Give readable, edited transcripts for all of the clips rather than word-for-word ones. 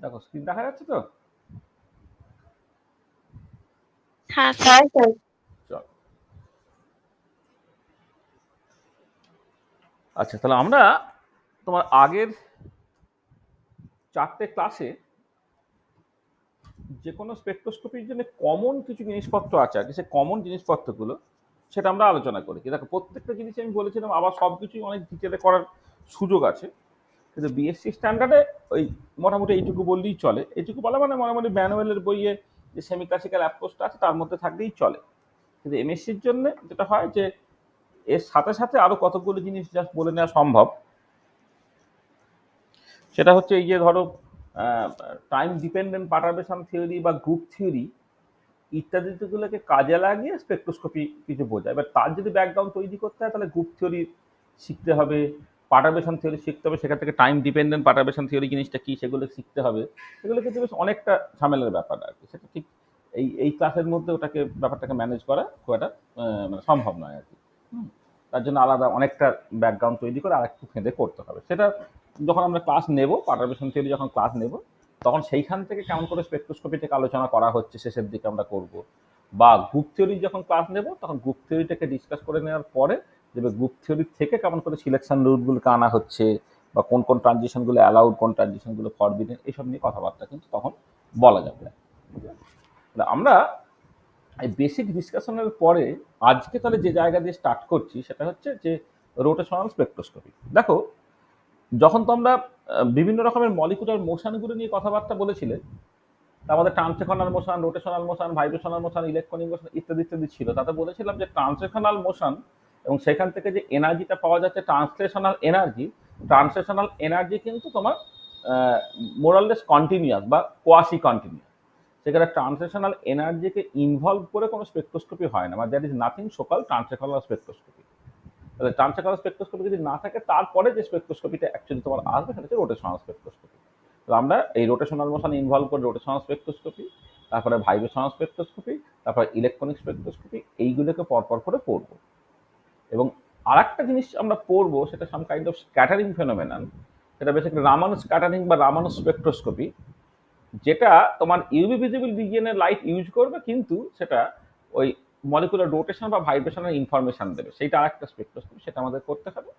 দেখো স্ক্রিন দেখা যাচ্ছে তো? হ্যাঁ স্যার। চল। আচ্ছা, তাহলে আমরা তোমার আগের 4টে ক্লাসে যে কোনো স্পেকট্রোস্কোপির জন্য কমন কিছু জিনিসপত্র আছে আর কি, সেই কমন জিনিসপত্রগুলো সেটা আমরা আলোচনা করি। দেখো প্রত্যেকটা জিনিস আমি বলেছিলাম আবার সব কিছুই অনেক ডিটেলে করার সুযোগ আছে, কিন্তু বিএসসি স্ট্যান্ডার্ডে ওই মোটামুটি এইটুকু বললেই চলে। এইটুকু বলা মানে মোটামুটি ম্যানুয়ালের বইয়ে যে সেমি ক্লাসিক্যাল অ্যাপ্রোচটা আছে তার মধ্যে থাকলেই চলে। কিন্তু এমএসসির জন্য যেটা হয় যে এর সাথে সাথে আরো কতগুলো জিনিস জাস্ট বলে নেওয়া সম্ভব। সেটা হচ্ছে এই যে ধরো টাইম ডিপেন্ডেন্ট পারটারবেশন থিওরি বা গ্রুপ থিওরি ইত্যাদিগুলোকে কাজে লাগিয়ে স্পেকট্রোস্কোপি কিছু বোঝায়। এবার তার যদি ব্যাকগ্রাউন্ড তৈরি করতে হয় তাহলে গ্রুপ থিওরি শিখতে হবে, পারটারবেশন থিওরি শিখতে হবে, সেখান থেকে টাইম ডিপেন্ডেন্ট পারটারবেশন থিওরি জিনিসটা কি সেগুলো শিখতে হবে। সেগুলো কিন্তু বেশ অনেকটা ঝামেলার ব্যাপার আর কি। সেটা ঠিক এই ক্লাসের মধ্যে ওটাকে ব্যাপারটাকে ম্যানেজ করা খুব একটা মানে সম্ভব নয় আর কি। তার জন্য আলাদা অনেকটা ব্যাকগ্রাউন্ড তৈরি করে আরেকটু ফেঁদে করতে হবে। সেটা যখন আমরা ক্লাস নেব, পারটারবেশন থিওরি যখন ক্লাস নেব, তখন সেইখান থেকে কেমন করে স্পেকট্রোস্কোপি থেকে আলোচনা করা হচ্ছে শেষের দিকে আমরা করব। বা গ্রুপ থিওরি যখন ক্লাস নেব তখন গ্রুপ থিওরিটাকে ডিসকাস করে নেওয়ার পরে যে গ্রুপ থিওরি থেকে কেমন করে সিলেকশন রুটগুলোকে আনা হচ্ছে বা কোন কোন ট্রানজিশনগুলো অ্যালাউড, কোন ট্রানজিশনগুলো ফরবিডেন, এইসব নিয়ে কথাবার্তা কিন্তু তখন বলা যাবে। আমরা এই বেসিক ডিসকাশনের পরে আজকে তাহলে যে জায়গা দিয়ে স্টার্ট করছি সেটা হচ্ছে যে রোটেশনাল স্পেকট্রোস্কোপি। দেখো যখন তোমরা বিভিন্ন রকমের মলিকুলার মোশনগুলো নিয়ে কথাবার্তা বলেছিলে, আমাদের translational motion, rotational motion, vibrational motion, electronic motion ইত্যাদি ইত্যাদি ছিল, তাতে বলেছিলাম যে ট্রান্সলেশনাল মোশন এবং সেখান থেকে যে এনার্জিটা পাওয়া যাচ্ছে ট্রান্সলেশনাল এনার্জি কিন্তু তোমার মোরাললেস কন্টিনিউয়াস বা কোয়াসি কন্টিনিউয়াস। সেখানে ট্রান্সলেশনাল এনার্জিকে ইনভলভ করে কোনো স্পেকট্রোস্কোপি হয় না, মানে that is nothing সোকাল translational spectroscopy. তাহলে ট্রান্সলেশনাল স্পেকট্রোস্কোপি যদি না থাকে তারপরে যে স্পেকট্রোস্কোপিটা অ্যাকচুয়ালি তোমার আসবে সেটা হচ্ছে রোটেশনাল স্পেকট্রোস্কোপি। তো আমরা এই রোটেশনাল মোশন ইনভলভ করে রোটেশনাল স্পেকট্রোস্কোপি, তারপরে ভাইব্রেশনাল স্পেকট্রোস্কোপি, তারপরে ইলেকট্রনিক স্পেকট্রোস্কোপি, এইগুলোকে পরপর করে পড়বো। এবং আর একটা জিনিস আমরা পড়বো সেটা some kind of scattering phenomenon, সেটা বেসিক্যালি রামান স্ক্যাটারিং বা রামান স্পেকট্রোস্কোপি, যেটা তোমার ইউভি ভিজিবল রিজিয়নের লাইট ইউজ করবে কিন্তু সেটা ওই মলিকুলার রোটেশন বা ভাইব্রেশনের ইনফরমেশন দেবে, সেইটা আরেকটা স্পেকট্রোস্কোপি, সেটা আমাদের করতে হবে।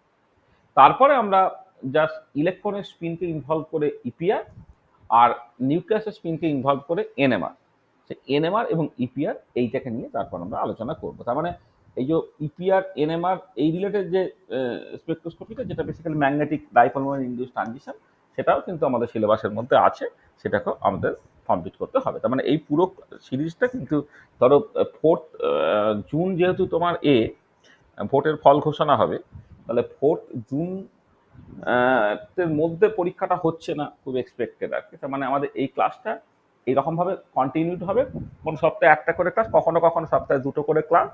তারপরে আমরা জাস্ট ইলেকট্রনের স্পিনকে ইনভলভ করে ইপিআর আর নিউক্লিয়াসের স্পিনকে ইনভলভ করে এনএমআর, সে এনএমআর এবং ইপিআর এইটাকে নিয়ে তারপর আমরা আলোচনা করবো। তার মানে এই যে ইপিআর এনএমআর এই রিলেটেড যে স্পেকট্রোস্কোপিটা, যেটা basically magnetic dipole moment induced transition, সেটাও কিন্তু আমাদের সিলেবাসের মধ্যে আছে, সেটাকেও আমাদের কমপ্লিট করতে হবে। তার মানে এই পুরো সিরিজটা কিন্তু ধরো 4 জুন যেহেতু তোমার ভোটের ফল ঘোষণা হবে, তাহলে 4 জুন এর মধ্যে পরীক্ষাটা হচ্ছে না খুব এক্সপেক্টেড আর কি। তার মানে আমাদের এই ক্লাসটা এইরকমভাবে কন্টিনিউড হবে, কোন সপ্তাহে একটা করে ক্লাস, কখনো কখনো সপ্তাহে দুটো করে ক্লাস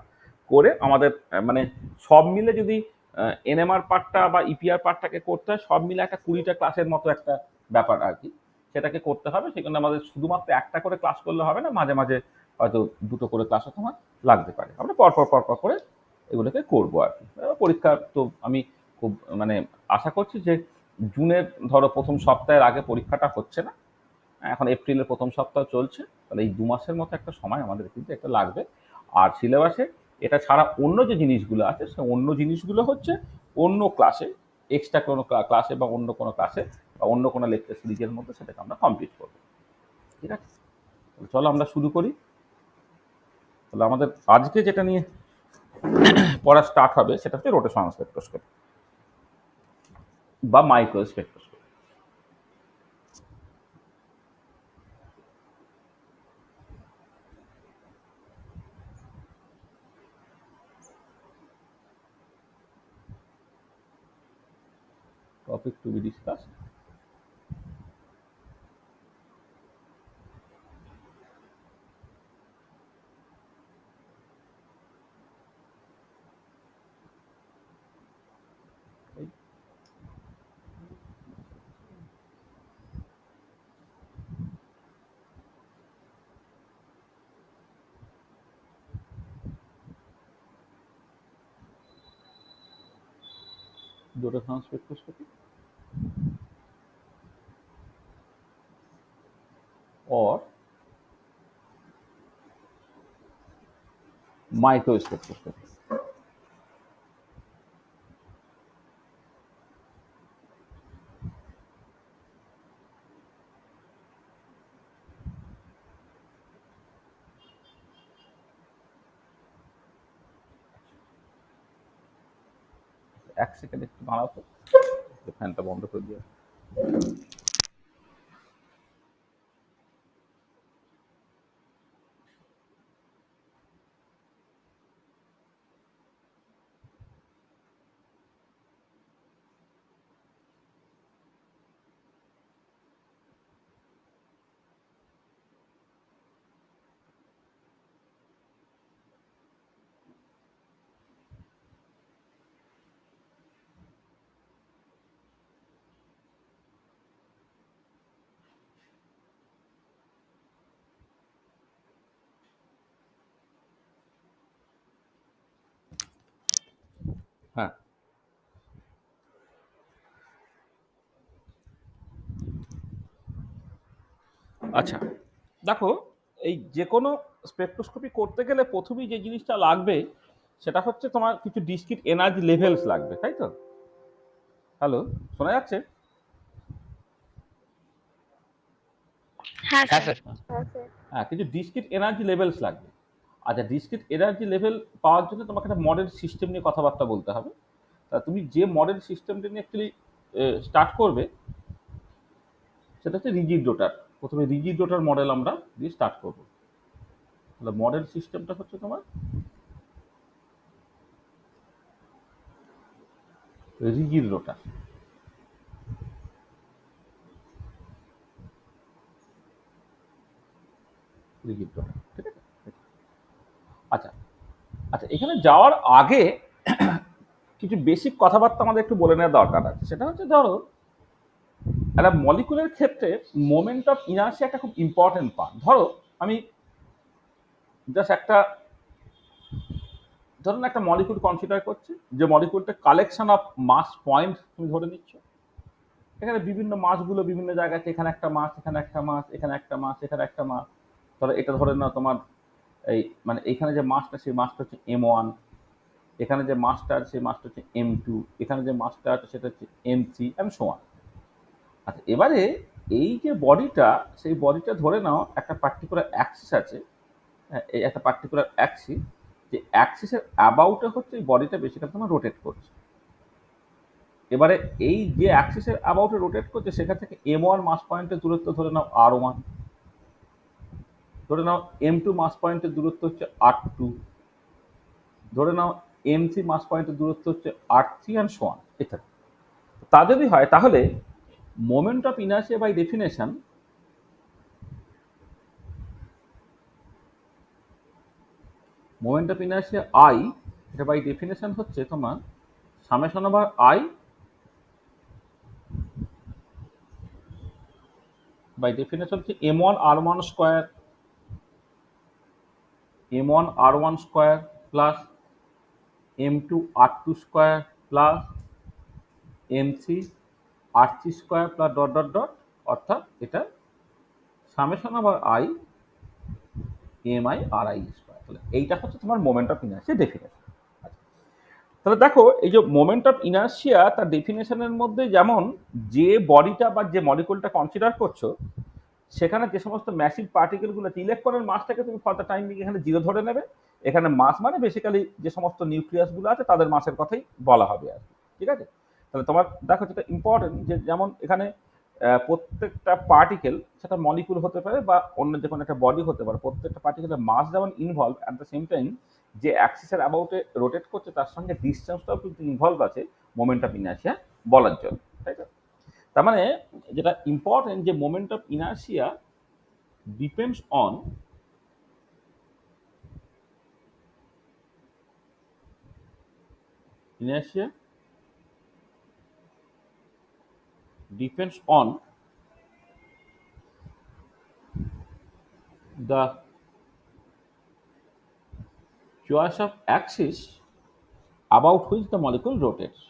করে আমাদের মানে সব মিলে যদি এনএমআর পার্টটা বা ইপিআর পার্টটাকে করতে হয়, সব মিলে একটা 20টা ক্লাসের মতো একটা ব্যাপার আর কি, সেটাকে করতে হবে। সেখানে আমাদের শুধুমাত্র একটা করে ক্লাস করলে হবে না, মাঝে মাঝে হয়তো দুটো করে ক্লাসও তোমার লাগতে পারে। আমরা পরপর করে এগুলোকে করবো আর কি। পরীক্ষা তো আমি খুব মানে আশা করছি যে জুনের ধরো প্রথম সপ্তাহের আগে পরীক্ষাটা হচ্ছে না, এখন এপ্রিলের প্রথম সপ্তাহ চলছে, তাহলে এই 2 মাসের মতো একটা সময় আমাদের কিন্তু একটা লাগবে। আর সিলেবাসে এটা ছাড়া অন্য যে জিনিসগুলো আছে সে অন্য জিনিসগুলো হচ্ছে অন্য ক্লাসে, এক্সট্রা কোনো ক্লাসে বা অন্য কোনো ক্লাসে বা অন্য কোনো লেকচার সিরিজের মধ্যে সেটাকে আমরা কমপ্লিট করবো। ঠিক আছে, চলো আমরা শুরু করি। তাহলে আমাদের আজকে যেটা নিয়ে পড়া স্টার্ট হবে সেটা হচ্ছে রোটেশনাল স্পেকট্রোস্কোপি বা micro spectroscopy. Topic to be discussed. Rotational spectroscopy. or microspectroscopy. এক সেকেন্ড একটু দাঁড়াতো, ফ্যানটা বন্ধ করে দিয়ে। হ্যাঁ, আচ্ছা দেখো, এই যে কোনো স্পেকট্রোস্কোপি করতে গেলে প্রথমেই যে জিনিসটা লাগবে সেটা হচ্ছে তোমার কিছু ডিসক্রিট এনার্জি লেভেলস লাগবে, তাই তো? হ্যালো, শোনা যাচ্ছে? হ্যাঁ হ্যাঁ স্যার। স্যার। হ্যাঁ, কিছু ডিসক্রিট এনার্জি লেভেলস লাগবে। আচ্ছা, ডিসক্রিট এনার্জি লেভেল পাওয়ার জন্য তোমাকে একটা মডেল সিস্টেম নিয়ে কথাবার্তা বলতে হবে। তা তুমি যে মডেল সিস্টেমটা নিয়ে অ্যাকচুয়ালি স্টার্ট করবে সেটা হচ্ছে রিজিড রোটার। প্রথমে রিজিড রোটার মডেল আমরা দিয়ে স্টার্ট করবো। তাহলে মডেল সিস্টেমটা হচ্ছে তোমার রিজিড রোটার। রিজিড রোটার, ঠিক আছে? আচ্ছা আচ্ছা, এখানে যাওয়ার আগে কিছু বেসিক কথাবার্তা আমাদের একটু বলে নেওয়া দরকার আছে। সেটা হচ্ছে ধরো একটা মলিকুলের ক্ষেত্রে মোমেন্ট অফ ইনার্সিয়া একটা খুব ইম্পর্টেন্ট পার্ট। ধরো আমি জাস্ট ধরুন একটা মলিকুল কনসিডার করছি, যে মলিকুলটা কালেকশন অফ মাস পয়েন্ট তুমি ধরে নিচ্ছ। এখানে বিভিন্ন মাসগুলো বিভিন্ন জায়গাতে, এখানে একটা মাস, এখানে একটা মাস, এখানে একটা মাস, এখানে একটা মাস। ধরো এটা ধরে নাও তোমার এই মানে এখানে যে মাসটা সেই মাসটা হচ্ছে M1, এখানে যে মাসটা আছে সেই মাসটা হচ্ছে M2, এখানে যে মাসটা আছে সেটা হচ্ছে M3 এন্ড সো অন। আচ্ছা, এবারে এই যে বডিটা, সেই বডিটা ধরে নাও একটা পার্টিকুলার অ্যাক্সিস আছে। হ্যাঁ, এই একটা পার্টিকুলার অ্যাক্সিস, যে অ্যাক্সিসের অ্যাবাউটে হচ্ছে এই বডিটা বেসিক্যালি তোমার রোটেট করছে। এবারে এই যে অ্যাক্সিসের অ্যাবাউটে রোটেট করছে সেখান থেকে M1 মাস পয়েন্টের দূরত্ব ধরে নাও R1, ধরে নাও M2 মাস পয়েন্টের দূরত্ব হচ্ছে R2, ধরে নাও M3 মাস পয়েন্টের দূরত্ব হচ্ছে R3 অ্যান্ড সো অন ইত্যাদি। তা যদি হয় তাহলে moment of inertia by definition moment of inertia I, এটা বাই ডেফিনেশন হচ্ছে তোমার summation over I by definition হচ্ছে M1 R1 square, M1 R1 square plus M2 R2 square plus M3 R3 square plus dot dot dot, অর্থাৎ এটা summation over I MI RI square. তাহলে এইটা হচ্ছে তোমার moment of inertia definition. তাহলে দেখো, এই যে মোমেন্ট অফ ইনার্সিয়া তার ডেফিনেশনের মধ্যে যেমন যে বডিটা বা যে মলিকুলটা কনসিডার করছো সেখানে যে সমস্ত ম্যাসিভ পার্টিকেলগুলো, ইলেকট্রনের মাসটাকে তুমি ফর দ্য টাইম বিং এখানে জিরো ধরে নেবে। এখানে মাস মানে বেসিক্যালি যে সমস্ত নিউক্লিয়াসগুলো আছে তাদের মাসের কথাই বলা হবে আর কি, ঠিক আছে? তাহলে তোমার দেখো যেটা ইম্পর্টেন্ট, যে যেমন এখানে প্রত্যেকটা পার্টিকেল, সেটা মলিকুল হতে পারে বা অন্য যে কোনো একটা বডি হতে পারে, প্রত্যেকটা পার্টিকেলের মাস যেমন involve, at the same time যে অ্যাক্সিসের অ্যাবাউটে রোটেট করছে তার সঙ্গে ডিস্টেন্সটাও কিন্তু ইনভলভ আছে মোমেন্ট অফ ইনার্সিয়া বলার জন্য, তাই তো? তার মানে যেটা ইম্পর্টেন্ট, যে moment of inertia depends on inertia depends on the choice of axis about which the molecule rotates.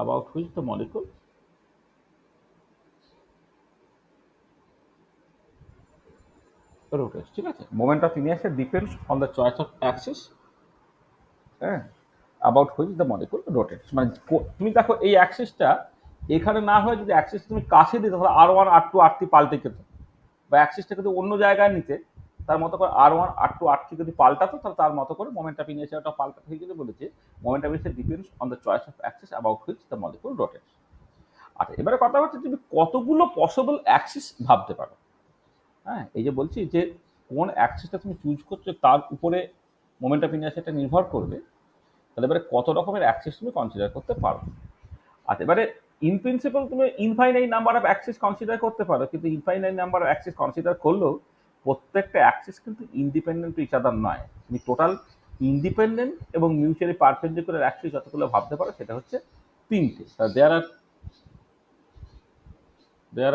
about which the molecule rotates, ঠিক আছে? Moment of inertia depends on the choice of axis, হ্যাঁ, about which the molecule rotates। মানে তুমি দেখো এই অ্যাক্সিসটা এখানে না হয় যদি অ্যাক্সিস তুমি কাছে দিতে তাহলে R1 R2 R3 পাল্টে যেত, বা অ্যাক্সিসটা যদি অন্য জায়গায় নিতে তার মতো করে R1 R2 R3 যদি পাল্টাতো তাহলে তার মতো করে মোমেন্ট অফ ইনার্শিয়াটা পাল্টাতে হয়ে গেলে বলেছে moment of inertia depends on the choice of Axis about which the molecule rotates. আচ্ছা, এবারে কথা হচ্ছে তুমি কতগুলো পসিবল অ্যাক্সিস ভাবতে পারো। হ্যাঁ, এই যে বলছি যে কোন অ্যাক্সিসটা তুমি চুজ করছো তার উপরে মোমেন্ট অফ ইনার্শিয়াটা নির্ভর করবে, তাহলে এবারে কত রকমের অ্যাক্সিস তুমি কনসিডার করতে পারো। আচ্ছা, এবারে ইন প্রিন্সিপাল তুমি infinite number of Axis consider করতে পারো, কিন্তু infinite number of Axis consider করলেও প্রত্যেকটা অ্যাক্সিস কিন্তু ইন্ডিপেন্ডেন্ট টু ইচ আদার নয়। তুমি টোটাল ইন্ডিপেন্ডেন্ট এবং মিউচুয়ালি পারপেন্ডিকুলার অ্যাক্সিস যতগুলো ভাবতে পারো সেটা হচ্ছে তিনটে। দেয়ার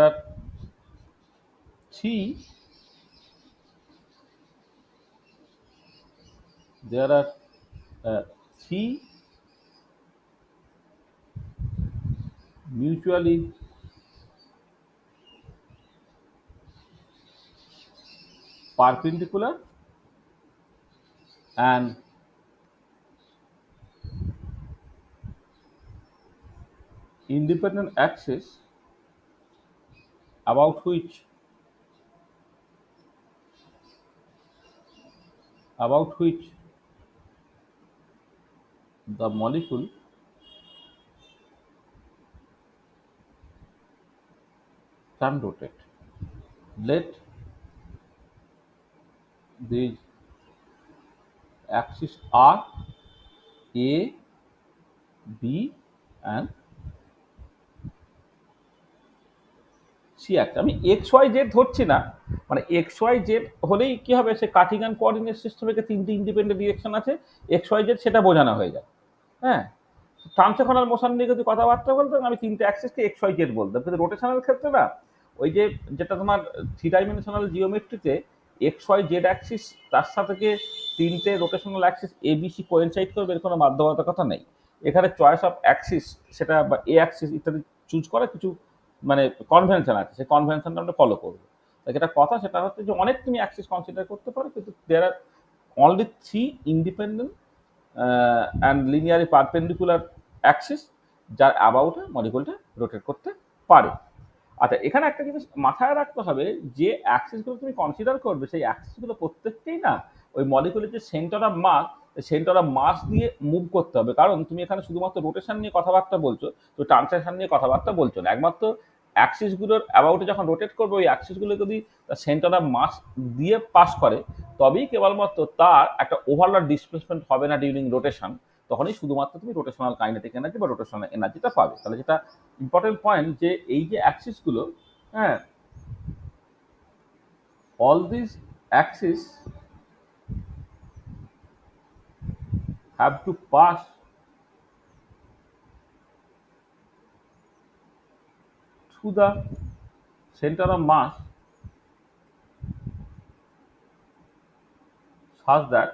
আর three there are three mutually perpendicular and independent axis about which the molecule can rotate. Let these axes are A, B and C axis। আমি এক্স ওয়াই জেড ধরছি না, মানে এক্স ওয়াই জেড হলেই কি হবে, সে কার্টিগান কোঅর্ডিনেট সিস্টেমে তিনটি independent direction আছে এক্স ওয়াই জেড, সেটা বোঝানো হয়ে যায়। হ্যাঁ, ট্রান্সেকশনাল মোশন নিয়ে যদি কথাবার্তা বলতাম আমি তিনটে অ্যাক্সিসকে এক্স ওয়াই জেড বলতাম, কিন্তু রোটেশনাল ক্ষেত্রে না, ওই যে যেটা তোমার থ্রি ডাইমেনশনাল জিওমেট্রিতে এক্স ওয়াই জেড অ্যাক্সিস তার সাথে তিনটে rotational axis A B C coincide করবে এর কোনো বাধ্যবাধকতা নেই। এখানে চয়েস অফ অ্যাক্সিস সেটা বা এ অ্যাক্সিস ইত্যাদি চুজ করা কিছু মানে কনভেনশন আছে, সেই কনভেনশনটা আমরা ফলো করবো। যেটা কথা সেটা হচ্ছে যে অনেক তুমি অ্যাক্সিস কনসিডার করতে পারো, কিন্তু there are only three independent and linearly perpendicular axis যার অ্যাবাউটে মলিকুলটা রোটেট করতে পারে। আচ্ছা, এখানে একটা জিনিস মাথায় রাখতে হবে, যে অ্যাক্সিসগুলো তুমি কনসিডার করবে সেই অ্যাক্সিসগুলো প্রত্যেককেই না ওই মলিকুলের যে center of mass, center of mass দিয়ে মুভ করতে হবে। কারণ তুমি এখানে শুধুমাত্র রোটেশন নিয়ে কথাবার্তা বলছো, তো ট্রান্সলেশন নিয়ে কথাবার্তা বলছো না। একমাত্র অ্যাক্সিসগুলোর অ্যাবাউটে যখন রোটেট করবে ওই অ্যাক্সিসগুলো যদি সেন্টার অফ মাস দিয়ে পাস করে তবেই কেবলমাত্র তার একটা ওভারঅল ডিসপ্লেসমেন্ট হবে না ডিউরিং রোটেশন, তখনই শুধুমাত্র তুমি রোটেশনাল কাইনেটিক এনার্জি বা রোটেশনাল এনার্জিটা পাবে। তাহলে যেটা ইম্পর্টেন্ট পয়েন্ট যে এই যে অ্যাক্সিসগুলো, হ্যাঁ, all this axis have to pass through the center of mass such that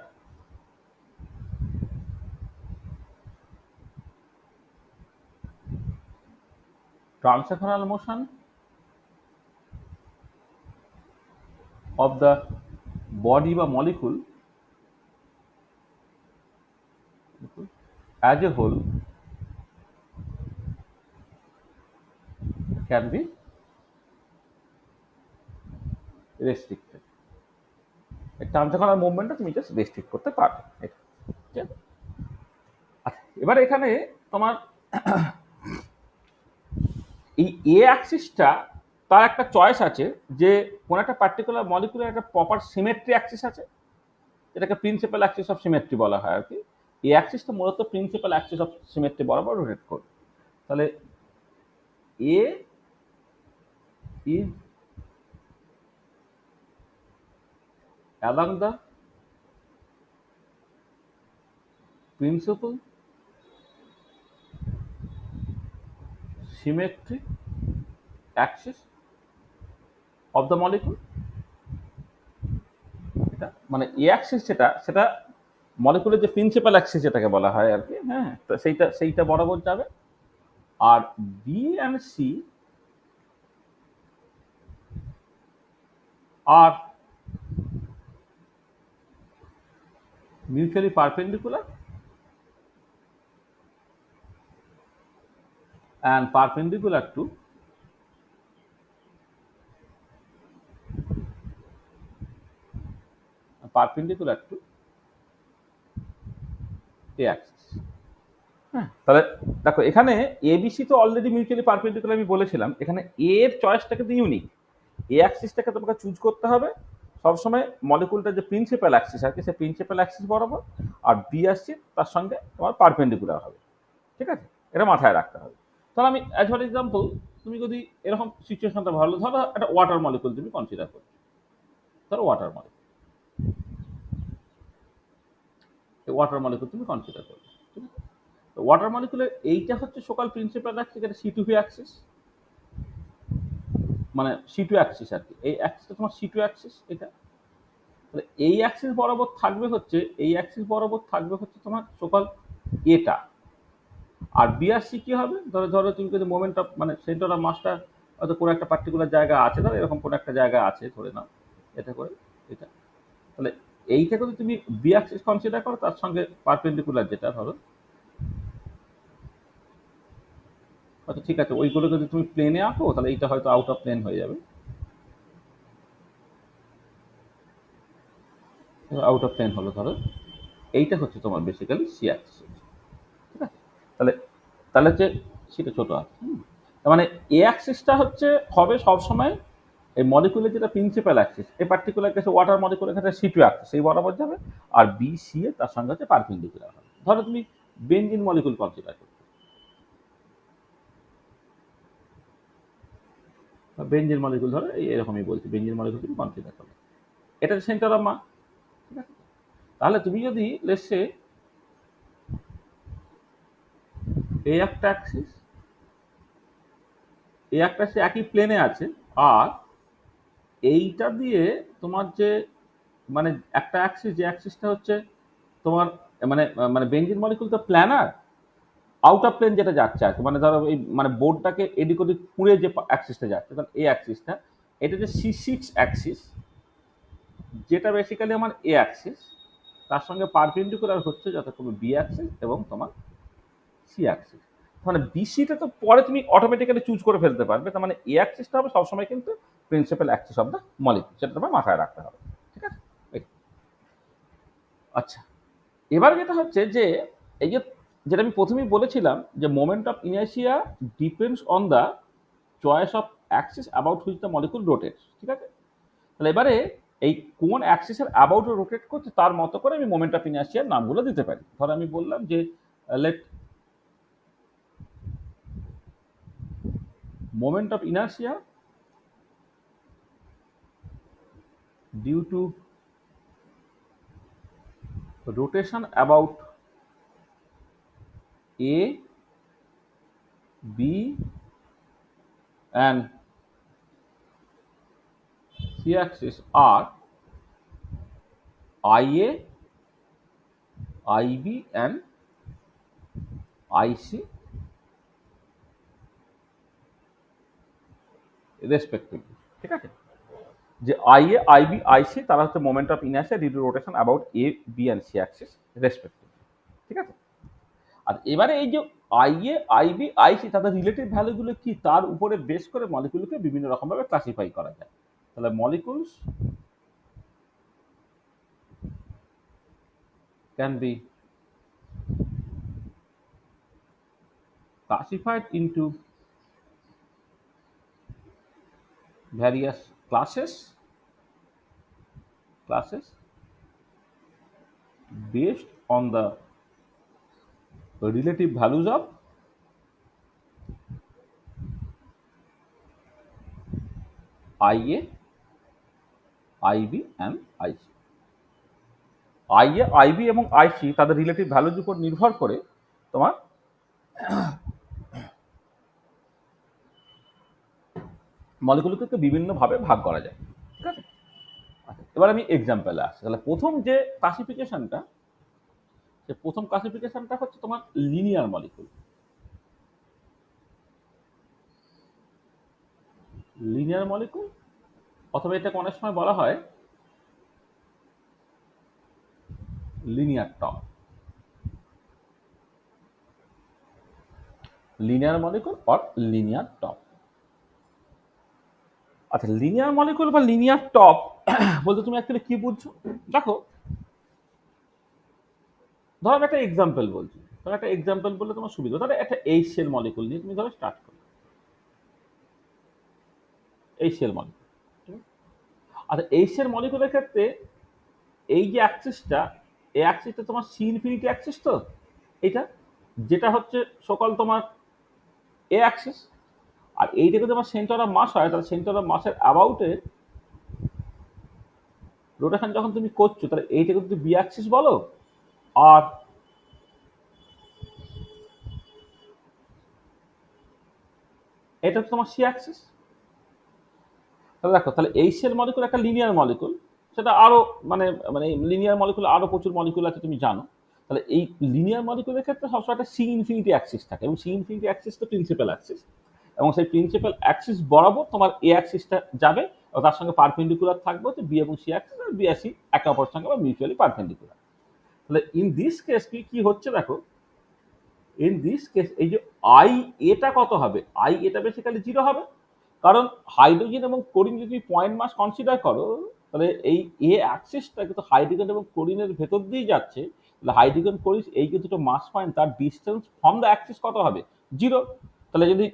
translational motion of the body বা molecule as a whole can be restricted। এই ট্রান্সলেশনাল মুভমেন্টটা তুমি জাস্ট রেস্ট্রিক্ট করতে পারবে। আচ্ছা, এবার এখানে তোমার এই এ অ্যাক্সিসটা তার একটা চয়েস আছে যে কোন একটা পার্টিকুলার মলিকুলের একটা প্রপার সিমেট্রি অ্যাক্সিস আছে, যেটাকে প্রিন্সিপাল অ্যাক্সিস অফ সিমেট্রি বলা হয় আর কি। এই অ্যাক্সিসটা মূলত প্রিন্সিপাল অ্যাক্সিস অফ সিমেট্রি বরাবর রোটেট করবে। তাহলে এ is along the principal symmetric axis of the molecule। এটা মানে এ অ্যাক্সিস সেটা মলিকুলের যে প্রিন্সিপাল অ্যাক্সিস যেটাকে বলা হয় আর কি, হ্যাঁ, তো সেইটা বরাবর যাবে। আর B and C are mutually perpendicular and perpendicular to a axis. তাহলে দেখো এখানে এবিসি তো অলরেডি মিউচুয়ালি পারপেন্ডিকুলার আমি বলেছিলাম, এখানে এ এর চয়েসটা কিন্তু ইউনিক। এ অ্যাক্সিসটাকে তোমাকে চুজ করতে হবে সবসময় মলিকুলটা যে প্রিন্সিপাল অ্যাক্সিস আর কি, সে প্রিন্সিপাল অ্যাক্সিস বরাবর, আর বি আসছে তার সঙ্গে তোমার পারপেন্ডিকুলার হবে, ঠিক আছে? এটা মাথায় রাখতে হবে। তাহলে আমি অ্যাজ ফর এক্সাম্পল, তুমি যদি এরকম সিচুয়েশনটা ভালো, ধরো একটা ওয়াটার মলিকুল তুমি কনসিডার করছো, ধরো ওয়াটার মলিকুল, ওয়াটার মলিকুল তুমি কনসিডার করছো, ঠিক আছে? তো ওয়াটার মলিকুলের এইটা হচ্ছে সকাল প্রিন্সিপাল অ্যাক্সিস, এটা সি টু ভি অ্যাক্সিস, মানে সি টু অ্যাক্সিস আর কি। এই অ্যাক্সিসটা তোমার সি টু অ্যাক্সিস, এটা তাহলে এই অ্যাক্সিস বরাবর থাকবে হচ্ছে, এই অ্যাক্সিস বরাবর থাকবে হচ্ছে তোমার সকাল এটা। আর বি আর সি কি হবে, ধরো ধরো তুমি যদি মোমেন্ট অফ মানে সেন্টার অফ মাসটা হয়তো কোনো একটা পার্টিকুলার জায়গা আছে, ধরো এরকম কোনো একটা জায়গা আছে ধরে নাও, এটা করে এটা, তাহলে এইটাকে যদি তুমি বি অ্যাক্সিস কনসিডার করো, তার সঙ্গে পারপেন্ডিকুলার যেটা ধরো, আচ্ছা ঠিক আছে, ওইগুলো যদি তুমি প্লেনে আঁকো তাহলে এইটা হয়তো আউট অফ প্লেন হয়ে যাবে, আউট অফ প্লেন হলো ধরো, এইটা হচ্ছে তোমার বেসিক্যালি সি অ্যাক্সিস, ঠিক আছে? তাহলে তাহলে হচ্ছে সেটা ছোট আছে, তার মানে এ অ্যাক্সিসটা হচ্ছে হবে সবসময় এই মলিকুলের যেটা প্রিন্সিপাল অ্যাক্সিস, এই পার্টিকুলার কেসে ওয়াটার মলিকুলের ক্ষেত্রে সি টু অ্যাক্সিস এই বরাবর যাবে, আর বি সি এ তার সঙ্গে হচ্ছে পারপেন্ডিকুলার হবে। ধরো তুমি বেনজিন মলিকুল কনসিডার করো, বেনজিন মলিকুল ধরো এই এরকমই বলছি, বেনজিন মলিকুল তুমি কনসিডার করো, এটা সেন্টার অফ মাস, ঠিক আছে? তাহলে তুমি যদি লেটসে এই একটা অ্যাক্সিস, এই একটা সে একই প্লেনে আছে, আর এইটা দিয়ে তোমার যে মানে একটা অ্যাক্সিস, যে অ্যাক্সিসটা হচ্ছে তোমার মানে মানে বেনজিন মলিকুল তো প্ল্যানার, আউট অফ প্লেন যেটা যাচ্ছে আর কি, মানে ধরো এই মানে বোর্ডটাকে এদিক ওদিক পুড়ে যে অ্যাক্সিসটা যাচ্ছে, তাহলে এই অ্যাক্সিসটা, এটা যে সি সিক্স অ্যাক্সিস, যেটা বেসিক্যালি আমার এ অ্যাক্সিস, তার সঙ্গে পারপেন্ডিকুলার হচ্ছে যতক্ষণ বি অ্যাক্সিস এবং তোমার সি অ্যাক্সিস। মানে বিসিটা তো পরে তুমি অটোমেটিক্যালি চুজ করে ফেলতে পারবে, তার মানে এ অ্যাক্সিসটা হবে সবসময় কিন্তু principal Axis of the molecule, সেটা তোমার মাথায় রাখতে হবে, ঠিক আছে? আচ্ছা, এবার যেটা হচ্ছে যে এই যে যেটা আমি প্রথমেই বলেছিলাম যে moment of inertia depends on the choice of Axis about which the molecule rotates, ঠিক আছে? তাহলে এবারে এই কোন অ্যাক্সিসের অ্যাবাউট রোটেট করছে তার মতো করে আমি মোমেন্ট অফ ইনার্সিয়ার নামগুলো দিতে পারি। ধরো আমি বললাম যে let moment of inertia due to rotation about A, B and C axis are IA, IB and IC respectively, ঠিক আছে? যে IA, IB, IC তারা হচ্ছে moment of inertia due to rotation about A, B and C axis respectively, ঠিক আছে? আর এবারে এই যে IA, IB, IC তাদের রিলেটিভ ভ্যালুগুলো কি তার উপরে বেস করে মলিকুলকে বিভিন্ন রকম ভাবে ক্লাসিফাই করা যায়। তাহলে molecules can be classified into various classes based on the relative values of IA, IB and IC. IA, IB এবং IC তাদের রিলেটিভ ভ্যালুর উপর নির্ভর করে তোমার মলিকুলকে বিভিন্নভাবে ভাগ করা যায়, ঠিক আছে? আচ্ছা, এবার আমি এক্সাম্পলে আসছি। তাহলে প্রথম যে ক্লাসিফিকেশনটা, সে প্রথম ক্লাসিফিকেশনটা হচ্ছে তোমার লিনিয়ার মলিকুল। লিনিয়ার মলিকুল, অথবা এটাকে অনেক সময় বলা হয় linear top. Linear molecule or linear top. আচ্ছা, লিনিয়ার মলিকুল বা লিনিয়ার টপ বলতে তুমি অ্যাকচুয়ালি কি বুঝছো? দেখো, ধরো আমি একটা এক্সাম্পল বলছি, ধরো একটা এক্সাম্পল বললে তোমার সুবিধা। ধরো একটা এইচ এর মলিকুল নিয়ে তুমি ধরো স্টার্ট করো, এইচ এর মলিকুল। আচ্ছা, এইচ এর মলিকুলের ক্ষেত্রে এই যে অ্যাক্সিসটা, এই অ্যাক্সিসটা তোমার সি ইনফিনিটি অ্যাক্সিস, তো এটা যেটা হচ্ছে সকাল তোমার এ অ্যাক্সিস, আর এইটাকে তোমার সেন্টার অফ মাস হয়, তাহলে সেন্টার অফ মাসের অ্যাবাউটে রোটেশন যখন তুমি করছো, তাহলে এইটাকে যদি বি অ্যাক্সিস বলো, আর এটা হচ্ছে তোমার সি অ্যাক্সিস। তাহলে দেখো, তাহলে এইচ এর মলিকুল একটা লিনিয়ার মলিকুল, সেটা আরো মানে মানে লিনিয়ার মলিকুল আরো প্রচুর মলিকুল আছে তুমি জানো। তাহলে এই লিনিয়ার মলিকুলের ক্ষেত্রে সবসময় একটা সি ইনফিনিটি অ্যাক্সিস থাকে, এবং সি ইনফিনিটি অ্যাক্সিস তো প্রিন্সিপাল অ্যাক্সিস, এবং সেই প্রিন্সিপাল অ্যাক্সিস বরাবর তোমার এ অ্যাক্সিসটা যাবে, এবং তার সঙ্গে পারপেন্ডিকুলার থাকবে তো বি এবং সি অ্যাক্সিস, আর বি আর সি একে অপরের সঙ্গে মিউচুয়ালি পারপেন্ডিকুলার। তাহলে ইন দিস কেস কি হচ্ছে দেখো, ইন দিস কেস এই যে আই এটা কত হবে, আই এটা বেসিক্যালি 0 হবে, কারণ হাইড্রোজেন এবং ক্লোরিন যদি পয়েন্ট মাস কনসিডার করো, তাহলে এই এ অ্যাক্সিসটা কিন্তু হাইড্রোজেন এবং ক্লোরিনের ভেতর দিয়েই যাচ্ছে, তাহলে হাইড্রোজেন ক্লোরিন এই যে দুটো মাস পয়েন্ট, তার ডিস্টেন্স ফ্রম দ্য অ্যাক্সিস কত হবে, 0। তাহলে যদি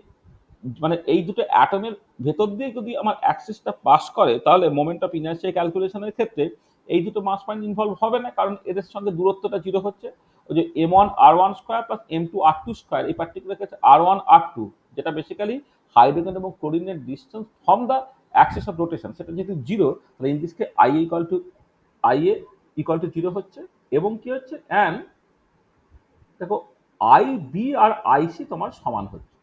মানে এই দুটো অ্যাটমের ভেতর দিয়ে যদি আমার অ্যাক্সিসটা পাস করে, তাহলে মোমেন্ট অফ ইনার্সিয়া ক্যালকুলেশনের ক্ষেত্রে এই দুটো মাস পয়েন্ট ইনভলভ হবে না, কারণ এদের সঙ্গে দূরত্বটা 0 হচ্ছে। ওই যে m1r1² প্লাস m2r2², এই পার্টিকুলার ক্ষেত্রে r1r2, যেটা বেসিক্যালি হাইড্রোজেন এবং ক্লোরিনের distance from the axis of rotation, সেটা যেহেতু 0, তাহলে in this case IA equal to 0 হচ্ছে। এবং কি হচ্ছে, অ্যান্ড দেখো IB আর IC তোমার সমান হচ্ছে।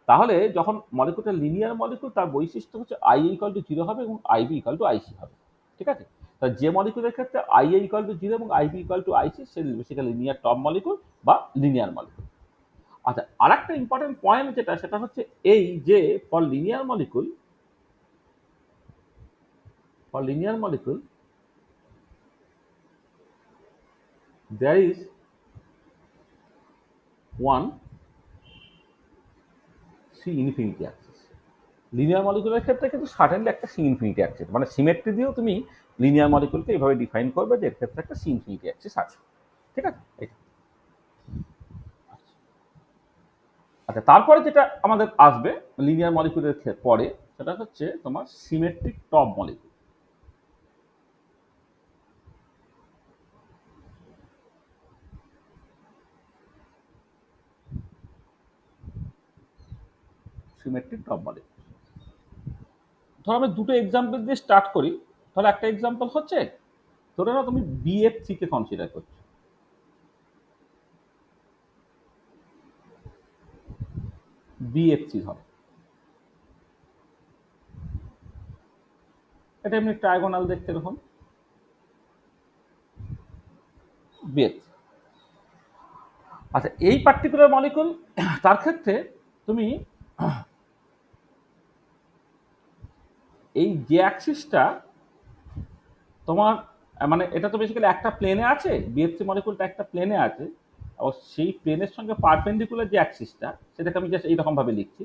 তাহলে যখন মলিকুলটা লিনিয়ার মলিকুল, তার বৈশিষ্ট্য হচ্ছে আই ইকুয়াল টু 0 হবে এবং আইবি ইকুয়াল টু আইসি হবে, ঠিক আছে? তা যে মলিকুলের ক্ষেত্রে আই ইকুয়াল টু 0 এবং আইবি ইকুয়াল টু আইসি, সে বেসিক্যালি লিনিয়ার টপ মলিকুল বা লিনিয়ার মলিকুল। আচ্ছা, আর একটা ইম্পর্টেন্ট পয়েন্ট যেটা, সেটা হচ্ছে এই যে for linear molecule there is one C infinity axis। Linear মলিকুলের ক্ষেত্রে কিন্তু সার্টেনলি একটা সি ইনফিনিটি অ্যাক্সিস, মানে সিমেট্রি দিয়েও তুমি লিনিয়ার মলিকুলকে এইভাবে ডিফাইন করবে যে এর ক্ষেত্রে একটা সি ইনফিনিটি অ্যাক্সিস আছে, ঠিক আছে? আচ্ছা, তারপরে যেটা আমাদের আসবে লিনিয়ার মলিকুলের পরে, সেটা হচ্ছে তোমার symmetric top molecule. Symmetric top molecule, ধরো আমি দুটো এক্সাম্পল দিয়ে স্টার্ট করি। তাহলে একটা এক্সাম্পল হচ্ছে, ধরে নাও তুমি BF3 কে কনসিডার করছো, BF3 ধরো, এটা এমনি ট্রায়াগোনাল দেখতে এরকম BF3। আচ্ছা, এই পার্টিকুলার মলিকুল, তার ক্ষেত্রে তুমি এই যে অ্যাক্সিসটা তোমার মানে এটা তো বেসিক্যালি একটা প্লেনে আছে, BF3 মলিকুলটা একটা প্লেনে আছে, আর সেই প্লেনের সঙ্গে পারপেন্ডিকুলার যে অ্যাক্সিসটা, সেটাকে আমি জাস্ট এইরকম ভাবে লিখছি,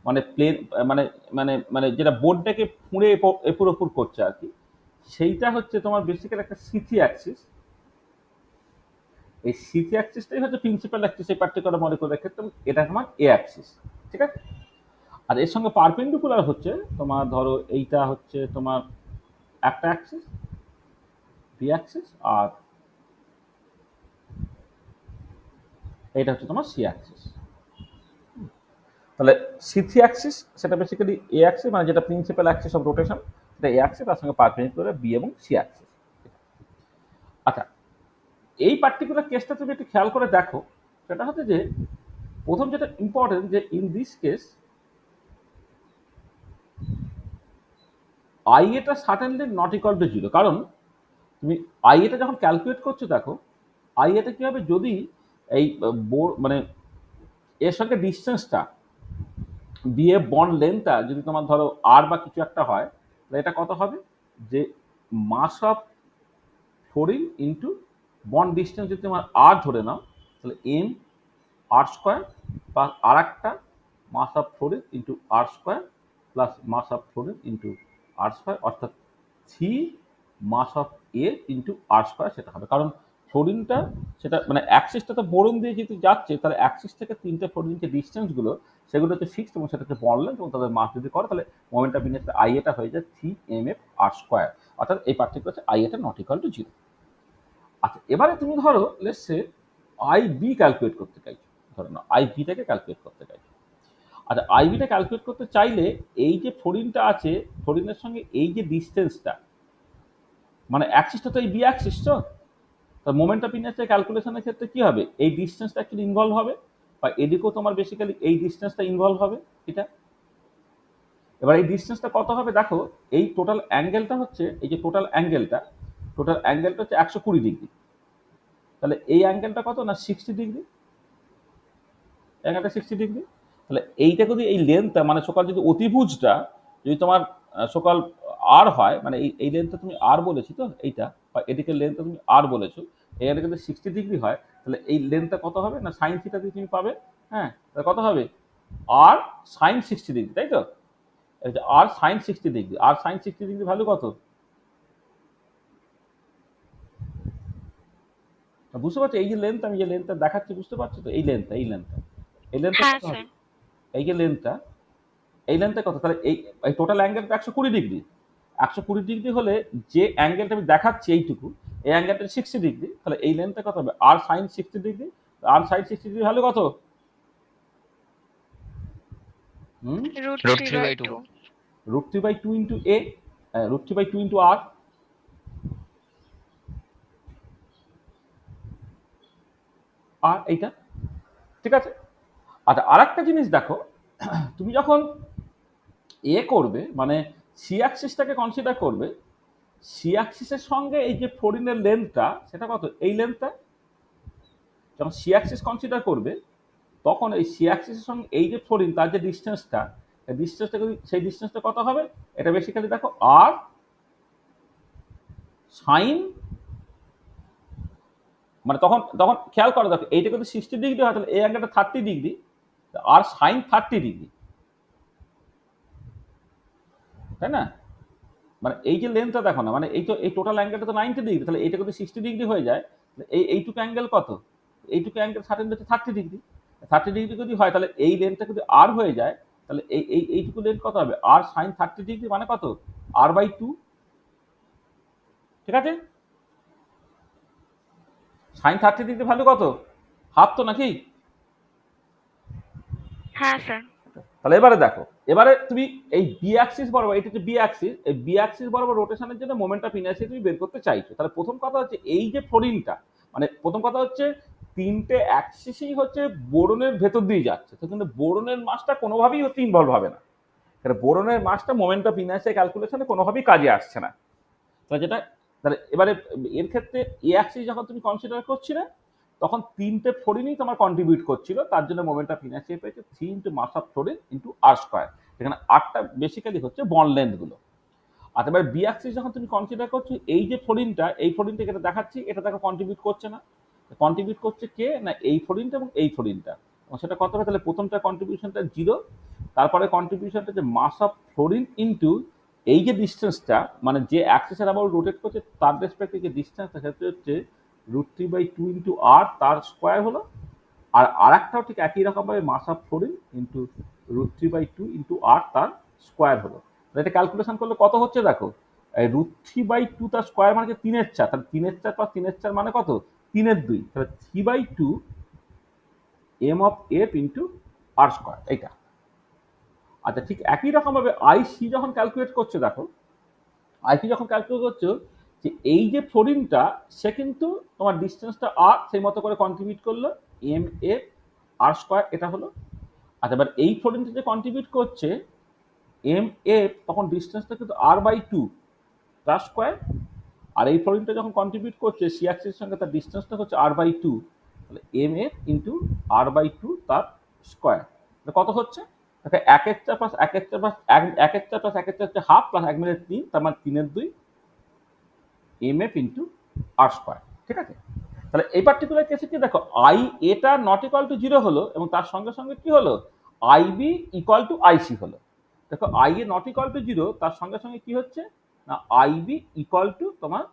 মানে প্লেন মানে মানে মানে যেটা বোর্ডটাকে ফুঁড়ে এপুর ওপুর করছে আর কি, সেইটা হচ্ছে তোমার বেসিক্যালি একটা সিথি অ্যাক্সিস। এই সিথি অ্যাক্সিসটাই হচ্ছে প্রিন্সিপাল অ্যাক্সিস এই পার্টিকুলার মলিকুলের ক্ষেত্রে, এটা তোমার এ অ্যাক্সিস, ঠিক আছে? আর এর সঙ্গে পারপেন্ডিকুলার হচ্ছে তোমার, ধরো এইটা হচ্ছে তোমার একটা অ্যাক্সিস, বি অ্যাক্সিস, আর এটা হচ্ছে তোমার সি অ্যাক্সিস। তাহলে সি3 অ্যাক্সিস সেটা বেসিক্যালি এ অ্যাক্সিস, মানে যেটা প্রিন্সিপাল অ্যাক্সিস অফ রোটেশন, সেটা এ অ্যাক্সিস, তার সঙ্গে পারপেন্ডিকুলার বি এবং সি অ্যাক্সিস। আচ্ছা, এই পার্টিকুলার কেসটা তুমি একটু খেয়াল করে দেখো, সেটা হচ্ছে যে প্রথম যেটা ইম্পর্টেন্ট, যে ইন দিস কেস আই এটা সার্টেনলি নট ইকুয়াল টু 0, কারণ তুমি আই এটা যখন ক্যালকুলেট করছো, দেখো আই এটা কি হবে, যদি এই মানে এর সঙ্গে ডিস্টেন্সটা বিএফ বন্ড লেন্থটা যদি তোমার ধরো আর বা কিছু একটা হয়, তাহলে এটা কত হবে, যে mass of fluorine into bond distance যদি তোমার আর ধরে নাও, তাহলে এম আর স্কোয়ার প্লাস আর একটা mass of fluorine into R square plus mass of fluorine into R square, অর্থাৎ 3 mass of A into R square সেটা হবে। কারণ ফ্লোরিনটা সেটা মানে অ্যাক্সিসটা তো বোরন দিয়ে যেহেতু যাচ্ছে, তাহলে অ্যাক্সিস থেকে 3টে ফ্লোরিন যে ডিস্টেন্সগুলো সেগুলো হচ্ছে ফিক্সড এবং সেটা হচ্ছে বন্ড লেন্থ, এবং তাদের মাস যদি করে তাহলে মোমেন্ট অফ ইনার্সিয়া আই এটা হয়ে যায় 3 mf আর স্কোয়ার, অর্থাৎ এই পার্থক্য হচ্ছে আই এটা নট ইকুয়াল টু 0। আচ্ছা, এবারে তুমি ধরো let's say I B calculate করতে চাইছো, ধরো না আই বিটাকে ক্যালকুলেট করতে চাইছো। আচ্ছা, আই বিটা ক্যালকুলেট করতে চাইলে এই যে ফ্লোরিনটা আছে, ফ্লোরিনের সঙ্গে এই যে ডিস্টেন্সটা, মানে অ্যাক্সিসটা তো এই বি অ্যাক্সিস, তো মোমেন্ট অফ ইনার্সিয়া ক্যালকুলেশনের ক্ষেত্রে কি হবে, এই ডিস্টেন্সটা অ্যাকচুয়ালি ইনভলভ হবে, বা এদিকেও তোমার বেসিক্যালি এই ডিস্টেন্সটা ইনভলভ হবে এটা। এবার এই ডিস্টেন্সটা কত হবে দেখো, এই টোটাল অ্যাঙ্গেলটা হচ্ছে, এই যে টোটাল অ্যাঙ্গেলটা হচ্ছে 120 ডিগ্রি। তাহলে এই অ্যাঙ্গেলটা কত না 60 ডিগ্রি, অ্যাঙ্গেলটা 60 ডিগ্রি। তাহলে এইটা যদি এই লেন্থটা মানে সকাল যদি অতিভুজটা যদি তোমার সকাল আর হয়, মানে এই লেন্থটা তুমি আর বলেছি তো এইটা, বা এদিকে লেন্থটা তুমি আর বলেছো, এটা কিন্তু 60 ডিগ্রি হয়, তাহলে এই লেন্থটা কত হবে না সাইন থিটা দিয়ে তুমি পাবে। হ্যাঁ, তাহলে কত হবে আর সাইন 60 ডিগ্রি, তাই তো? আর সাইন 60 ডিগ্রি, আর সাইন 60 ডিগ্রি ভ্যালু কত বুঝতে পারছো? এই যে লেন্থ আমি যে লেন্থটা দেখাচ্ছি বুঝতে পারছো তো, এই লেন্থটা হ্যাঁ কত হবে, স্যার। এই যে লেন্থটা, এই লেন্থটা কত, তাহলে এই টোটাল অ্যাঙ্গেলটা 120 ডিগ্রি। 120 ডিগ্রি হলে যে অ্যাঙ্গেলটা আমি দেখাচ্ছি এইটুকু, এই অ্যাঙ্গেলটা 60 ডিগ্রি, তাহলে এই লেন্থটা কত হবে আর সাইন 60 ডিগ্রি। আর সাইন 60 ডিগ্রি ভ্যালু কত? Hmm, root root three 3 by by 2. Two √3/2 into A, √3/2 into R, আর এইটা ঠিক আছে। আচ্ছা, আর একটা জিনিস দেখো, তুমি যখন এ করবে মানে সি অ্যাক্সিসটাকে কনসিডার করবে, সি অ্যাক্সিসের সঙ্গে এই যে ফ্লোরিনের লেন্থটা সেটা কত, এই লেন্থটা যখন সি অ্যাক্সিস কনসিডার করবে, তখন এই সি অ্যাক্সিসের সঙ্গে এই যে ফ্লোরিন তার যে ডিস্টেন্সটা, সেই ডিস্টেন্সটা কত হবে, এটা বেসিক্যালি দেখো আর সাইন, মানে তখন তখন খেয়াল করো দেখো এইটা কিন্তু 60 ডিগ্রি হয়, তাহলে এই অ্যাঙ্গেলটা 30 ডিগ্রি, আর সাইন 30 ডিগ্রি, তাই না? মানে এই যে লেন্থটা দেখো না, মানে এই তো এই টোটাল অ্যাঙ্গেলটা তো 90 ডিগ্রি, তাহলে এইটা যদি 60 ডিগ্রি হয়ে যায়, এইটুকু অ্যাঙ্গেল কত, এইটুকু অ্যাঙ্গেল সার্টেন হচ্ছে 30 ডিগ্রি। 30 ডিগ্রি যদি হয় তাহলে এই লেন্থটা যদি আর হয়ে যায়, তাহলে এইটুকু লেন্থ কত হবে আর সাইন 30 ডিগ্রি, মানে কত r/2, ঠিক আছে? সাইন 30 ডিগ্রি ভ্যালু কত, হাফ তো নাকি? হ্যাঁ স্যার। তাহলে এবারে দেখো, এবারে তুমি এই বি অ্যাক্সিস বরাবর, এটা হচ্ছে বি অ্যাক্সিস, এই বি অ্যাক্সিস বরাবর রোটেশনের জন্য মোমেন্ট অফ ইনার্সিয়া তুমি বের করতে চাইছো। তাহলে প্রথম কথা হচ্ছে এই যে ফ্লোরিনটা, মানে প্রথম কথা হচ্ছে 3টে অ্যাক্সিসই হচ্ছে বোরনের ভেতর দিয়ে যাচ্ছে, তো কিন্তু বোরনের মাসটা কোনোভাবেই হচ্ছে ইনভলভ হবে না, কারণ বোরনের মাসটা মোমেন্ট অফ ইনার্সিয়া ক্যালকুলেশনে কোনোভাবেই কাজে আসছে না। তাহলে যেটা, তাহলে এবারে এর ক্ষেত্রে এ অ্যাক্সিস যখন তুমি কনসিডার করছিলে, তখন 3টে ফ্লোরিনই তোমার কন্ট্রিবিউট করছিল, তার জন্য মোমেন্ট অফ ইনার্সিয়া পেয়েছে 3 into mass of fluorine into R square, এখানে আরটা বেসিক্যালি হচ্ছে বন্ড লেন্থ গুলো। আর এবার বি অ্যাক্সিস যখন তুমি কনসিডার করছো, এই যে ফ্লোরিনটা, এই ফ্লোরিনটা এটা দেখাচ্ছি, এটা দেখো কন্ট্রিবিউট করছে না, কন্ট্রিবিউট করছে কে না এই ফ্লোরিনটা এবং এই ফ্লোরিনটা, এবং সেটা কত হবে, তাহলে প্রথমটা কন্ট্রিবিউশনটা 0, তারপরে কন্ট্রিবিউশনটা যে মাস অফ ফ্লোরিন ইন্টু এই যে ডিস্টেন্সটা, মানে যে অ্যাক্সিসের আবার রোটেট করছে তার রেসপেক্টে যে ডিস্টেন্সটা সেটা হচ্ছে √3/2 ইন্টু আর তার স্কোয়ার হলো, আর আরেকটাও ঠিক একই রকমভাবে মাস অফ ফ্লোরিন ইন্টু √3/2 ইন্টু আর তার স্কোয়ার হলো। এটা ক্যালকুলেশন করলে কত হচ্ছে দেখো, √3/2 তার স্কোয়ার মানে 3/4, তাহলে 3/4 প্লাস 3/4 মানে কত 3/2, তাহলে 3/2 M of F into R square এইটা। আচ্ছা, ঠিক একই রকমভাবে আইসি যখন ক্যালকুলেট করছে দেখো, আইসি যখন ক্যালকুলেট করছো, যে এই যে ফ্লোরিনটা সে কিন্তু তোমার ডিস্টেন্সটা আর সেই মতো করে কন্ট্রিবিউট করলো এম এফ আর স্কোয়ার, এটা হলো। আচ্ছা, এবার এই ফ্লোরিনটা যে কন্ট্রিবিউট করছে এম এফ, তখন ডিস্টেন্সটা কিন্তু r/2 তার স্কোয়ার, আর এই ফ্লোরিনটা যখন কন্ট্রিবিউট করছে সি অ্যাক্সিসের সঙ্গে, তার ডিস্টেন্সটা হচ্ছে r/2, তাহলে এম এফ ইন্টু r/2 তার স্কোয়ার, কত হচ্ছে তাকে 1 প্লাস 1 প্লাস 1 প্লাস 1 হচ্ছে হাফ প্লাস 1 মিনিট 3, তার মানে 3/2 mf ইন্টু আর স্কোয়ার। ঠিক আছে, তাহলে এই পার্টিকুলার কেসে কি দেখো, আই এটা নট ইকুয়াল টু 0 হলো এবং তার সঙ্গে সঙ্গে কি হলো, আইবি ইকুয়াল টু আইসি হলো। দেখো I A not equal to 0, তার সঙ্গে সঙ্গে কি হচ্ছে না, আইবি ইকুয়াল টু তোমার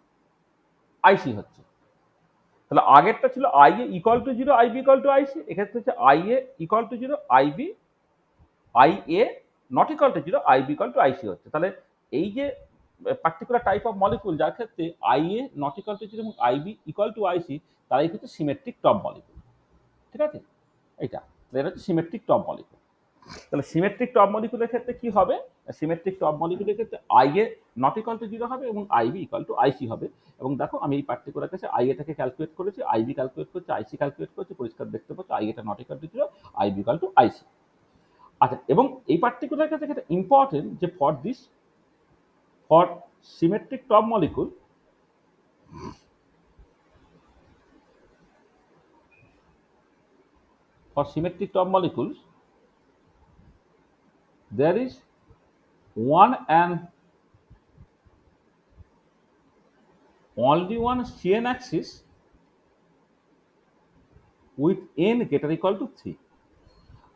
আইসি হচ্ছে। তাহলে আগেরটা ছিল I A equal to 0, IB equal to IC, এক্ষেত্রে হচ্ছে I A equal to 0, I A not equal to 0, IB equal to IC হচ্ছে। তাহলে এই যে পার্টিকুলার টাইপ অফ মলিকুল যার ক্ষেত্রে I A not equal to 0 এবং আইবি ইকুয়াল টু আইসি, তারাই হচ্ছে সিমেট্রিক টপ মলিকুল। ঠিক আছে, এটা এটা হচ্ছে সিমেট্রিক টপ মলিকুল। তাহলে সিমেট্রিক টপ মলিকুলের ক্ষেত্রে কি হবে, সিমেট্রিক টপ মলিকুলের ক্ষেত্রে I A not equal to 0 হবে এবং আইবি ইকুয়াল টু আইসি হবে। এবং দেখো আমি এই পার্টিকুলার কেসে আই এটাকে ক্যালকুলেট করেছি, আইবি ক্যালকুলেট করছি, আইসি ক্যালকুলেট করছি, পরিষ্কার দেখতে পাচ্ছি আই এটা not equal to 0, IB equal to IC. আচ্ছা, এবং এই পার্টিকুলার ক্ষেত্রে এটা ইম্পর্টেন্ট যে for symmetric top molecule there is one and only one CN axis with n greater equal to 3।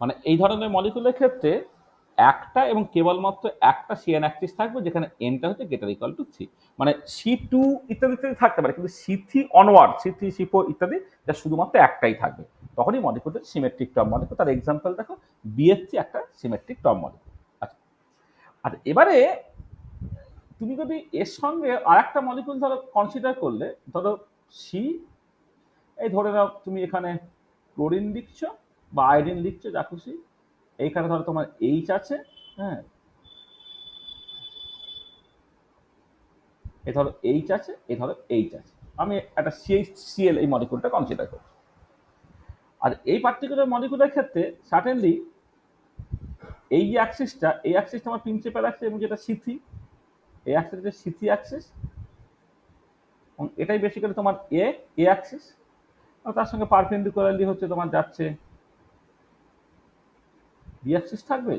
মানে এই ধরনের মলিকুলের ক্ষেত্রে একটা এবং কেবলমাত্র একটা সিএন অ্যাক্সিস থাকবে যেখানে এনটা হচ্ছে গ্রেটার ইকুয়াল টু 3। মানে C2 ইত্যাদি ইত্যাদি থাকতে পারে, কিন্তু C3 অনওয়ার্ড, C3 C4 ইত্যাদি যা শুধুমাত্র একটাই থাকবে, তখনই মলিকুলটা সিমেট্রিক টপ মলিকুল। তার এক্সাম্পল দেখো, BH3 একটা সিমেট্রিক টপ মলিকুল। আচ্ছা, আর এবারে তুমি যদি এর সঙ্গে আর একটা মলিকুল ধরো কনসিডার করলে, ধরো সি, এই ধরে নাও তুমি এখানে ক্লোরিন লিখছো বা আয়োডিন লিখছো, যা খুশি, এইখানে ধরো তোমার এইচ আছে, হ্যাঁ, এ ধরো এইচ আছে, এ ধরো এইচ আছে, আমি একটা সিএল এই মলিকুলটা কনসিডার করছি। আর এই পার্টিকুলার মলিকুলের ক্ষেত্রে সার্টেনলি এই যে অ্যাক্সিসটা, এই অ্যাক্সিসটা আমার প্রিন্সিপাল অ্যাক্সিস এবং যেটা C3, এই অ্যাক্সিসটা C3 অ্যাক্সিস এবং এটাই বেসিক্যালি তোমার এ অ্যাক্সিস, আর তার সঙ্গে পারপেন্ডিকুলারলি হচ্ছে তোমার যাচ্ছে বি অ্যাক্সিস থাকবে।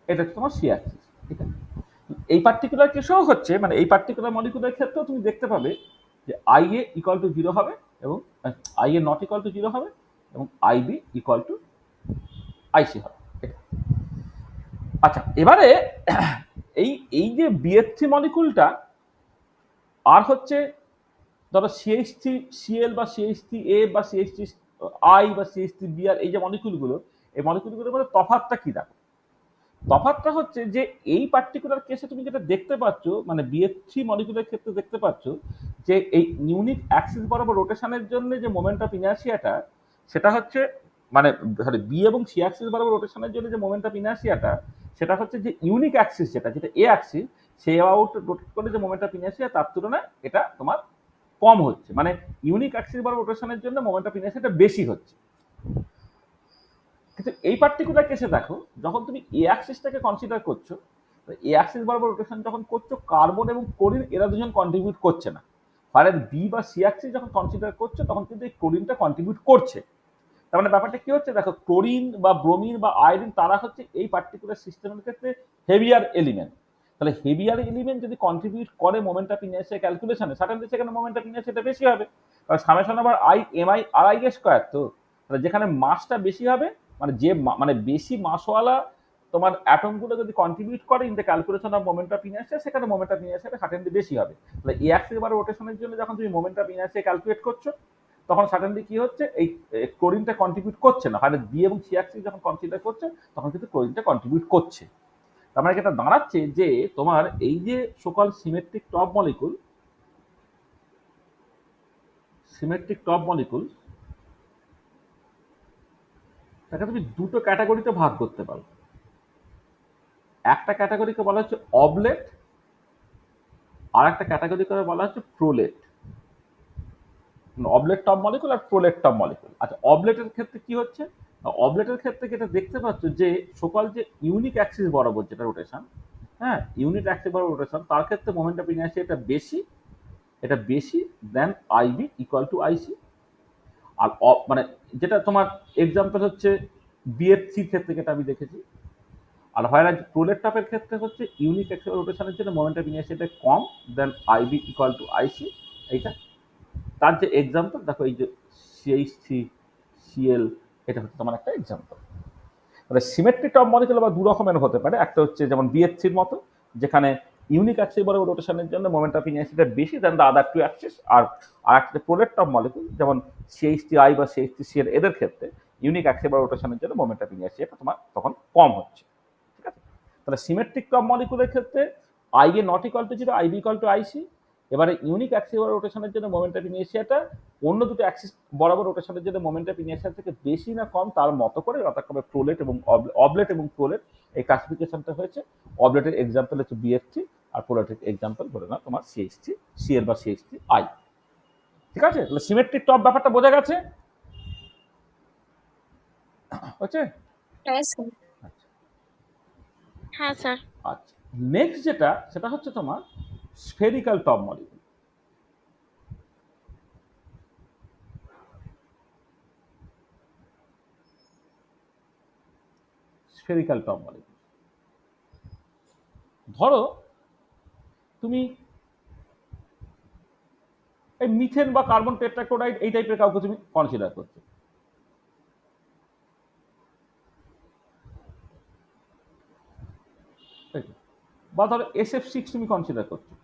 এটা তোমার সি অ্যাক্সিস। ঠিক আছে, এই পার্টিকুলার কেসেও হচ্ছে, মানে এই পার্টিকুলার মলিকুলের ক্ষেত্রেও তুমি দেখতে পাবে যে আই এ ইকুয়াল টু 0 হবে এবং I A not equal to 0 হবে এবং আইবি ইকুয়াল টু আইসি হবে। আচ্ছা, এবারে এই এই যে BH3 মলিকুলটা আর হচ্ছে ধরো CH3 CL বা CH3 A বা CH3 I বা CH3 Br, এই যে মলিকুলগুলো, এই মলিকুলগুলোর মধ্যে তফাৎটা কি দেখো, তফাৎটা হচ্ছে যে এই পার্টিকুলার কেসে তুমি যেটা দেখতে পাচ্ছ, মানে BH3 মলিকুলের ক্ষেত্রে দেখতে পাচ্ছ যে এই ইউনিক অ্যাক্সিস বরাবর রোটেশনের জন্য যে মোমেন্ট অফ ইনার্সিয়াটা, সেটা হচ্ছে মানে বি এবং সি অ্যাক্সিস বরাবর রোটেশনের জন্য যে মোমেন্ট অফ ইনার্সিয়াটা, সেটা হচ্ছে যে ইউনিক অ্যাক্সিস যেটা এ অ্যাক্সিস, সে আউট রোটেট করে যে মোমেন্ট অফ ইনার্সিয়া, তার তুলনায় এটা তোমার কম হচ্ছে। মানে ইউনিক অ্যাক্সিস বরাবর রোটেশনের জন্য মোমেন্ট অফ ইনার্সিয়াটা বেশি হচ্ছে। কিন্তু এই পার্টিকুলার কেসে দেখো, যখন তুমি এ অ্যাক্সিসটাকে কনসিডার করছো, এ অ্যাক্সিস বরাবর রোটেশন যখন করছো, কার্বন এবং ক্লোরিন এরা দুজন কন্ট্রিবিউট করছে না। আর বি বা সি অ্যাক্সিস যখন কনসিডার করছো, তখন কিন্তু এই ক্লোরিনটা কন্ট্রিবিউট করছে। তার মানে ব্যাপারটা কি হচ্ছে দেখো, ক্লোরিন বা ব্রোমিন বা আয়োডিন তারা হচ্ছে এই পার্টিকুলার সিস্টেমের ক্ষেত্রে হেভিয়ার এলিমেন্ট। তাহলে হেভিয়ার এলিমেন্ট যদি কন্ট্রিবিউট করে মোমেন্ট অফ ইনার্সিয়া ক্যালকুলেশনে, সার্টেনলি সেখানে মোমেন্ট অফ ইনার্সিয়াটা বেশি হবে, কারণ summation over I M I R I square. তো যেখানে মাসটা বেশি হবে, মানে যে মানে বেশি মাসওয়ালা তোমার অ্যাটমগুলো যদি কন্ট্রিবিউট করে in the calculation of moment of inertia, সেখানে মোমেন্ট অফ ইনার্সিয়াটা সার্টেনলি বেশি হবে। তাহলে এই অ্যাক্সিস বা রোটেশনের জন্য যখন তুমি মোমেন্ট অফ ইনার্সিয়া ক্যালকুলেট করছো, তখন সাডেনলি কি হচ্ছে, এই ক্লোরিনটা কন্ট্রিবিউট করছে না, মানে বি এবং সি অ্যাক্সিস যখন কনসিডার করছে, তখন কিন্তু ক্লোরিনটা কন্ট্রিবিউট করছে। তার মানে এটা দাঁড়াচ্ছে যে তোমার এই যে সকল সিমেট্রিক টপ মলিকুল তাকে তুমি দুটো ক্যাটাগরিতে ভাগ করতে পারো। একটা ক্যাটাগরিকে বলা হচ্ছে অবলেট, আর একটা ক্যাটাগরিকে বলা হচ্ছে প্রোলেট। অবলেট টপ মলিকুল আর প্রোলেট টপ মলিকুল। আচ্ছা, অবলেটের ক্ষেত্রে কি হচ্ছে, অবলেটের ক্ষেত্রে যেটা দেখতে পাচ্ছ যে সকল যে ইউনিক অ্যাক্সিস বরাবর যেটা রোটেশন, হ্যাঁ, ইউনিট অ্যাক্সিস রোটেশন, তার ক্ষেত্রে মোমেন্ট অফ ইনার্সিয়া এটা বেশি দেন আইবি ইকুয়াল টু আইসি। আর মানে যেটা তোমার এক্সাম্পল হচ্ছে বিএফসির ক্ষেত্রে, যেটা আমি দেখেছি। আর হয় প্রোলেট টাপের ক্ষেত্রে হচ্ছে ইউনিট অ্যাক্সিস রোটেশনের জন্য মোমেন্ট অফ ইনার্সিয়াটা কম then IB equal to IC. এইটা তার যে এক্সাম্পল দেখো, এই যে সিএইচসি সিএল, এটা হচ্ছে তোমার একটা এক্সাম্পল। মানে সিমেট্রিক টপ মলিকুল আবার দু রকমের হতে পারে। একটা হচ্ছে যেমন বিএফসির মতো, যেখানে ইউনিক অ্যাক্সিস বরাবর রোটেশনের জন্য মোমেন্ট অফ ইনার্সিয়াটা বেশি দেন দ্য আদার টু অ্যাক্সিস। আর একটা প্রোডাক্ট টপ মলিকুল যেমন সিএইচটি আই বা সিএইচটি সিএল, এদের ক্ষেত্রে ইউনিক অ্যাক্সিস বরাবর রোটেশনের জন্য মোমেন্ট অফ ইনার্সিয়াটা তোমার তখন কম হচ্ছে। ঠিক আছে, তাহলে সিমেট্রিক টপ মলিকুলের ক্ষেত্রে I A not equal to zero, IB equal to IC. এবারে ইউনিক অ্যাক্সিস বরাবর রোটেশনের জন্য মোমেন্ট অফ ইনার্সিয়াটা অন্য দুটো অ্যাক্সিস বরাবর রোটেশনের জন্য মোমেন্ট অফ ইনার্সিয়া থেকে বেশি না কম তার মতো করে যথাক্রমে প্রোলেট এবং অবলেট এবং প্রোলেট এই ক্লাসিফিকেশনটা হয়েছে। অবলেটের এক্সাম্পল হচ্ছে বিএফটি, আর প্রোলেটের এক্সাম্পল বলে না তোমার সিএইচটি সিএল বা সিএইচটি আই। ঠিক আছে, তাহলে সিমেট্রিক টপ ব্যাপারটা বোঝা গেছে? হচ্ছে? আচ্ছা হ্যাঁ স্যার। আচ্ছা, নেক্সট যেটা সেটা হচ্ছে তোমার spherical top molecule. Spherical top molecule, ধরো তুমি এই মিথেন বা কার্বন টেট্রাক্লোরাইড এই টাইপের কাউকে তুমি কনসিডার করছো, বা ধরো SF6 তুমি কনসিডার করছো।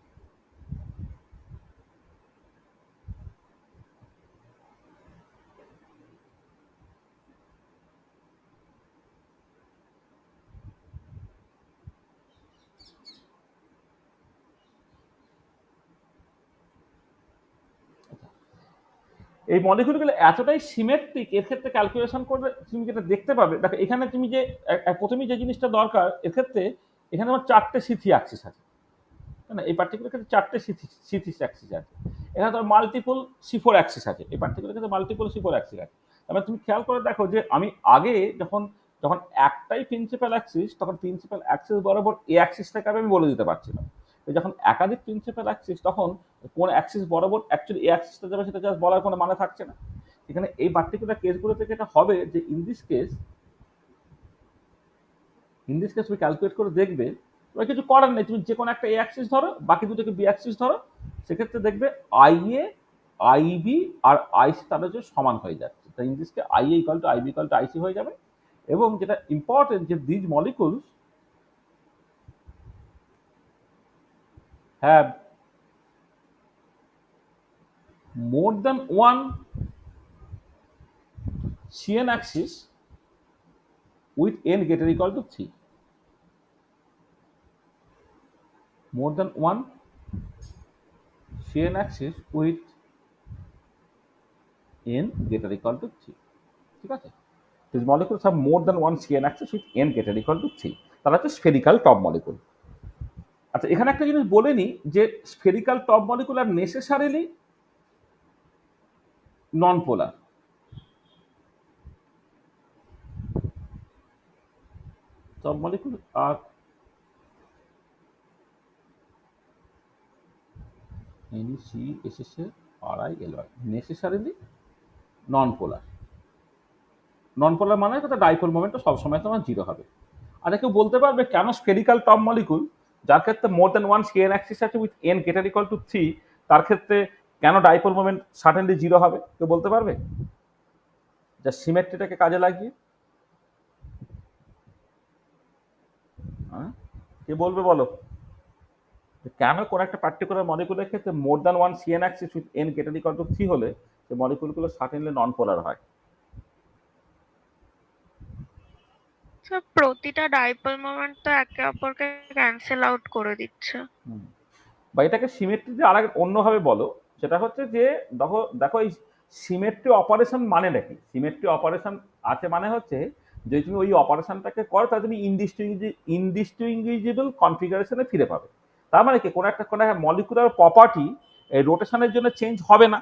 এই মলিকুলগুলো এতটাই সিমেট্রিক, এর ক্ষেত্রে ক্যালকুলেশন করলে তুমি যেটা দেখতে পাবে, দেখো এখানে তুমি যে প্রথমেই যে জিনিসটা দরকার এর ক্ষেত্রে, এখানে আমার চারটে সিথি অ্যাক্সিস আছে, তাই না? এই পার্টিকুলার ক্ষেত্রে চারটে সিথি অ্যাক্সিস আছে। এখানে তোমার মাল্টিপল C4 অ্যাক্সিস আছে, এই পার্টিকুলার ক্ষেত্রে মাল্টিপল C4 অ্যাক্সিস আছে। তারপরে তুমি খেয়াল করে দেখো যে আমি আগে যখন যখন একটাই প্রিন্সিপাল অ্যাক্সিস, তখন প্রিন্সিপাল অ্যাক্সিস বরাবর এ অ্যাক্সিসটাকে আমি বলে দিতে পারছিলাম। যখন একাধিক প্রিন্সিপাল অ্যাক্সিস, তখন কোন অ্যাক্সিস বরাবর অ্যাকচুয়ালি এ অ্যাক্সিসটা যাবে সেটা জাস্ট বলার কোনো মানে থাকছে না। এখানে এই পার্টিকুলার কেসগুলো থেকে এটা হবে যে ইন দিস কেস তুমি ক্যালকুলেট করে দেখবে, তোমার কিছু করার নেই, তুমি যে কোনো একটা এ অ্যাক্সিস ধরো, বাকি দুটোকে বি অ্যাক্সিস ধরো, সেক্ষেত্রে দেখবে আইএ আইবি আর আইসি তাদের যে সমান হয়ে যাচ্ছে। তাই ইন দিসকে IA equal to IB equal to IC হয়ে যাবে। এবং যেটা ইম্পর্টেন্ট যে these molecules have more than one CN axis with n greater equal to 3. More than one CN axis with n greater equal to 3. ঠিক আছে, these molecules have more than one CN axis with n greater equal to 3. তারা হচ্ছে spherical top molecule. আচ্ছা, এখানে একটা জিনিস বলে নিই যে স্ফেরিক্যাল টপ মলিকুল আর নেসেসারিলি নন পোলার। টপ মলিকুল আর NeCSSRILY নেসেসারিলি নন পোলার। নন পোলার মানে হচ্ছে ডাইপোল মোমেন্ট সবসময় তোমার জিরো হবে। আর কেউ বলতে পারবে কেন স্ফেরিক্যাল টপ মলিকুল, যার ক্ষেত্রে more than one CN Axis আছে with N greater equal to 3, তার ক্ষেত্রে কেন ডাইপোল মোমেন্ট সাডেনলি জিরো হবে? কেউ বলতে পারবে? যা সিমেট্রিটাকে কাজে লাগিয়ে। হ্যাঁ, কে বলবে বলো? কেন কোন একটা পার্টিকুলার মলিকুলের ক্ষেত্রে more than one CN axis with N greater equal to 3 হলে সেই মলিকুলগুলো সাডেনলি নন পোলার হয়? স্যার প্রতিটা ডাইপোল মোমেন্ট তো একে অপরকে ক্যান্সেল আউট করে দিচ্ছে। বা এটাকে সিমেট্রি যে আরেক অন্যভাবে বলো, সেটা হচ্ছে যে দেখো দেখো এই সিমেট্রি অপারেশন মানে নাকি, সিমেট্রি অপারেশন আছে মানে হচ্ছে যে তুমি ওই অপারেশনটাকে করো তাহলে তুমি ইনডিস্টিংগুইজেবল কনফিগারেশনে ফিরে পাবে। তার মানে কি কোনো একটা মলিকুলার প্রপার্টি এই রোটেশনের জন্য চেঞ্জ হবে না।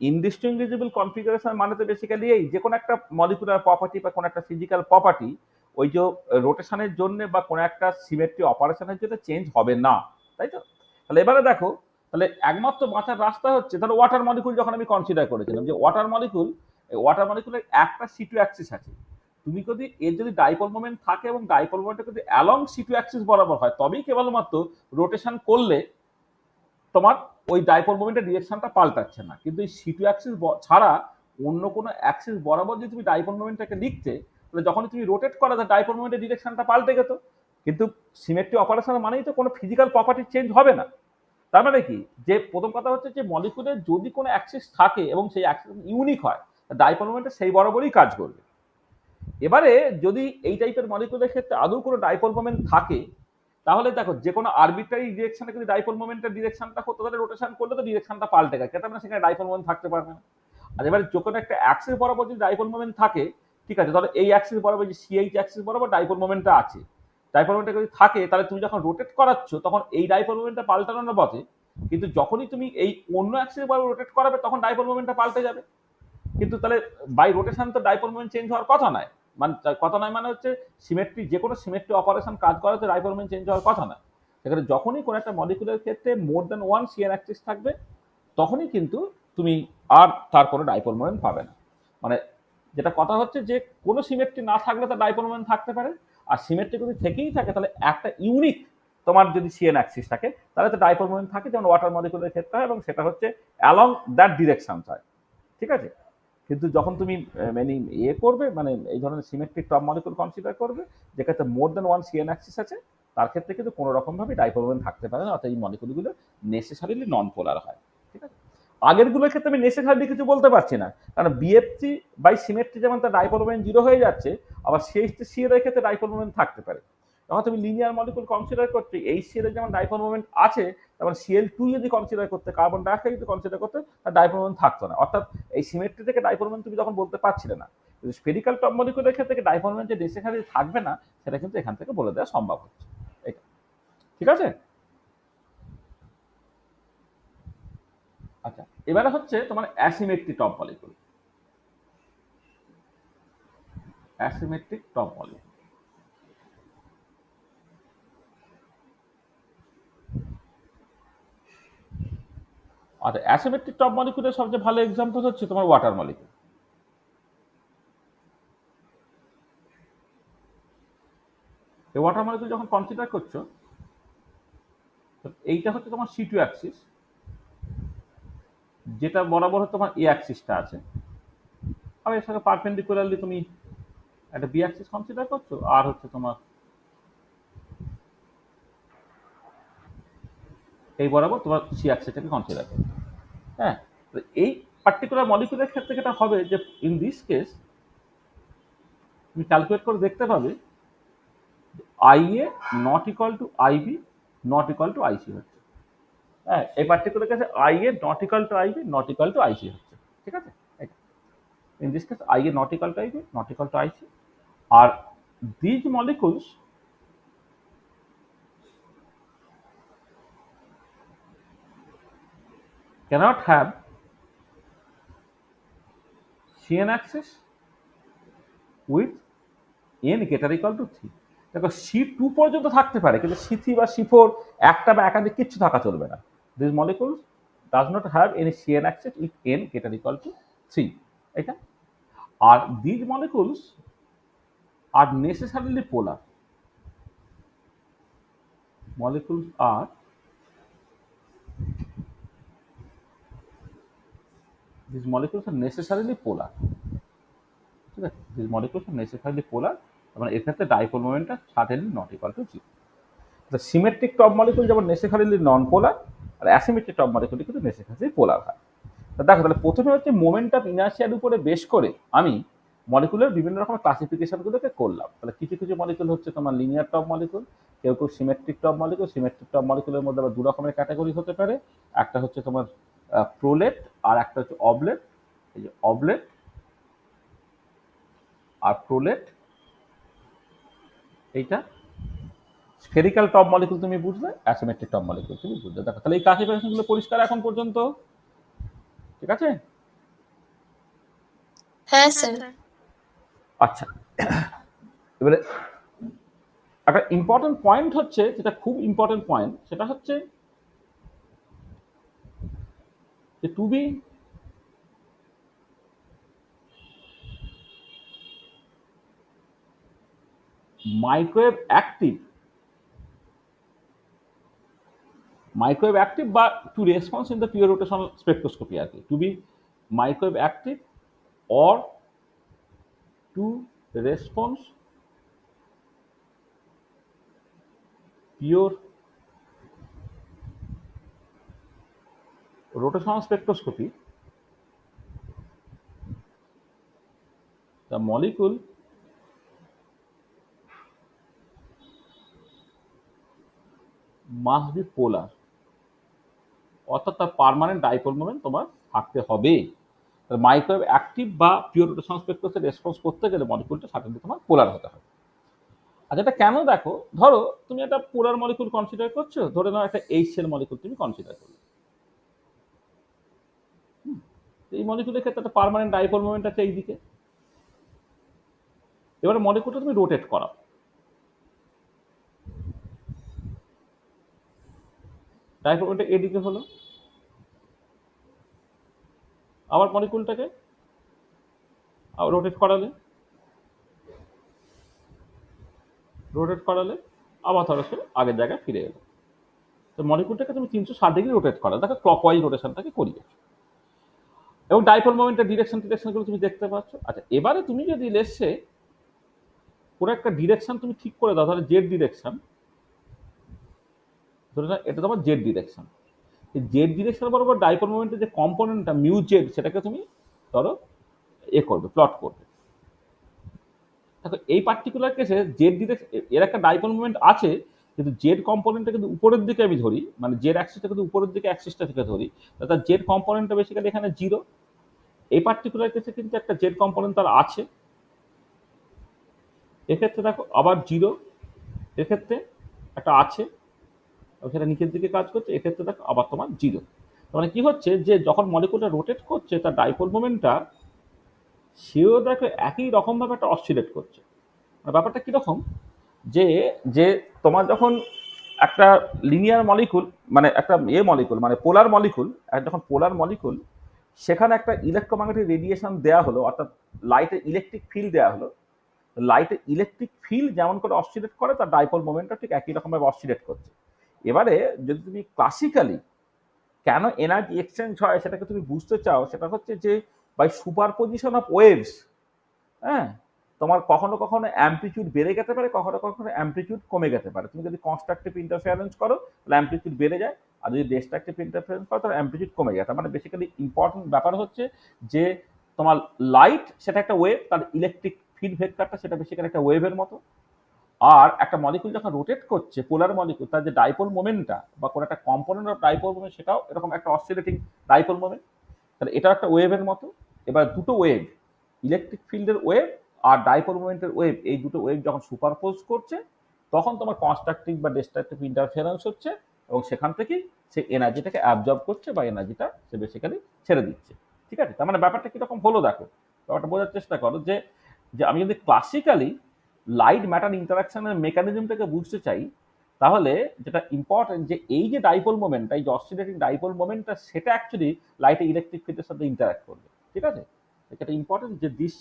ইনডিস্টিংগুইজেবল কনফিগারেশন মানে তো বেসিক্যালি এই যে কোনো একটা মলিকুলার প্রপার্টি বা কোনো একটা ফিজিক্যাল প্রপার্টি ওই যে রোটেশনের জন্য বা কোনো একটা সিমেট্রি অপারেশনের জন্য চেঞ্জ হবে না, তাই তো? তাহলে এবারে দেখো, তাহলে একমাত্র বাঁচার রাস্তা হচ্ছে, তাহলে ওয়াটার মলিকুল যখন আমি কনসিডার করেছিলাম যে ওয়াটার মলিকুলের একটা C2 অ্যাক্সিস আছে, তুমি যদি এর যদি ডাইপোল মোমেন্ট থাকে এবং ডাইপোল মোমেন্টটা যদি অ্যালং C2 অ্যাক্সিস বরাবর হয়, তবেই কেবলমাত্র রোটেশন করলে তোমার ওই ডাইপোল মোমেন্টের ডিরেকশনটা পাল্টাচ্ছে না। কিন্তু এই C2 অ্যাক্সিস ছাড়া অন্য কোনো অ্যাক্সিস বরাবর যদি তুমি ডাইপোল মোমেন্টটাকে লিখতে, তাহলে যখন তুমি রোটেট করা যায় ডাইপোল মোমেন্টের ডিরেকশনটা পাল্টে যেত। কিন্তু সিমেট্রি অপারেশন মানেই তো কোনো ফিজিক্যাল প্রপার্টি চেঞ্জ হবে না। তার মানে কি, যে প্রথম কথা হচ্ছে যে মলিকুলের যদি কোনো অ্যাক্সিস থাকে এবং সেই অ্যাক্সিস ইউনিক হয়, ডাইপোল মোমেন্টে সেই বরাবরই কাজ করবে। এবারে যদি এই টাইপের মলিকুলের ক্ষেত্রে আদৌ কোনো ডাইপোল মোমেন্ট থাকে, তাহলে দেখো যে কোনো আরবিট্রারি ডিরেকশনে যদি ডাইপোল মোমেন্টের ডিরেকশনটা হতো, তাহলে রোটেশন করলে তো ডিরেকশনটা পাল্টে গেছে, তার মানে সেখানে ডাইপোল মোমেন্ট থাকতে পারবে না। আর এবারে যে কোনো একটা অ্যাক্সিস বরাবর যদি ডাইপোল মোমেন্ট থাকে, ঠিক আছে, তাহলে এই অ্যাক্সিস বরাবর যে CH অ্যাক্সিস বরাবর ডাইপোল মোমেন্টটা আছে, ডাইপোল মোমেন্টটা যদি থাকে, তাহলে তুমি যখন রোটেট করাচ্ছ তখন এই ডাইপোল মোমেন্টটা পাল্টানোর পথে, কিন্তু যখনই তুমি এই অন্য অ্যাক্সিস বরাবর রোটেট করাবে তখন ডাইপোল মোমেন্টটা পাল্টে যাবে। কিন্তু তাহলে বাই রোটেশন তো ডাইপোল মোমেন্ট চেঞ্জ হওয়ার কথা নয়, মানে হচ্ছে সিমেট্রি, যে কোনো সিমেট্রি অপারেশন কাজ করাতে ডাইপোল মোমেন্ট চেঞ্জ হওয়ার কথা না। সেখানে যখনই কোনো একটা মলিকুলের ক্ষেত্রে more than one CN Axis থাকবে, তখনই কিন্তু তুমি আর তার কোনো ডাইপোল মোমেন্ট পাবে না। মানে যেটা কথা হচ্ছে যে কোনো সিমেট্রি না থাকলে তার ডাইপোল মোমেন্ট থাকতে পারে, আর সিমেট্রি যদি থেকেই থাকে তাহলে একটা ইউনিক তোমার যদি CN অ্যাক্সিস থাকে, তাহলে তো ডাইপোল মোমেন্ট থাকে, যেমন ওয়াটার মলিকুলের ক্ষেত্রে হয়, এবং সেটা হচ্ছে অ্যালং দ্যাট ডিরেকশন হয়, ঠিক আছে? কিন্তু যখন তুমি মানে করবে, মানে এই ধরনের সিমেট্রিক টপ মলিকুল কনসিডার করবে, যেক্ষেত্রে মোর দেন ওয়ান CN অ্যাক্সিস আছে, তার ক্ষেত্রে কিন্তু কোনো রকম ভাবে ডাইপোল মোমেন্ট থাকতে পারে না, অর্থাৎ এই মলিকুলগুলো নেসেসারিলি নন পোলার হয়, ঠিক আছে? আগেরগুলোর ক্ষেত্রে আমি নেসেসারিলি কিছু বলতে পারছি না, কারণ BF3 বাই সিমেট্রি যেমন তার ডাইপোল মোমেন্ট 0 হয়ে যাচ্ছে, আবার CH3 এর ক্ষেত্রে ডাইপোল মোমেন্ট থাকতে পারে। যখন তুমি লিনিয়ার মলিকুল কনসিডার করছো, HCl এর যেমন ডাইপোল মোমেন্ট আছে, তেমন Cl2 যদি কনসিডার করতে, কার্বন ডাইঅক্সাইড যদি কনসিডার করতে, তার ডাইপোল মোমেন্ট থাকতো না। অর্থাৎ এই সিমেট্রি থেকে ডাইপোল মোমেন্ট তুমি যখন বলতে পারছিলে না, কিন্তু স্ফেরিক্যাল টপ মলিকুলের ক্ষেত্রে ডাইপোল মোমেন্ট যে নেসেসারি থাকবে না, সেটা কিন্তু এখান থেকে বলে দেওয়া সম্ভব হচ্ছে। এটা ঠিক আছে? আচ্ছা, এবারে হচ্ছে তোমার asymmetric top molecule. Asymmetric top molecule, আচ্ছা, অ্যাসিমেট্রিক টপ মলিকুলের সবচেয়ে ভালো এক্সাম্পল হচ্ছে তোমার ওয়াটার মলিকুল। এই ওয়াটার মলিকুল যখন কনসিডার করছো, এইটা হচ্ছে তোমার C2 অ্যাক্সিস, যেটা বরাবর তোমার A অ্যাক্সিসটা আছে, আর এর সাথে পারপেন্ডিকুলারলি তুমি একটা B অ্যাক্সিস কনসিডার করছো, আর হচ্ছে তোমার এই বরাবর তোমার C অ্যাক্সিসটাকে কনসিডার করছো। হ্যাঁ, তো এই পার্টিকুলার মলিকুলের ক্ষেত্রে যেটা হবে যে ইন দিস কেস তুমি ক্যালকুলেট করে দেখতে পাবে IA not equal to IB not equal to IC হচ্ছে। হ্যাঁ, এই পার্টিকুলার কেসে IA not equal to IB not equal to IC হচ্ছে, ঠিক আছে? In this case IA not equal to IB not equal to IC, আর these molecules cannot have CN axis with n greater equal to 3। দেখো C2 পর্যন্ত থাকতে পারে, কিন্তু C3 বা C4 একটা বা একাধিক কিচ্ছু থাকা চলবে না। This molecules does not have any CN axis with n greater equal to 3, এটা। আর these molecules are necessarily polar, molecules are these molecules are necessarily polar, ঠিক আছে? these molecules are necessarily polar, মানে এর ক্ষেত্রে ডাইপোল মোমেন্টটা certainly not equal to 0। Symmetric top molecule যেমন necessarily non polar, আর asymmetric top molecule কিন্তু necessarily polar হয়। দেখো, তাহলে প্রথমে হচ্ছে মোমেন্ট অফ ইনার্শিয়ার উপরে বেস করে আমি মলিকুলের বিভিন্ন রকমের ক্লাসিফিকেশনগুলোকে করলাম। তাহলে কিছু কিছু মলিকুল হচ্ছে তোমার লিনিয়ার টপ মলিকুল, কেউ কেউ symmetric top molecule. Symmetric top মলিকুলের মধ্যে আবার দু রকমের ক্যাটাগরি হতে পারে, একটা হচ্ছে তোমার প্রোলেট, আর একটা হচ্ছে অবলেট। এই যে অবলেট আর প্রোলেট, এইটা স্ফেরিক্যাল টপ মলিকুল তুমি বুঝলে, অ্যাসিমেট্রিক টপ মলিকুল তুমি বুঝলে। দেখো, তাহলে এই ক্লাসিফিকেশনগুলো পরিষ্কার এখন পর্যন্ত, ঠিক আছে? হ্যাঁ হ্যাঁ স্যার। স্যার। আচ্ছা, এবারে একটা ইম্পর্টেন্ট পয়েন্ট হচ্ছে, যেটা খুব ইম্পর্টেন্ট পয়েন্ট, সেটা হচ্ছে যে টু বি মাইক্রোওয়েভ অ্যাক্টিভ বা to response in the pure rotational spectroscopy আর কি, to be microwave active or to response pure rotational spectroscopy, the molecule must be polar, অর্থাৎ তার পার্মানেন্ট ডাইপোল মোমেন্ট তোমার থাকতে হবে। মাইক্রোওয়েভ অ্যাক্টিভ বা pure rotational স্পেকট্রামে response করতে গেলে মলিকুলটা সার্টেনলি তোমার পোলার হতে হবে। আচ্ছা, এটা কেন? দেখো, ধরো তুমি একটা পোলার মলিকুল কনসিডার করছো, ধরে নাও একটা এইচ এর মলিকুল তুমি কনসিডার করলে, এই মলিকুলের ক্ষেত্রে একটা পার্মানেন্ট ডাইপোল মোমেন্ট আছে এইদিকে। এবারে মলিকুলটা তুমি রোটেট করাও, ডাইপোল মোমেন্ট এদিকে হলো, আবার মলিকুলটাকে রোটেট করালে আবার ধরো সে আগের জায়গায় ফিরে এলো। তো মলিকুলটাকে তুমি 360 ডিগ্রি রোটেট করা, দেখো ক্লকওয়াইজ রোটেশনটাকে করিয়ে, এবং ডাইপোল মোমেন্টের ডিরেকশনগুলো তুমি দেখতে পাচ্ছ। আচ্ছা, এবারে তুমি যদি লেসে পুরো একটা ডিরেকশন তুমি ঠিক করে দাও, তাহলে জেড ডিরেকশন, ধরে না এটা তোমার জেড ডিরেকশন, এই জেড ডিরেকশন বরাবর ডাইপোল মোমেন্টের যে কম্পোনেন্টটা মিউ জেড, সেটাকে তুমি ধরো করবে, প্লট করবে। দেখো এই পার্টিকুলার কেসে জেড ডিরেকশন এর একটা ডাইপোল মোমেন্ট আছে, কিন্তু জেড কম্পোনেন্টটা কিন্তু উপরের দিকে আমি ধরি, মানে জেড অ্যাক্সিসটা কিন্তু উপরের দিকে অ্যাক্সিসটা থেকে ধরি, তার জেড কম্পোনেন্টটা বেসিক্যালি এখানে 0। এই পার্টিকুলার কেসে কিন্তু একটা জেড কম্পোনেন্ট তার আছে, এক্ষেত্রে দেখো আবার 0, এক্ষেত্রে একটা আছে, সেটা নিচের দিকে কাজ করছে, এক্ষেত্রে দেখো আবার তোমার 0। মানে কি হচ্ছে, যে যখন মলিকুলটা রোটেট করছে তার ডাইপোল মোমেন্টটা সেও দেখো একই রকম ভাবে একটা অসিলেট করছে। ব্যাপারটা কিরকম, যে যে তোমার যখন একটা লিনিয়ার মলিকুল, মানে একটা মলিকুল মানে পোলার মলিকুল, যখন পোলার মলিকুল সেখানে একটা ইলেকট্রোম্যাগনেটিক রেডিয়েশন দেওয়া হলো, অর্থাৎ লাইটের ইলেকট্রিক ফিল্ড দেওয়া হলো, লাইটের ইলেকট্রিক ফিল্ড যেমন করে অসিলেট করে, তার ডাইপোল মোমেন্টটা ঠিক একই রকমভাবে অসিলেট করছে। এবারে যদি তুমি ক্লাসিক্যালি কেন এনার্জি এক্সচেঞ্জ হয় সেটাকে তুমি বুঝতে চাও, সেটা হচ্ছে যে বাই সুপারপজিশন অফ ওয়েভস, হ্যাঁ, তোমার কখনো কখনো অ্যাম্পলিটিউড বেড়ে যেতে পারে, কখনো কখনো অ্যাম্পলিটিউড কমে যেতে পারে। তুমি যদি কনস্ট্রাকটিভ ইন্টারফারেন্স করো তাহলে অ্যাম্পলিটিউড বেড়ে যায়, আর যদি ডিস্ট্রাকটিভ ইন্টারফারেন্স করো তাহলে অ্যাম্পলিটিউড কমে যায়। তার মানে বেসিক্যালি ইম্পর্টেন্ট ব্যাপার হচ্ছে যে তোমার লাইট সেটা একটা ওয়েভ, তার ইলেকট্রিক ফিল্ড ভেক্টরটা সেটা বেসিক্যালি একটা ওয়েভের মতো। আর একটা মলিকুল যখন রোটেট করছে, পোলার মলিকুল, তার যে ডাইপোল মোমেন্টটা বা কোনো একটা কম্পোনেন্ট অফ ডাইপোল মোমেন্ট, সেটাও এরকম একটা অসিলেটিং ডাইপোল মোমেন্ট, তাহলে এটা একটা ওয়েভের মতো। এবার দুটো ওয়েভ, ইলেকট্রিক ফিল্ডের ওয়েভ আর ডাইপোল মোমেন্টের ওয়েভ, এই দুটো ওয়েভ যখন সুপারপোজ করছে, তখন তোমার কনস্ট্রাকটিভ বা ডিস্ট্রাকটিভ ইন্টারফারেন্স হচ্ছে, এবং সেখান থেকেই সে এনার্জিটাকে অ্যাবজর্ব করছে বা এনার্জিটা সে বেসিক্যালি ছেড়ে দিচ্ছে। ঠিক আছে? তার মানে ব্যাপারটা কিরকম হলো দেখো, ব্যাপারটা বোঝার চেষ্টা করো, যে যে আমি যদি ক্লাসিক্যালি লাইট ম্যাটার ইন্টারাকশনের মেকানিজমটাকে বুঝতে চাই, তাহলে যেটা ইম্পর্টেন্ট, যে এই যে ডাইপোল মোমেন্টটা, এই যে অসিলেটিং ডাইপোল মোমেন্টটা, সেটা অ্যাকচুয়ালি লাইটের ইলেকট্রিক ফিল্ডের সাথে ইন্টারাক্ট করবে। ঠিক আছে? এটা ইম্পর্টেন্ট, যে this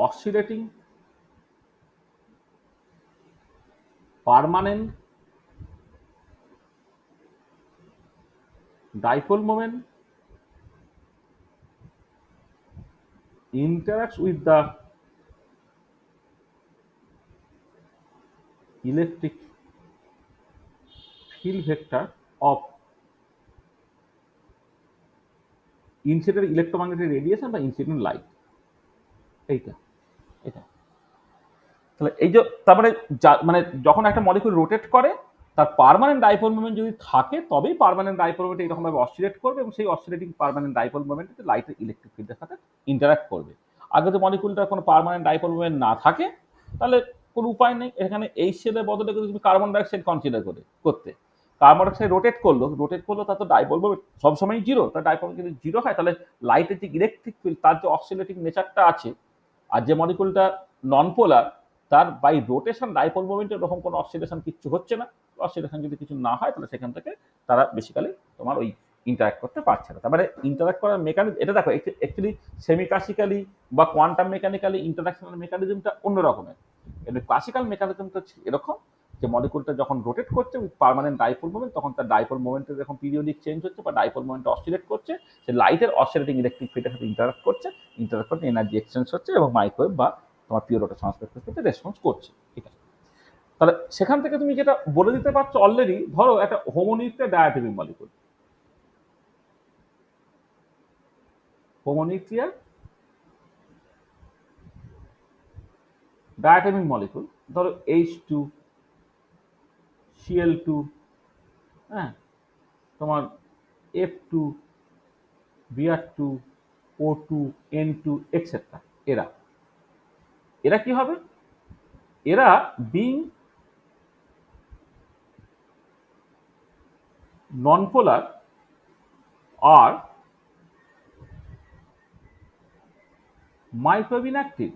oscillating permanent dipole moment interacts with the electric field vector of incident electromagnetic radiation বা incident light। এইটা এটা তাহলে এই যে তার মানে যখন একটা মলিকুল রোটেট করে, তার পার্মানেন্ট ডাইপোল মোমেন্ট যদি থাকে, তবেই পার্মানেন্ট ডাইপোল মোমেন্ট এরকম ভাবে অসিলেট করবে, এবং সেই অসিলেটিং পার্মানেন্ট ডাইপোল মোমেন্টে লাইটের ইলেকট্রিক ফিল্ডের সাথে ইন্টারাক্ট করবে। আগে যদি মলিকুলটার কোনো পার্মানেন্ট ডাইপোল মোমেন্ট না থাকে, তাহলে কোনো উপায় নেই, এখানে এই সেলের বদলে তুমি কার্বন ডাইঅক্সাইড কনসিডার করতে। কার্বন ডাইঅক্সাইড রোটেট করলো তার তো ডাইপোল মোমেন্ট সবসময় জিরো, তার ডাইপোল যদি জিরো হয় তাহলে লাইটের যে ইলেকট্রিক ফিল্ড তার যে অসিলেটিং নেচারটা আছে, আর যে মলিকুলটা নন পোলার তার বাই রোটেশন ডাইপোল মোমেন্টের এরকম কোনো অক্সিডেশন কিছু হচ্ছে না। অক্সিডেশন যদি কিছু না হয় তাহলে সেখান থেকে তারা বেসিক্যালি তোমার ওই ইন্টারাক্ট করতে পারছে না। তারপরে ইন্টারাক্ট করার মেকানিজম এটা দেখো, অ্যাকচুয়ালি সেমি ক্লাসিক্যালি বা কোয়ান্টাম মেকানিক্যালি ইন্টারাকশনের মেকানিজমটা অন্য রকমের। কিন্তু ক্লাসিক্যাল মেকানিজমটা এরকম যে মলিকুলটা যখন রোটেট করছে উইথ পার্মানেন্ট ডাইপোল মোমেন্ট, তখন তার ডাইপোল মোমেন্টের যখন পিরিয়ডিক চেঞ্জ হচ্ছে বা ডাইপোল মোমেন্ট অসিলেট করছে, সে লাইটের অসিলেটিং ইলেকট্রিক ফিল্ডের সাথে ইন্টারাক্ট করছে এনার্জি এক্সচেঞ্জ হচ্ছে এবং মাইক্রোওয়েভ বা তোমার পিওর রোটেশন স্পেকট্রোস্কোপিতে রেসপন্স করছে। ঠিক আছে, তাহলে সেখান থেকে তুমি যেটা বলে দিতে পারছো অলরেডি, ধরো একটা হোমোনিউক্লিয়ার ডায়াটমিক মলিকুল, হোমোনিউক্লিয়ার ডায়াটমিক মলিকুল, ধরো H2 Cl2, হ্যাঁ, তোমার F2 Br2 O2 N2 etcetera. এরা এরা কি হবে, এরা বিং নন পোলার আর মাইক্রোওয়েভ ইনঅ্যাক্টিভ।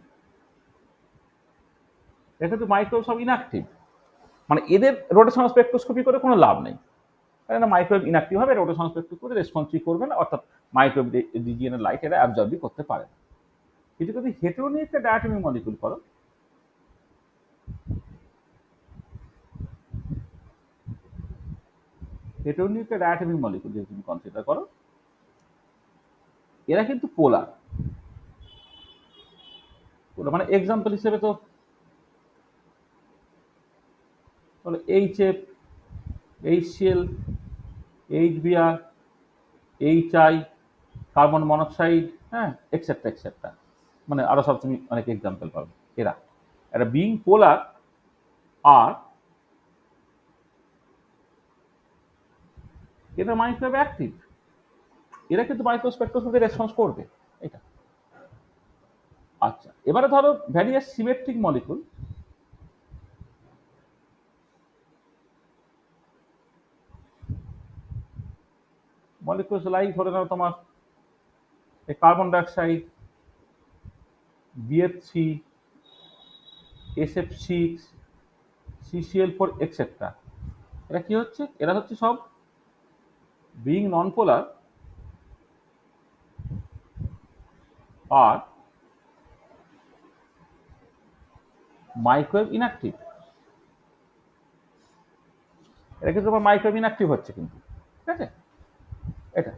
এটা তো মাইক্রোওয়েভ সব ইনঅ্যাক্টিভ, মানে এদের রোটেশনাল স্পেকট্রোস্কোপি করে কোনো লাভ নেই, কারণ মাইক্রোওয়েভ ইনঅ্যাক্টিভ হবে, রোটেশনাল স্পেকট্রোস্কোপি রেসপন্সই করবে না, অর্থাৎ মাইক্রোওয়েভ রিজিয়নের লাইট এরা অ্যাবজর্বই করতে পারে না। কিন্তু যদি হেটেরোনিউক্লিয়ার ডায়াটমিক মলিকুল করো, হেটেরোনিউক্লিয়ার ডায়াটমিক মলিকুল যদি তুমি কনসিডার করো, এরা কিন্তু পোলার। মানে এক্সাম্পল হিসেবে তো HF HCl HBr HI carbon monoxide, হ্যাঁ, এক্সেট্রা এক্সেট্রা, মানে আরো সব তুমি অনেক এক্সাম্পল পাবে। এরা এরা বিং পোলার আর এরা মাইক্রোওয়েভ অ্যাক্টিভ, এরা কিন্তু মাইক্রো স্পেকট্রোস্কোপি রেসপন্স করবে। এটা আচ্ছা, এবারে ধরো various symmetric molecule, molecules like ধরে নাও তোমার carbon dioxide BF3 SF6 CCl4 etcetera. এরা কি হচ্ছে, এরা হচ্ছে সব বিং নন পোলার আর মাইক্রোওয়েভ ইনঅ্যাক্টিভ। এটা কিন্তু তোমার মাইক্রোওয়েভ ইনঅ্যাক্টিভ হচ্ছে কিন্তু, ঠিক আছে। এটা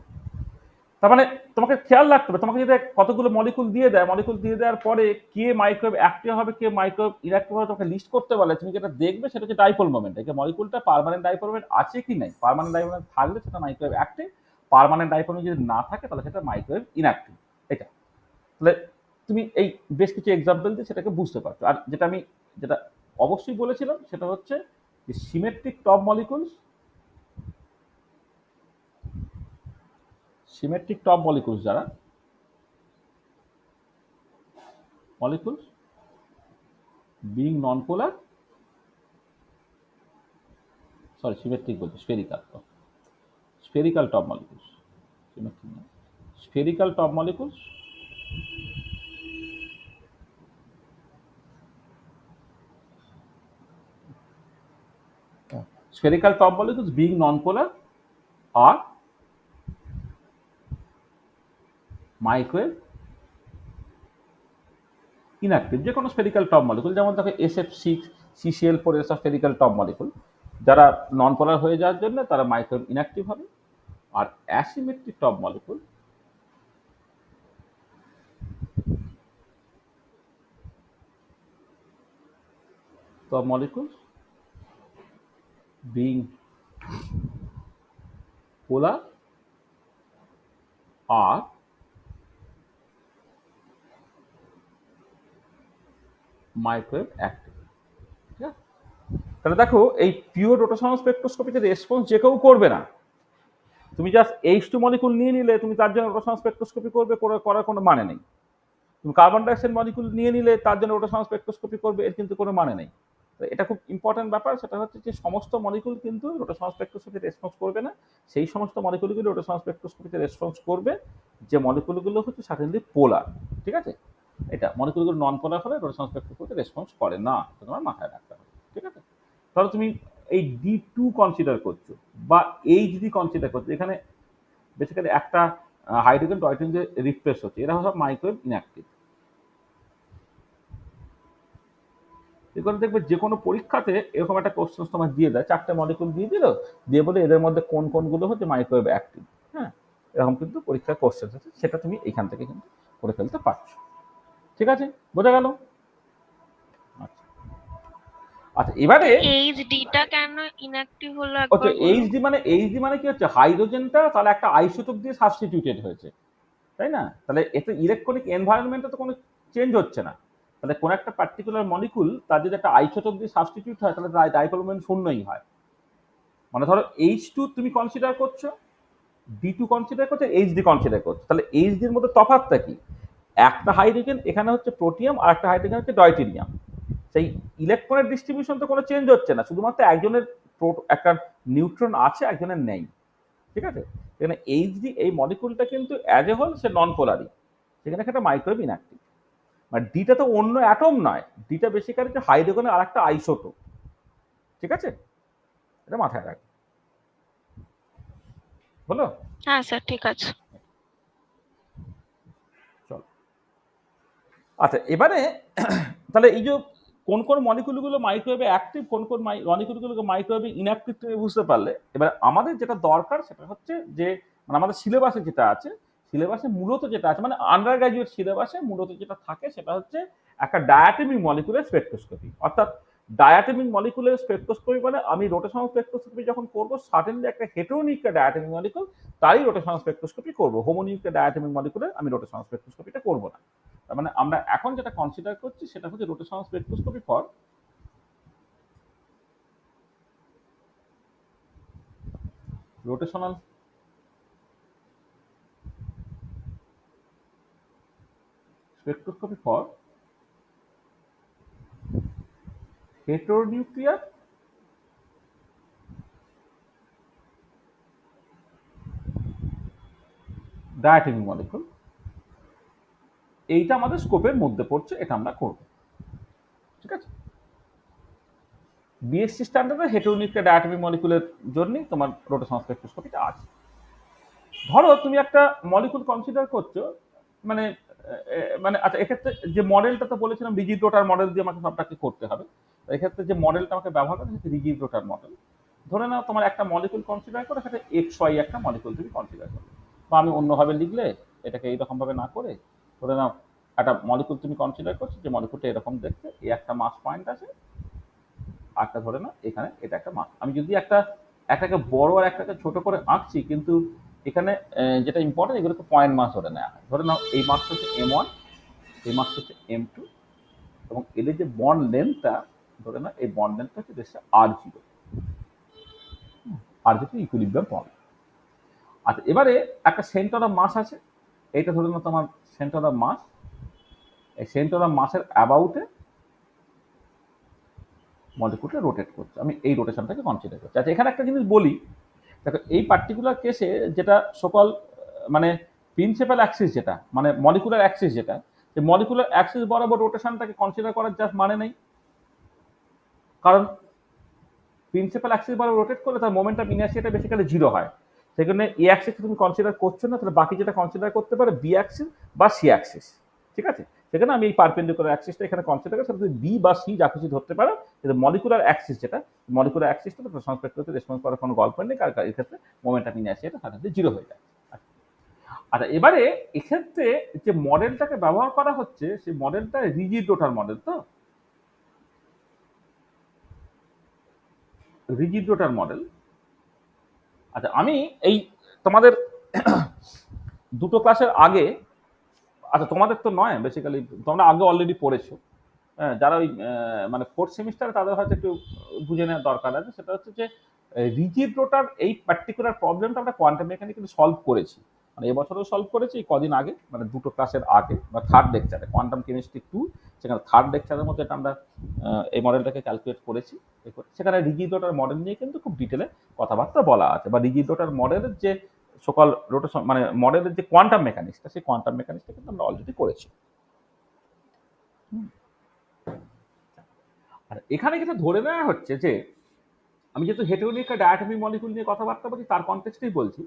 তার মানে তোমাকে খেয়াল রাখতে হবে, তোমাকে যদি কতগুলো মলিকুল দিয়ে দেওয়ার পরে কে মাইক্রোওয়েভ অ্যাক্টিভ হবে কে মাইক্রোওয়েভ ইনঅ্যাক্টিভ হবে তোমাকে লিস্ট করতে বলে, তুমি যেটা দেখবে সেটা হচ্ছে ডাইপোল মোমেন্ট, এই মলিকুলটা পার্মানেন্ট ডাইপোল মোমেন্ট আছে কি নাই। পার্মানেন্ট ডাইপোল মোমেন্ট থাকলে সেটা microwave active, permanent dipole moment যদি না থাকে তাহলে সেটা মাইক্রোওয়েভ ইনঅ্যাক্টিভ। এটা তাহলে তুমি এই বেশ কিছু এক্সাম্পল দিয়ে সেটাকে বুঝতে পারছো। আর যেটা অবশ্যই বলেছিলাম সেটা হচ্ছে যে symmetric top molecules, symmetric top molecules যারা molecules being non-polar, sorry symmetric বলছি, spherical top molecules, symmetric না, spherical top molecules spherical top molecules being non-polar or microwave inactive, যে কোনো স্ফেরিক্যাল টপ মলিকুল, যেমন দেখো SF6 CCl4 এসব spherical top molecule, যারা নন পোলার হয়ে যাওয়ার জন্য তারা মাইক্রোওয়েভ ইনঅ্যাক্টিভ হবে। আর asymmetric top molecule being polar or microwave active. ঠিক আছে, তাহলে দেখো এই পিওর রোটেশনাল স্পেকট্রোস্কোপিতে রেসপন্স যে কেউ করবে না। তুমি জাস্ট H2 মলিকুল নিয়ে নিলে তুমি তার জন্য রোটেশনাল স্পেকট্রোস্কোপি করবে, করার কোনো মানে নেই। তুমি কার্বন ডাইঅক্সাইড মলিকুল নিয়ে নিলে তার জন্য রোটেশনাল স্পেকট্রোস্কোপি করবে, এর কিন্তু কোনো মানে নেই। তো এটা খুব ইম্পর্টেন্ট ব্যাপার, সেটা হচ্ছে যে সমস্ত মলিকুল কিন্তু রোটেশনাল স্পেকট্রোস্কোপিতে রেসপন্স করবে না, সেই সমস্ত মলিকুলগুলো রোটেশনাল স্পেকট্রোস্কোপিতে রেসপন্স করবে যে মলিকুলগুলো হচ্ছে সার্টেনলি পোলার। ঠিক আছে, এটা মলিকুলগুলো নন পোলার হলে রোটেশনাল স্পেকট্রোস্কোপিতে রেসপন্স করে না, তো তোমার মাথায় রাখতে হবে। ঠিক আছে, তাহলে তুমি এই D2 কনসিডার করছো বা HD কনসিডার করছো, এখানে বেসিক্যালি একটা হাইড্রোজেন ডয়টিন যে রিপ্লেস হচ্ছে, এরা সব মাইক্রোওয়েভ ইনঅ্যাক্টিভ। এগুলো দেখবে যে কোনো পরীক্ষাতে এরকম একটা কোশ্চেন তোমার দিয়ে দেয়, 4টে মলিকুল দিয়ে দিল, দিয়ে বলে এদের মধ্যে কোন কোনগুলো হচ্ছে মাইক্রোওয়েভ অ্যাক্টিভ। হ্যাঁ, এরকম কিন্তু পরীক্ষার কোশ্চেন আছে, সেটা তুমি এখান থেকে কিন্তু করে ফেলতে পারছো। ঠিক আছে, বোঝা গেল? আচ্ছা আচ্ছা, এবারে এইচডিটা কেন ইনঅ্যাক্টিভ হলো হচ্ছে একবার বলুন। এইচডি মানে কি হচ্ছে, হাইড্রোজেনটা তাহলে একটা আইসোটোপ দিয়ে সাবস্টিটিউটেড হয়েছে, তাই না? তাহলে এতে ইলেকট্রনিক এনভায়রনমেন্টে তো কোনো চেঞ্জ হচ্ছে না। তাহলে কোন একটা পার্টিকুলার মলিকুল তার যদি একটা আইসোটোপ দিয়ে সাবস্টিটিউট হয়, তাহলে ডাইপোল মোমেন্ট শূন্যই হয়। মানে ধরো H2 তুমি কনসিডার করছো, D2 কনসিডার করছো, HD কনসিডার করছো, তাহলে HDর মধ্যে তফাৎটা কি? একটা হাইড্রোজেন এখানে হচ্ছে প্রোটিয়াম, আর একটা হাইড্রোজেন হচ্ছে ডয়টেরিয়াম। সেই ইলেকট্রনের ডিস্ট্রিবিউশন তো কোনো চেঞ্জ হচ্ছে না, শুধুমাত্র একজনের একটা নিউট্রন আছে, একজনের নেই। ঠিক আছে, এখানে HD এই মলিকুলটা কিন্তু অ্যাজ এ হোল সে নন পোলারি, সেখানে একটা মাইক্রোওয়েভ ইনঅ্যাক্টিভ। মানে ডিটা তো অন্য অ্যাটম নয়, ডিটা বেসিক্যালি হাইড্রোজেনের আর একটা আইসোটোপ। ঠিক আছে, এটা মাথায় রাখ, হলো? হ্যাঁ স্যার, ঠিক আছে। চল, আচ্ছা এবারে তাহলে এই যে কোন কোন মলিকুলগুলো মাইক্রোওয়েভে অ্যাক্টিভ, কোন কোন মলিকুলগুলো মাইক্রোওয়েভে ইনঅ্যাক্টিভ, তুমি বুঝতে পারলে। এবার আমাদের যেটা দরকার সেটা হচ্ছে যে মানে আমাদের সিলেবাসে যেটা আছে, সিলেবাসে মূলত যেটা আছে মানে আন্ডার গ্রাজুয়েট সিলেবাসে মূলত যেটা থাকে সেটা হচ্ছে একটা ডায়াটমিক মলিকুলার স্পেকট্রোস্কোপি। অর্থাৎ ডায়াটমিক মলিকুলার স্পেকট্রোস্কোপি মানে আমি রোটেশনাল স্পেকট্রোস্কোপি যখন করবো, সার্টেনলি একটা হেটেরোনিউক্লিয়ার ডায়াটমিক মলিকুল তারই রোটেশনাল স্পেকট্রোস্কোপি করবো, হোমোনিউক্লিয়ার ডায়াটমিক মলিকুলের আমি রোটেশনাল স্পেকট্রোস্কোপিটা করবো না। তার মানে আমরা এখন যেটা কনসিডার করছি সেটা হচ্ছে rotational spectroscopy for rotational spectroscopy for heteronuclear diatomic molecule. এইটা আমাদের স্কোপের মধ্যে পড়ছে, এটা আমরা করব। ঠিক আছে, বিএসসি স্ট্যান্ডার্ডে হেটেরোনিউক্লিয়ার ডায়াটমিক মলিকুলের জন্যই তোমার রোটেশনাল স্পেকট্রোস্কোপিটা আছে। ধরো তুমি একটা মলিকুল কনসিডার করছো, মানে মানে আচ্ছা, এক্ষেত্রে যে মডেলটা তো বলেছিলাম রিজিড রোটার মডেল দিয়ে আমাকে সবটাকে করতে হবে। এক্ষেত্রে যে মডেলটা আমাকে ব্যবহার করতে হচ্ছে রিজিড রোটার মডেল। ধরে নাও তোমার একটা মলিকুল কনসিডার করে, সেটা এক্স ওয়াই একটা মলিকুল তুমি কনসিডার করো, বা আমি অন্যভাবে লিখলে এটাকে এইরকম ভাবে না করে, ধরে নাও একটা মলিকুল তুমি কনসিডার করছো, যে মলিকুলটা এরকম দেখতে, এই একটা মাস পয়েন্ট আছে, আটটা ধরে নাও এখানে এটা একটা মাস। আমি যদি একটাকে বড় আর একটাকে ছোট করে আঁকছি, কিন্তু এখানে যেটা ইম্পর্টেন্ট, এগুলোকে পয়েন্ট মাস ধরে নেওয়া হয়। ধরে নাও এই মাসটা হচ্ছে M1, এই মাসটা হচ্ছে M2, এবং এদের যে বন্ড লেন্থটা, ধরে নাও এই বন্ড লেন্থটা হচ্ছে R0, R0 ইকুইলিব্রিয়াম পয়েন্ট। আচ্ছা এবারে একটা সেন্টার অফ মাস আছে, এইটা ধরে নাও তোমার সেন্টার অফ মাস। এই সেন্টার অফ মাসের অ্যাবাউটে মলিকুলটা রোটেট করছে, আমি এই রোটেশনটাকে কনসিডার করছি। আচ্ছা এখানে একটা জিনিস বলি, দেখো এই পার্টিকুলার কেসে যেটা সকল মানে প্রিন্সিপাল অ্যাক্সিস, যেটা মানে মলিকুলার অ্যাক্সিস, যেটা যে মলিকুলার অ্যাক্সিস বরাবর রোটেশনটাকে কনসিডার করার জাস্ট মানে নেই, কারণ প্রিন্সিপাল অ্যাক্সিস বরাবর রোটেট করলে তার মোমেন্ট অফ ইনার্সিয়াটা বেসিক্যালি জিরো হয়। সেখানে এ অ্যাক্সিস তুমি কনসিডার করছো না, তাহলে বাকি যেটা কনসিডার করতে পারে বি অ্যাক্সিস বা সি অ্যাক্সিস। ঠিক আছে, সেখানে আমি এই পারপেন্ডিকুলার অ্যাক্সিসটা এখানে কনসিডার করি, সেটা তুমি বি বা সি যা কিছু ধরতে পারো, কিন্তু মলিকুলার অ্যাক্সিস যেটা, মলিকুলার অ্যাক্সিসটা তো ট্রান্সপেক্টরতে রেসপন্স করার কোনো গল্প নেই, কারণ এক্ষেত্রে মোমেন্ট অফ ইনার্সিয়াটা সাধারণত জিরো হয়ে যায়। আচ্ছা এবারে এক্ষেত্রে যে মডেলটাকে ব্যবহার করা হচ্ছে, সেই মডেলটা রিজিড রোটার মডেল। তো রিজিড রোটার মডেল। আচ্ছা আমি এই তোমাদের দুটো ক্লাসের আগে, আচ্ছা তোমাদের তো নয় বেসিক্যালি, তোমরা আগে অলরেডি পড়েছো। হ্যাঁ, যারা ওই মানে ফোর্থ সেমিস্টারে তাদের হয়তো একটু বুঝে নেওয়ার দরকার আছে, সেটা হচ্ছে যে রিজিড রোটার এই পার্টিকুলার প্রবলেমটা আমরা কোয়ান্টাম মেকানিক্যালি সলভ করেছি। মানে এবছরও সলভ করেছি কদিন আগে, মানে দুটো ক্লাসের আগে বা থার্ড লেকচারে কোয়ান্টাম কেমিস্ট্রি 2, সেখানে থার্ড লেকচারের মধ্যে এটা আমরা এই মডেলটাকে ক্যালকুলেট করেছি। সেখানে রিজিডোটার মডেল নিয়ে কিন্তু খুব ডিটেলে কথাবার্তা বলা আছে, বা রিজিডোটার মডেলের যে সকল রোটেশন মানে মডেলের যে কোয়ান্টাম মেকানিক্সটা, সেই কোয়ান্টাম মেকানিক্সটা কিন্তু আমরা অলরেডি করেছি। আর এখানে যেটা ধরে নেওয়া হচ্ছে যে, আমি যেহেতু হেটেরোনিক আর ডায়াটমিক মলিকুল নিয়ে কথাবার্তা বলছি, তার কনটেক্সটেই বলছি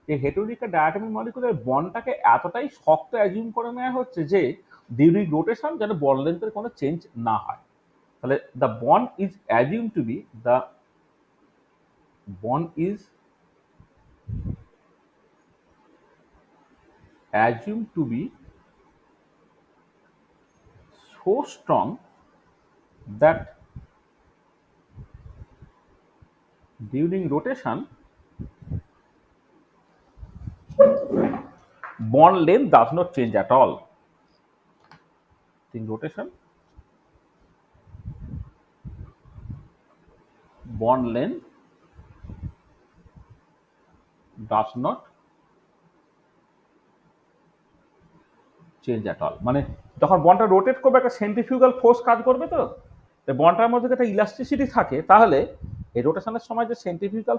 যে হেটেরোনিক আর ডায়াটমিক মলিকুলের বন্ডটাকে এতটাই শক্ত অ্যাজিউম করে নেওয়া হচ্ছে যে ডিউরিং রোটেশন যেন বন্ড লেন্থের কোনো চেঞ্জ না হয়। তাহলে the bond is assume to be bond is assumed to be so strong that during rotation bond length does not change at all. In rotation bond length does not change at all. মানে যখন বন্ডটা rotate করবে একটা centrifugal force কাজ করবে, তো বন্ডটার মধ্যে একটা elasticity থাকে, তাহলে এই রোটেশনের সময় যে সেন্ট্রিফিউগাল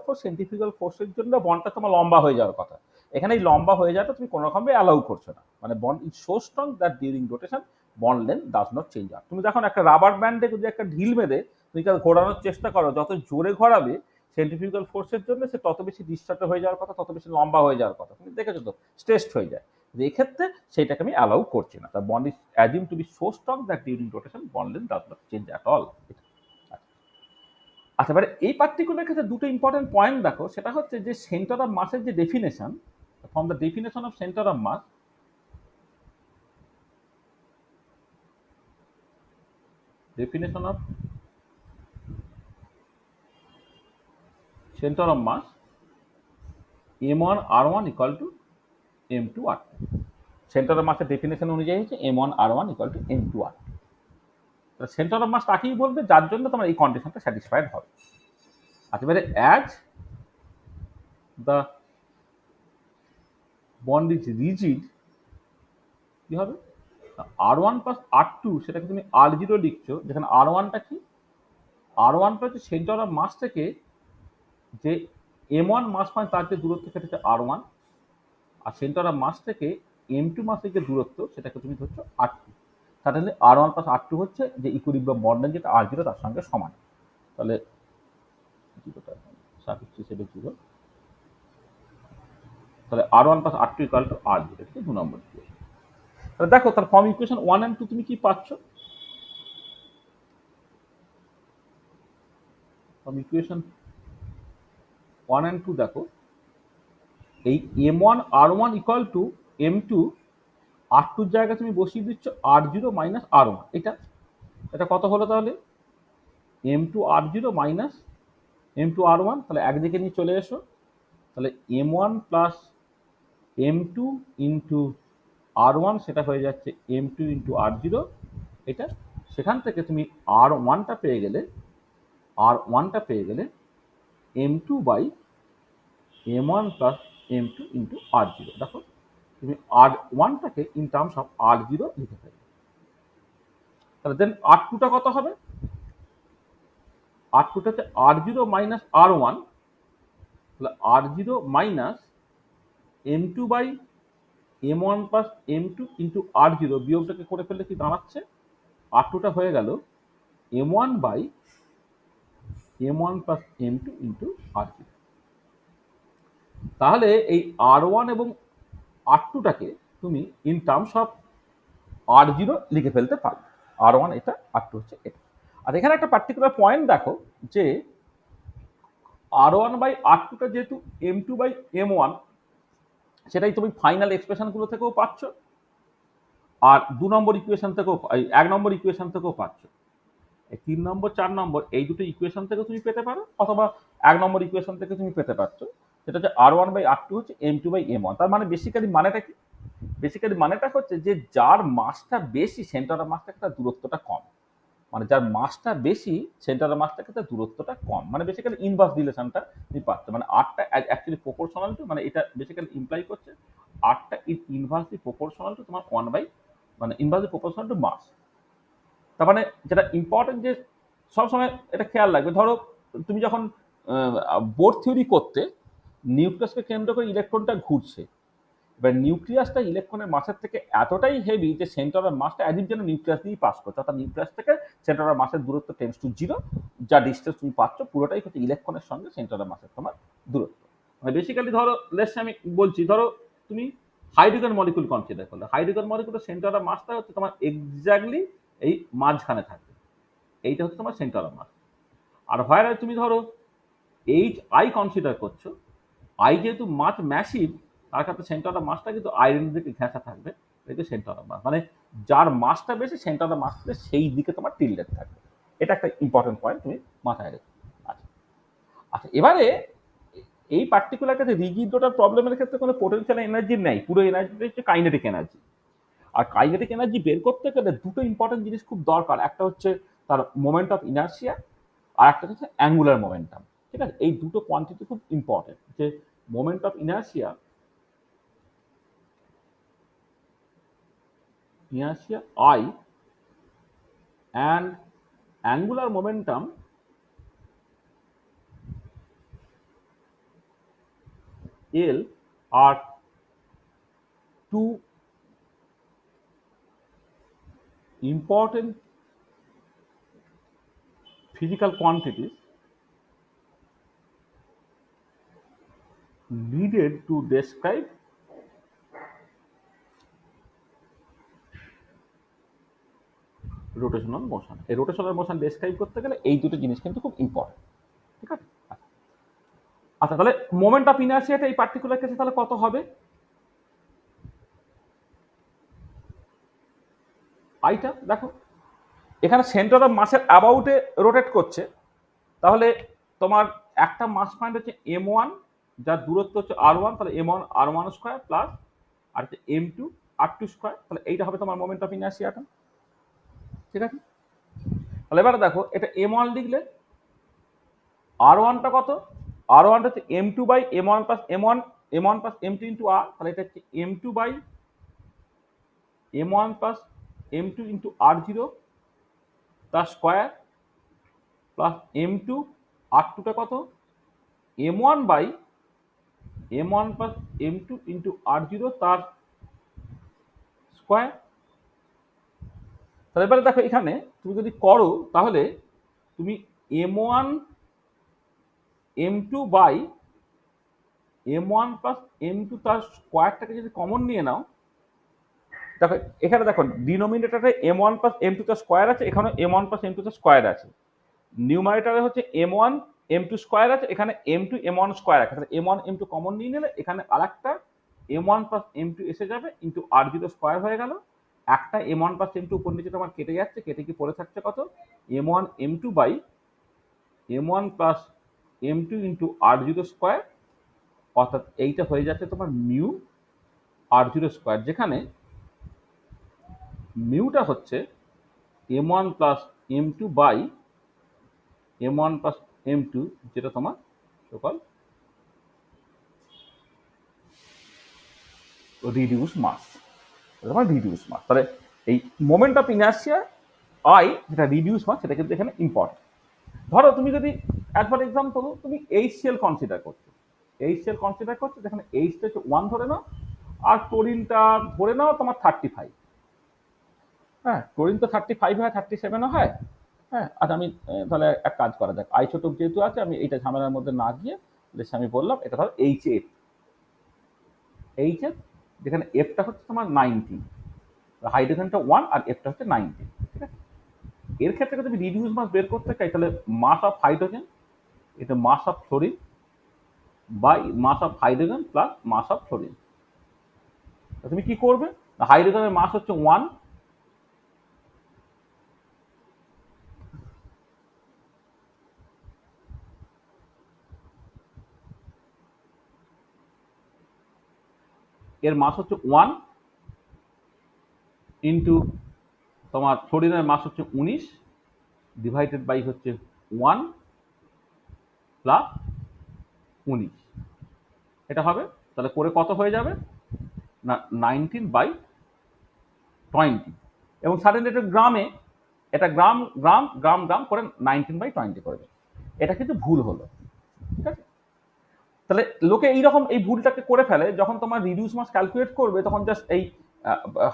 ফোর্সের জন্য বন্ডটা তোমার লম্বা হয়ে যাওয়ার কথা, এখানে এই লম্বা হয়ে যাওয়াটা তুমি কোনো রকমে অ্যালাউ করছো না। মানে bond is so strong that during rotation bond length does not change. আর তুমি যখন একটা রাবার ব্যান্ডে যদি একটা ঢিল বেঁধে তুমি তাকে ঘোরানোর চেষ্টা করো, যত জোরে ঘোরাবে সেন্ট্রিফিউগাল ফোর্সের জন্য সে তত বেশি ডিসচার্জ হয়ে যাওয়ার কথা, তত বেশি লম্বা হয়ে যাওয়ার কথা। তুমি দেখেছো তো, স্ট্রেসড হয়ে যায়। এক্ষেত্রে সেটাকে আমি অ্যালাউ করছি না। The bond is assume to be so strong that during rotation bond length does not change at all. আচ্ছা, এবারে এই পার্টিকুলার ক্ষেত্রে দুটো ইম্পর্টেন্ট পয়েন্ট দেখো, সেটা হচ্ছে যে সেন্টার অফ মাসের যে definition, from the definition of center of mass, definition of center of mass m1 r1 equal to m2 r2। Center of মাসের ডেফিনেশন অনুযায়ী হচ্ছে m1 r1 equal to m2 r2। Center of mass তাকেই বলবে যার জন্য তোমার এই কন্ডিশনটা স্যাটিসফাইড হবে। আচ্ছা, এবারে as the bond is rigid, কি হবে, r1 প্লাস r2 সেটাকে তুমি r0 লিখছো, যেখানে r1টা কি, r1টা হচ্ছে সেন্টার অফ মাস থেকে যে m1 মাস পয়েন্ট তার যে দূরত্ব সেটা হচ্ছে r1, আর সেন্টার অফ মাস থেকে m2 মাসের যে দূরত্ব সেটাকে তুমি ধরছো r2। তাহলে r1 প্লাস r2 হচ্ছে যে ইকুইলিব্রিয়াম বন্ড যেটা r0 তার সঙ্গে সমান। তাহলে তাহলে r1 plus r2 equal to r0, এটা 2 নম্বর ইকুয়েশন। তাহলে দেখো, তার ফর্ম ইকুয়েশন 1 and 2 তুমি কি পাচ্ছ? ফর্ম ইকুয়েশন 1 and 2 দেখো, এই m1 r1 equal to m2 r2 জায়গায় তুমি বসিয়ে দিচ্ছ r0 মাইনাস r1। এটা কত হলো তাহলে? m2 r0 minus m2 r1। তাহলে একদিকে নিয়ে চলে এসো, তাহলে m1 plus m2 into r1 সেটা হয়ে যাচ্ছে m2 ইন্টু r0। এটা সেখান থেকে তুমি r1টা পেয়ে গেলে m2 by m1 plus m2 into r0। দেখো, তুমি r1টাকে ইন টার্মস অফ r0 লিখে ফেলবে। তাহলে দেন r2টা কত হবে? r2টা হচ্ছে r0 মাইনাস r1, তাহলে r0 minus m2 by m1 plus m2 into r0, বিয়োগটাকে করে ফেললে কি দাঁড়াচ্ছে? r2টা হয়ে গেল m1 by m1 plus m2 into r0। তাহলে এই r1 এবং r2টাকে তুমি ইন টার্মস অফ r0 লিখে ফেলতে পারবে। r1 এটা, r2 হচ্ছে এটা। আর এখানে একটা পার্টিকুলার পয়েন্ট দেখো যে r1 বাই r2টা যেহেতু m2 বাই m1, সেটাই তুমি ফাইনাল এক্সপ্রেশনগুলো থেকেও পাচ্ছ, আর 2 নম্বর ইকুয়েশন থেকেও, 1 নম্বর ইকুয়েশন থেকেও পাচ্ছ। 3 নম্বর 4 নম্বর এই দুটো ইকুয়েশন থেকে তুমি পেতে পারো, অথবা 1 নম্বর ইকুয়েশন থেকে তুমি পেতে পারছো। সেটা হচ্ছে r1 বাই r2 হচ্ছে m2 বাই m1। তার মানে বেসিক্যালি মানেটা কি? বেসিক্যালি মানেটা হচ্ছে যে যার মাসটা বেশি সেন্টার অফ মাস থেকে তার দূরত্বটা কম। মানে যার মাসটা বেশি সেন্টার অফ মাস থেকে তার দূরত্বটা কম। মানে বেসিক্যালি ইনভার্স রিলেশনটা তুমি পাচ্ছ। মানে আরটা অ্যাকচুয়ালি প্রপোর্শনাল টু, মানে এটা বেসিক্যালি ইমপ্লাই করছে আরটা ইজ ইনভার্সলি প্রপোর্শনাল টু তোমার 1 বাই মানে ইনভার্সলি প্রপোর্শনাল টু মাস। তার মানে যেটা ইম্পর্টেন্ট যে সবসময় এটা খেয়াল রাখবে, ধরো তুমি যখন বোর থিওরি করতে নিউক্লিয়াসকে কেন্দ্র করে ইলেকট্রনটা ঘুরছে, এবার নিউক্লিয়াসটা ইলেকট্রনের মাসের থেকে এতটাই হেভি যে সেন্টার অফ মাসটা অ্যাজ ইফ যেন নিউক্লিয়াস দিয়েই পাস করছে, অর্থাৎ নিউক্লিয়াস থেকে সেন্টার অফ মাসের দূরত্ব টেন্স টু 0, যা ডিস্টেন্স তুমি পাচ্ছ পুরোটাই হচ্ছে ইলেকট্রনের সঙ্গে সেন্টার অফ মাসের তোমার দূরত্ব। মানে বেসিক্যালি ধরো লেটস আমি বলছি, ধরো তুমি হাইড্রোজেন মলিকুল কনসিডার করলে, হাইড্রোজেন মলিকুলের সেন্টার অফ মাসটা হচ্ছে তোমার এক্স্যাক্টলি এই মাঝখানে থাকবে, এইটা হচ্ছে তোমার সেন্টার অফ মাস। আর হয় তুমি ধরো এইচ আই কনসিডার করছো, আই যেহেতু মাছ ম্যাসিভ, তার কাছে সেন্টার অফ মাসটা কিন্তু আইরের দিকে ঘেঁষা থাকবে, এটা সেন্টার অফ মাস, মানে যার মাসটা বেশি সেন্টার অফ মাসটা সেই দিকে তোমার টিল্ডেড থাকবে। এটা একটা ইম্পর্টেন্ট পয়েন্ট তুমি মাথায় রেখো। আচ্ছা আচ্ছা, এবারে এই পার্টিকুলার কাছে রিজিডোটার প্রবলেমের ক্ষেত্রে কোনো পোটেনশিয়াল এনার্জি নেই, পুরো এনার্জিটা হচ্ছে কাইনেটিক এনার্জি। আর কাইনেটিক এনার্জি বের করতে গেলে দুটো ইম্পর্টেন্ট জিনিস খুব দরকার, একটা হচ্ছে তার মোমেন্ট অফ ইনার্সিয়া, আর একটা হচ্ছে অ্যাঙ্গুলার মোমেন্টাম। ঠিক আছে, এই দুটো কোয়ান্টিটি খুব ইম্পর্টেন্ট, যে moment of inertia I and angular momentum L are two important physical quantities needed to describe rotational motion. এই রোটেশনাল মোশন ডেসক্রাইব করতে গেলে এই দুটো জিনিস কিন্তু খুব ইম্পর্টেন্ট। ঠিক আছে, আচ্ছা তাহলে মোমেন্ট অফ ইনার্সিয়াটা এই পার্টিকুলার কেসে তাহলে কত হবে? আইটা দেখো, এখানে সেন্টার অফ মাসের অ্যাবাউটে রোটেট করছে, তাহলে তোমার একটা মাস পয়েন্ট হচ্ছে m1, যার দূরত্ব হচ্ছে r1, তাহলে m1 r1 স্কয়ার প্লাস আর হচ্ছে m2 r2 স্কয়ার, তাহলে এইটা হবে তোমার মোমেন্ট অফ ইনার্সিয়াটা। ঠিক আছে, তাহলে এবারে দেখো এটা m1 লিখলে, r1টা কত, r1 হচ্ছে m2 by m1 plus m1, m1 plus m2 into r, তাহলে এটা হচ্ছে m2 by m1 plus m2 into r0 তার স্কয়ার প্লাস m2 r2টা কত, m1 by m1 plus m2 into r0 তার স্কয়ার। তাহলে এবারে দেখো এখানে তুমি যদি করো, তাহলে তুমি m1 m2 by m1 plus m2 তার স্কয়ারটাকে যদি কমন নিয়ে নাও, দেখো এখানে দেখো ডিনোমিনেটরে m1 প্লাস m2 তার স্কয়ার আছে, এখানে m1 প্লাস m2 তার স্কয়ার আছে, নিউমারেটরে হচ্ছে m1 m2 স্কয়ার আছে, এখানে m2 m1 স্কয়ার আছে, তাহলে m1 m2 কমন নিয়ে নিলে এখানে আরেকটা m1 প্লাস m2 এসে যাবে ইন্টু r0 স্কয়ার হয়ে গেল, একটা m1 প্লাস m2 উপর নিচে তোমার কেটে যাচ্ছে, কেটে কি পড়ে থাকছে কত, m1 m2 by m1 plus m2 into r0 square, অর্থাৎ এইটা হয়ে যাচ্ছে তোমার মিউ r0 স্কয়ার, যেখানে মিউটা হচ্ছে m1 plus m2 by m1 plus m2, যেটা তোমার সকাল রিডিউস মাস, তোমার রিডিউস মাস। তাহলে এই মোমেন্ট অফ ইনার্সিয়া আই, যেটা রিডিউস মাস, সেটা কিন্তু এখানে ইম্পর্টেন্ট। ধরো তুমি যদি অ্যাজ ফর এক্সাম্পল তুমি HCl কনসিডার করছো, HCl কনসিডার করছো, যেখানে এইচটা হচ্ছে 1 ধরে নাও, আর ক্লোরিনটা ধরে নাও তোমার 35। হ্যাঁ, ক্লোরিন তো 35 হয়, 37ও হয়। হ্যাঁ, আচ্ছা আমি তাহলে এক কাজ করা যাক, আইসোটোপ যেহেতু আছে আমি এইটা ঝামেলার মধ্যে না গিয়ে আমি বললাম এটা ধরো HF, যেখানে এফটা হচ্ছে তোমার 90, হাইড্রোজেনটা 1 আর এফটা হচ্ছে 90। ঠিক আছে, এর ক্ষেত্রে যদি রিডিউস মাস বের করতে চাই, তাহলে মাস অফ হাইড্রোজেন, এটা mass of fluorine by mass of hydrogen plus mass of fluorine. তুমি কি করবে, হাইড্রোজেনের মাস হচ্ছে 1, এর মাস হচ্ছে 1 ইন্টু তোমার ফ্লোরিনের মাস হচ্ছে 19 ডিভাইডেড বাই হচ্ছে 1 প্লাস 19, এটা হবে, তাহলে করে কত হয়ে যাবে, না 19/20, এবং সাডেনলি এটা গ্রামে, এটা গ্রাম গ্রাম গ্রাম গ্রাম করে 19/20 করবে। এটা কিন্তু ভুল হলো, ঠিক আছে? তাহলে লোকে এইরকম এই ভুলটাকে করে ফেলে, যখন তোমার রিডিউস মাস ক্যালকুলেট করবে তখন জাস্ট এই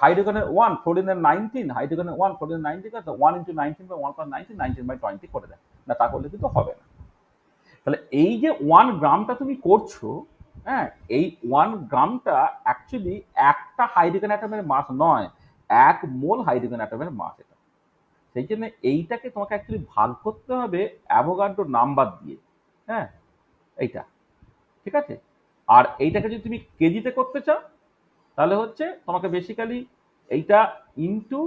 হাইড্রোজেনের 1 ফ্লোরিনের 19, হাইড্রোজেনের 1 ফ্লোরিনের 19 করে 1 ইন্টু 19 বাই 1+19 19/20 করে দেয়। না, তা করলে কিন্তু হবে না। তাহলে এই যে 1 গ্রামটা তুমি করছো, হ্যাঁ, এই 1 গ্রামটা অ্যাকচুয়ালি একটা হাইড্রোজেন অ্যাটমের মাস নয়, 1 মোল হাইড্রোজেন অ্যাটমের মাস এটা। সেই জন্য এইটাকে তোমাকে অ্যাকচুয়ালি ভাগ করতে হবে অ্যাভোগাড্রো নাম্বার দিয়ে, হ্যাঁ, এইটা, ঠিক আছে? আর এইটাকে যদি তুমি কেজিতে করতে চাও তাহলে হচ্ছে তোমাকে বেসিক্যালি এইটা ইন্টু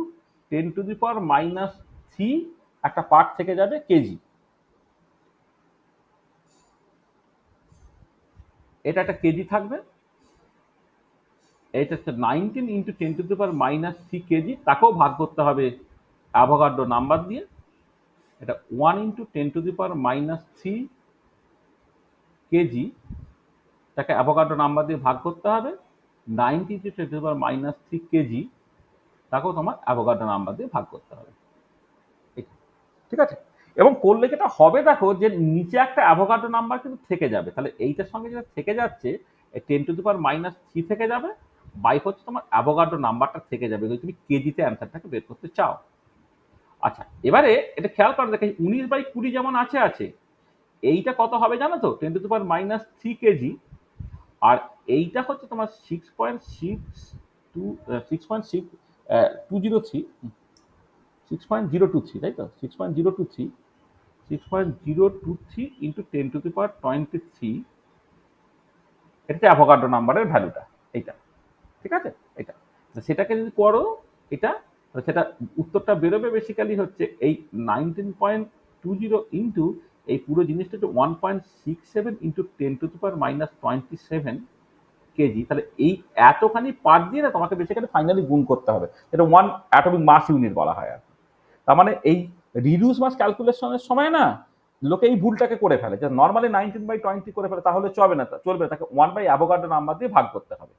10⁻³ একটা পার্ট থেকে যাবে কেজি, এটা একটা কেজি থাকবে। এটা হচ্ছে 19 ইন্টু 10⁻³ কেজি, তাকেও ভাগ করতে হবে অ্যাভোগাড্রো নাম্বার দিয়ে। এটা 1 ইন্টু 10⁻³ কেজি, তাকে অ্যাভোগাড্রো নাম্বার দিয়ে ভাগ করতে হবে। 90 ইন্টু 10⁻³ কেজি, তাকেও তোমার অ্যাভোগাড্রো নাম্বার দিয়ে ভাগ করতে হবে, ঠিক আছে? এবং করলে যেটা হবে দেখো, যে নিচে একটা অ্যাভোগাড্রো নাম্বার কিন্তু থেকে যাবে। তাহলে এইটার সঙ্গে যেটা থেকে যাচ্ছে, এই 10⁻³ থেকে যাবে, বাই হচ্ছে তোমার অ্যাভোগাড্রো নাম্বারটা থেকে যাবে যদি তুমি কেজিতে অ্যান্সারটাকে বের করতে চাও। আচ্ছা, এবারে এটা খেয়াল করে দেখে 19/20 যেমন আছে আছে, এইটা কত হবে জানো তো? 10⁻³ কেজি। আর এইটা হচ্ছে তোমার 6.023, তাই তো? 6.023 ইন্টু 10⁻23, এটা হচ্ছে অ্যাভোগাড্রো নাম্বারের ভ্যালুটা, এইটা, ঠিক আছে? এটা সেটাকে যদি করো, এটা সেটা উত্তরটা বেরোবে বেসিক্যালি হচ্ছে এই 19.20 ইন্টু এই পুরো জিনিসটা হচ্ছে 1.67 ইন্টু 10⁻27 কেজি। তাহলে এই এতখানি পার্ট দিয়ে না তোমাকে বেসিক্যালি ফাইনালি গুণ করতে হবে, এটা 1 অ্যাটমিক মাস ইউনিট বলা হয় আর কি। তার মানে এই রিডিউস মাস ক্যালকুলেশনের সময় না লোকে এই ভুলটাকে করে ফেলে, যে নর্মালি 19/20 করে ফেলে, তাহলে চলবে না, তাকে 1/অ্যাভোগাড্রো নাম্বার দিয়ে ভাগ করতে হবে।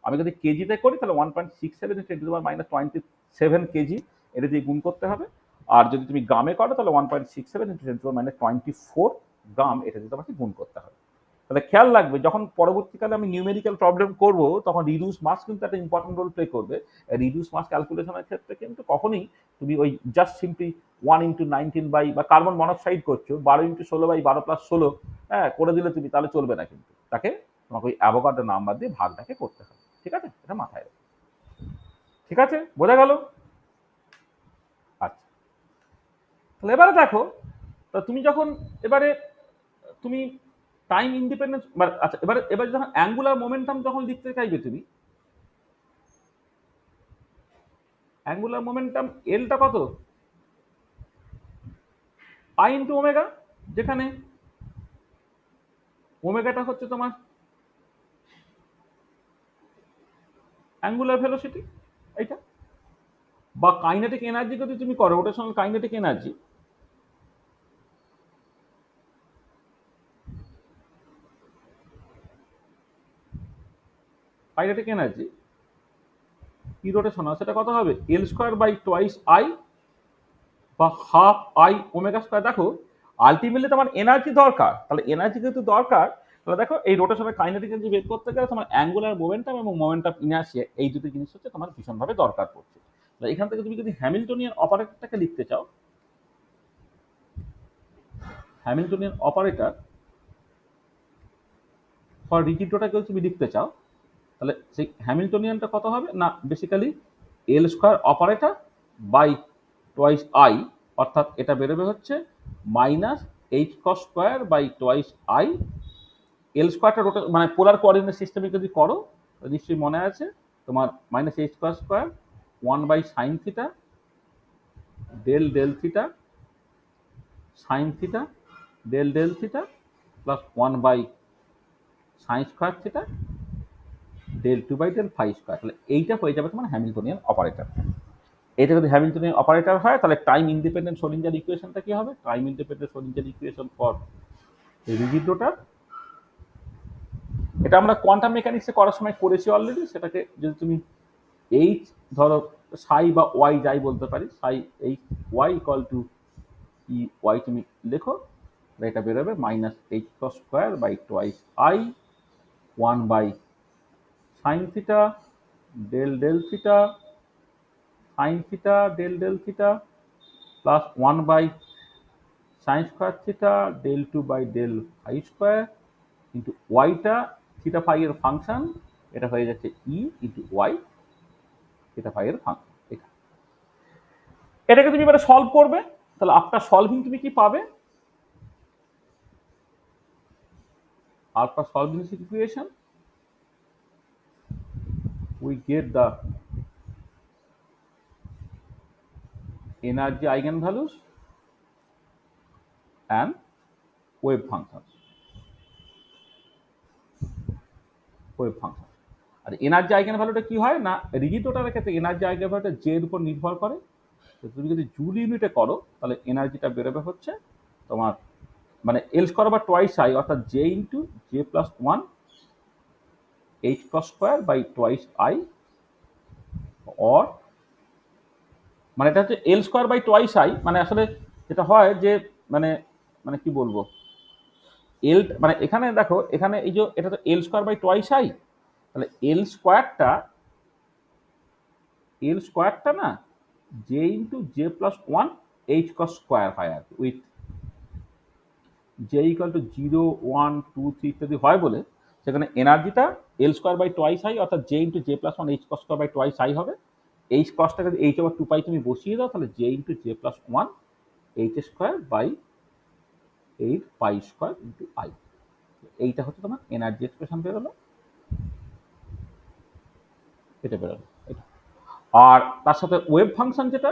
আমি যদি কেজিতে করি তাহলে 1.67 10⁻27 কেজি, এটা দিয়ে গুণ করতে হবে। আর যদি তুমি গ্রামে করো তাহলে 1.67 10⁻24 গ্রাম, এটা দিয়ে তোমাকে গুণ করতে হবে। তাহলে খেয়াল রাখবে, যখন পরবর্তীকালে আমি নিউমেরিক্যাল প্রবলেম করব তখন রিডিউস মাস কিন্তু একটা ইম্পর্টেন্ট রোল প্লে করবে। রিডিউস মাস ক্যালকুলেশনের ক্ষেত্রে কিন্তু কখনই তুমি ওই জাস্ট সিম্পলি 1 ইন্টু 19 বাই বা কার্বন মনোক্সাইড করছো 12 ইন্টু 16/12+16, হ্যাঁ, করে দিলে তুমি, তাহলে চলবে না, কিন্তু তাকে তোমাকে ওই অ্যাভোগাড্রো নাম্বার দিয়ে ভাগটাকে করতে হবে, ঠিক আছে? এটা মাথায় রাখো, ঠিক আছে? বোঝা গেল? আচ্ছা, তাহলে এবারে দেখো, তো তুমি যখন এবারে তুমি টাইম ইন্ডিপেন্ডেন্স, আচ্ছা, এবারে এবারে যখন অ্যাঙ্গুলার মোমেন্টাম যখন লিখতে চাইবে তুমি, অ্যাঙ্গুলার মোমেন্টাম এলটা কত? আই ইন্টু ওমেগা, যেখানে ওমেগাটা হচ্ছে তোমার অ্যাঙ্গুলার ভেলোসিটি, এইটা। বা কাইনেটিক এনার্জি যদি তুমি করো, rotational kinetic energy, kinetic energy কি রোটেশনাল, সেটা কত হবে? এল স্কোয়ার বাই টোয়াইস আই বা হাফ আই ওমেগা স্কোয়ার। দেখো আলটিমেটলি তোমার এনার্জি দরকার, তাহলে এনার্জি যেহেতু দরকার, তাহলে দেখো এই রোটেশনের কাইনেটিক এনার্জি বের করতে গেলে তোমার অ্যাঙ্গুলার মোমেন্টাম এবং মোমেন্টাম ইনার্সিয়া, এই দুটো জিনিস হচ্ছে তোমার ভীষণভাবে দরকার পড়ছে। তাহলে এখান থেকে তুমি যদি হ্যামিল্টনিয়ান অপারেটরটাকে লিখতে চাও, হ্যামিল্টনিয়ান অপারেটর ফর রিজিডোটাকেও তুমি লিখতে চাও, তাহলে সেই হ্যামিল্টনিয়ানটা কত হবে না, basically L square operator by twice I, অর্থাৎ এটা বেরোবে হচ্ছে minus H cross square by twice I. L স্কোয়ারটা মানে পোলার কোঅর্ডিনেট সিস্টেমে যদি করো, নিশ্চয়ই মনে আছে তোমার, minus H cross square 1/sin θ del del theta sine theta del del theta plus 1/sin²θ del 2/del phi square. তাহলে এইটা হয়ে যাবে তোমার হ্যামিল্টনিয়ান অপারেটর। এটা যদি হ্যামিল্টনিয়ান অপারেটর হয়, তাহলে টাইম ইন্ডিপেন্ডেন্ট শ্রোডিঞ্জার ইকুয়েশনটা কি হবে? Time independent Schrodinger equation for rigid rotor এটা আমরা কোয়ান্টাম মেকানিক্সে করার সময় করেছি অলরেডি। সেটাকে যদি তুমি এইচ ধরো সাই বা ওয়াই যাই বলতে পারি, psi H Y equal to E Y তুমি লেখো, এটা বেরোবে minus H square by twice I 1 by sine theta del del theta sine theta del del theta plus 1 by sine square theta del 2 by del phi square into ওয়াইটা theta phi এর function, এটা হয়ে যাচ্ছে E into Y theta phi এর function. এটাকে তুমি এবারে solve করবে, তাহলে আফটার সলভিং তুমি কি পাবে? After solving this equation we get the energy eigenvalues and wave functions. wave function R energy eigen ভ্যালুটা কি হয় না, রিজিড রোটারের ক্ষেত্রে এনার্জি আইগেন ভ্যালুটা জে এর উপর নির্ভর করে। তো তুমি যদি জুল ইউনিটে করো তাহলে এনার্জিটা বেরোবে হচ্ছে তোমার মানে এল স্কোয়ার বা টোয়াইস আই, অর্থাৎ J into J plus 1 H cross square by twice I, or মানে এটা হচ্ছে L square by twice I, মানে আসলে যেটা হয় যে মানে মানে কি বলবো, এল মানে এখানে দেখো, এখানে এই যে এটা তো এল স্কোয়ার বাই টোয়াইস আই, তাহলে এল স্কোয়ারটা না J into J plus 1 H cross square হয় আর কি, উইথ জে ইকুয়াল টু 0 1 2 3 ইত্যাদি হয় বলে সেখানে এনার্জিটা L square by twice I অর্থাৎ J into J plus 1 H cross square by twice I হবে। এইচ কসটাকে যদি এইচ ওভার 2 পাই তুমি বসিয়ে দাও, তাহলে J into J plus 1 H square by 8 pi square into I. এইটা হচ্ছে তোমার এনার্জি এক্সপ্রেশন বেরোলো, এটা বেরোলো এটা। আর তার সাথে ওয়েভ ফাংশন যেটা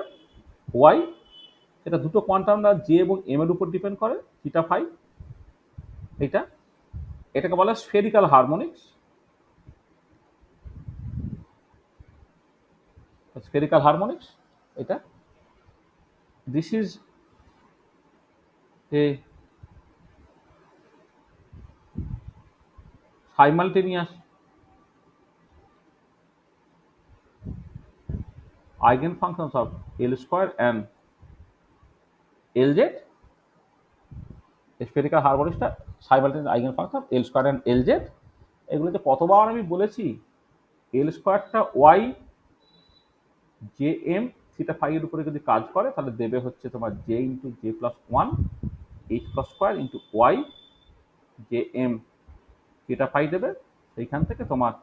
ওয়াই, এটা দুটো কোয়ান্টাম নাম্বার জে এবং এম এর উপর ডিপেন্ড করে, থিটা ফাই, এটাকে বলা স্ফেরিক্যাল হারমোনিক্স। স্ফেরিক্যাল হারমোনিক্স এটা, this is a simultaneous eigenfunctions of L square and Lz. Spherical হারমোনিক্সটা simultaneous eigenfunction L square and L Z. এগুলোতে কতবার আমি বলেছি, এল স্কোয়ারটা Y J M theta phi এর উপরে যদি কাজ করে তাহলে দেবে হচ্ছে তোমার J into J plus 1 H cross square into Y J M theta phi দেবে। সেইখান থেকে তোমার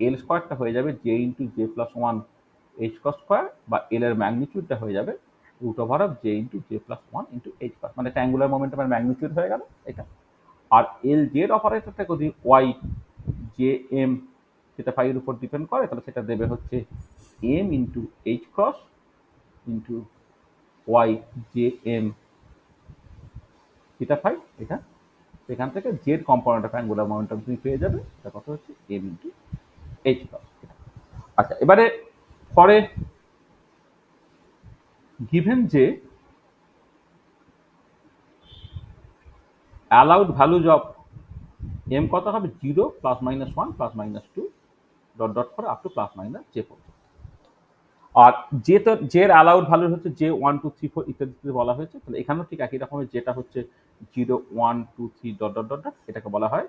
এল স্কোয়ারটা হয়ে যাবে J into J plus 1 H cross square, বা এল এর ম্যাগনিটিউডটা হয়ে যাবে root over of J into J plus 1 into H cross, মানে ট্যাঙ্গুলার মোমেন্টামের ম্যাগনিটিউড হয়ে গেল এটা। আর এল জেড অপারেটরটা যদি Y J M theta phi এর উপর ডিপেন্ড করে তাহলে সেটা দেবে হচ্ছে M into H cross into Y J M theta phi এটা। সেখান থেকে Z component of angular momentum তুমি পেয়ে যাবে, এটা কত হচ্ছে এম ইন্টু এইচ ক্রস। আচ্ছা, এবারে পরে গিভেন যে অ্যালাউড ভ্যালুজ অফ এম কত হবে 0 plus minus 1 plus minus 2 dot dot করে up to plus minus J পর্যন্ত। আর যে তো জের অ্যালাউড ভ্যালু হচ্ছে যে 1 2 3 4 ইত্যাদি বলা হয়েছে, তাহলে এখানেও ঠিক একই রকমের যেটা হচ্ছে 0 1 2 3 ডট ডট ডট ডট, এটাকে বলা হয়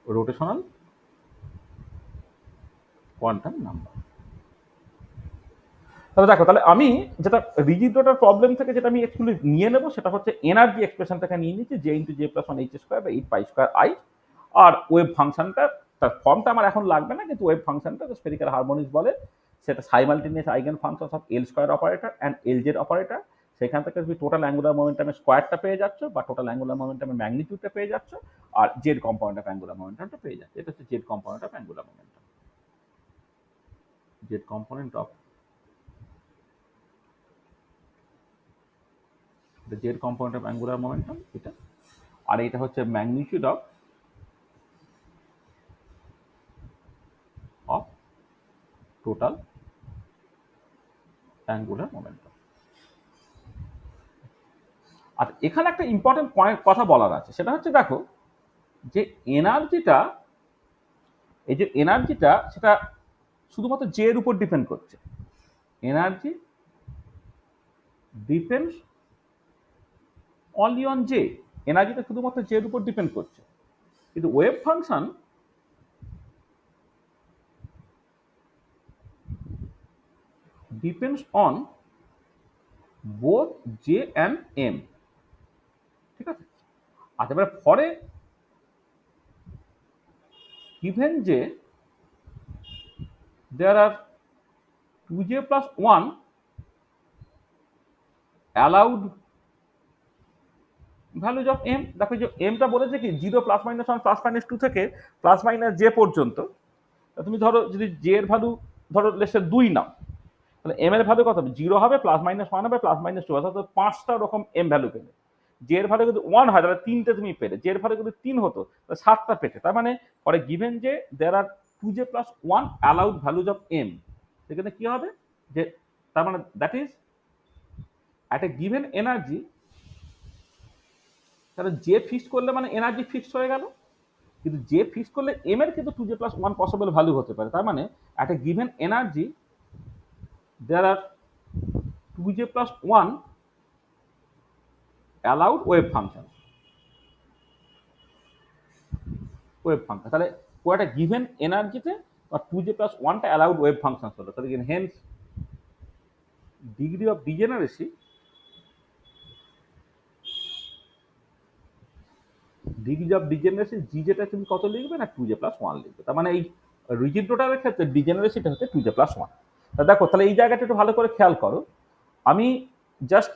রোটেশনাল কোয়ান্টাম নাম্বার। তাহলে দেখো, তাহলে আমি যেটা রিজিড রোটার প্রবলেম থেকে যেটা আমি অ্যাকচুয়ালি নিয়ে নেবো সেটা হচ্ছে এনার্জি এক্সপ্রেশনটাকে নিয়ে নিচ্ছি J into J plus 1 H square বা 8 পাই স্কোয়ার আই। আর ওয়েভ ফাংশনটা, তার ফর্মটা আমার এখন লাগবে না, কিন্তু ওয়েভ ফাংশনটা স্ফেরিক্যাল হারমোনিক্স বলে, সেটা simultaneous eigen functions of L square operator and L Z operator. সেখান থেকে তুমি টোটাল অ্যাঙ্গুলার মোমেন্টামের স্কোয়ারটা পেয়ে যাচ্ছ, বা টোটাল অ্যাঙ্গুলার মোমেন্টামের ম্যাগনিটিউডটা পেয়ে যাচ্ছ, আর জেড কম্পোনেন্ট অফ অ্যাঙ্গুলার মোমেন্টামটা পেয়ে যাচ্ছে। এটা হচ্ছে Z component of angular momentum, Z component of the z component of angular momentum এটা। আর এটা হচ্ছে magnitude of total angular momentum. আর এখানে একটা ইম্পর্টেন্ট পয়েন্ট কথা বলার আছে, সেটা হচ্ছে দেখো যে এনার্জিটা, এই যে এনার্জিটা সেটা শুধুমাত্র জে এর উপর ডিপেন্ড করছে। Energy depends only on J, এনার্জিটা শুধুমাত্র জে এর উপর ডিপেন্ড করছে। কিন্তু wave function depends on both J and M. ঠিক আছে, আচ্ছা এবার পরে given যে there are 2j plus 1 allowed values of m, দেখো যে mটা বলেছে কি 0 প্লাস মাইনাস 1 প্লাস মাইনাস 2 থেকে প্লাস মাইনাস j পর্যন্ত। তুমি ধরো যদি j এর ভ্যালু ধরো লেসে 2 নাও, তাহলে m এর ভ্যালু কত হবে? 0 হবে, প্লাস মাইনাস 1 হবে, প্লাস মাইনাস 2 অর্থাৎ 5টা রকম m ভ্যালু পেলে। j এর ভ্যালু যদি 1 হয় তাহলে 3টে তুমি পেলে, j এর ভ্যালু যদি 3 হতো তাহলে 7টা পেতে। তার মানে পরে গিভেন যে there are 2j plus 1 allowed values of m, সেখানে কি হবে যে তার মানে that is at a given energy, তাহলে জে ফিক্স করলে মানে এনার্জি ফিক্সড হয়ে গেল, কিন্তু জে ফিক্স করলে এম এর কিন্তু 2j plus 1 পসিবল ভ্যালু হতে পারে। তার মানে at a given energy there are 2j plus 1 allowed wave function, তাহলে ও একটা গিভেন এনার্জিতে 2j plus 1টা allowed wave function হলো। তাহলে hence degree of degeneracy G যেটা তুমি কত লিখবে না 2j plus 1 লিখবে। তার মানে এই রিজিড রোটারের ক্ষেত্রে ডিজেনারেসিটা হচ্ছে 2j plus 1। তা দেখো তাহলে এই জায়গাটা একটু ভালো করে খেয়াল করো, আমি জাস্ট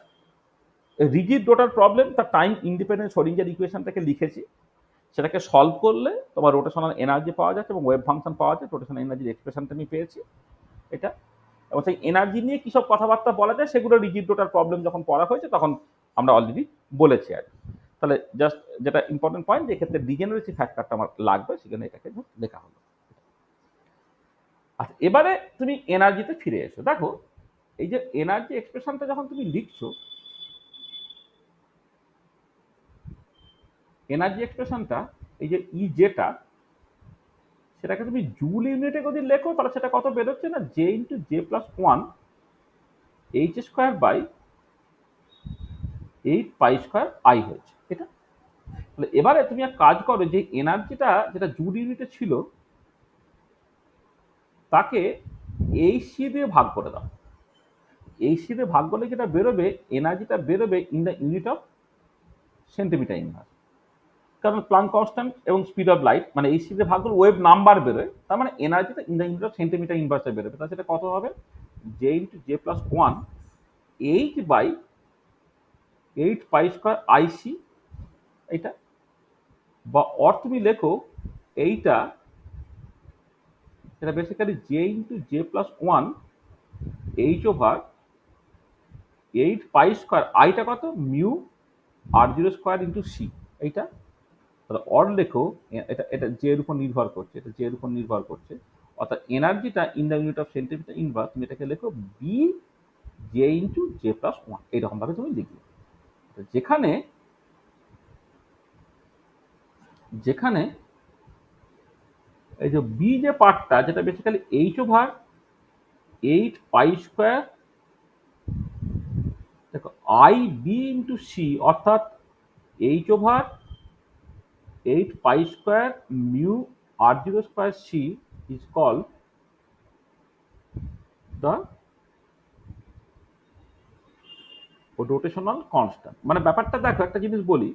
রিজিড রোটার প্রবলেম তার টাইম ইন্ডিপেন্ডেন্ট শ্রোডিঞ্জার ইকুয়েশনটাকে লিখেছি, সেটাকে সলভ করলে তোমার রোটেশনাল এনার্জি পাওয়া যাচ্ছে এবং ওয়েভ ফাংশন পাওয়া যায়। রোটেশনাল এনার্জির এক্সপ্রেশনটা আমি পেয়েছি এটা, এবং সেই এনার্জি নিয়ে কী সব কথাবার্তা বলা যায় সেগুলো রিজিড রোটার প্রবলেম যখন পড়া হয়েছে তখন আমরা অলরেডি বলেছি আর কি। তাহলে জাস্ট যেটা ইম্পর্টেন্ট পয়েন্ট, যে ক্ষেত্রে ডিজেনারেসি ফ্যাক্টরটা আমার লাগবে সেখানে এটাকে লেখা হলো। আচ্ছা এবারে তুমি এনার্জিতে ফিরে এসো। দেখো এই যে এনার্জি এক্সপ্রেশনটা যখন তুমি লিখছো, এনার্জি এক্সপ্রেশনটা এই যে ই যেটা, সেটাকে তুমি জুল ইউনিটে যদি লেখো তাহলে সেটা কত বেরোচ্ছে না J into J plus 1 H square by 8 pi square I হয়েছে এটা। তাহলে এবারে তুমি এক কাজ করো, যে এনার্জিটা যেটা জুল ইউনিটে ছিল তাকে এই সি দিয়ে ভাগ করে দাও। এই সি দিয়ে ভাগ করলে যেটা বেরোবে, এনার্জিটা বেরোবে in the unit of centimetre inverse, কারণ প্লাঙ্ক কনস্ট্যান্ট এবং স্পিড অফ লাইট মানে এই সিতে ভাগ করলে ওয়েভ নাম্বার বেরোয়, তার মানে এনার্জিটা in the unit of centimetre ইনভার্সে বেরোবে। তাহলে সেটা কত হবে J into J plus 1 8 by 8 pi square I C এইটা, বা অর তুমি লেখো এইটা, সেটা basically J into J plus 1 H over 8 pi square আইটা কত mu R zero square into C এইটা। তাহলে অর লেখো, এটা এটা জে এর উপর নির্ভর করছে, এটা জে এর উপর নির্ভর করছে, অর্থাৎ এনার্জিটা in the unit of centimetre inverse তুমি এটাকে লেখো B J into J plus 1, এইরকম ভাবে তুমি লিখবে। যেখানে যেখানে এই যে বি যে পার্টটা, যেটা basically H over 8 pi square, দেখো আই বি ইন্টু সি, অর্থাৎ H over 8 pi square mu R zero square C is called the rotational constant. মানে ব্যাপারটা দেখো, একটা জিনিস বলি,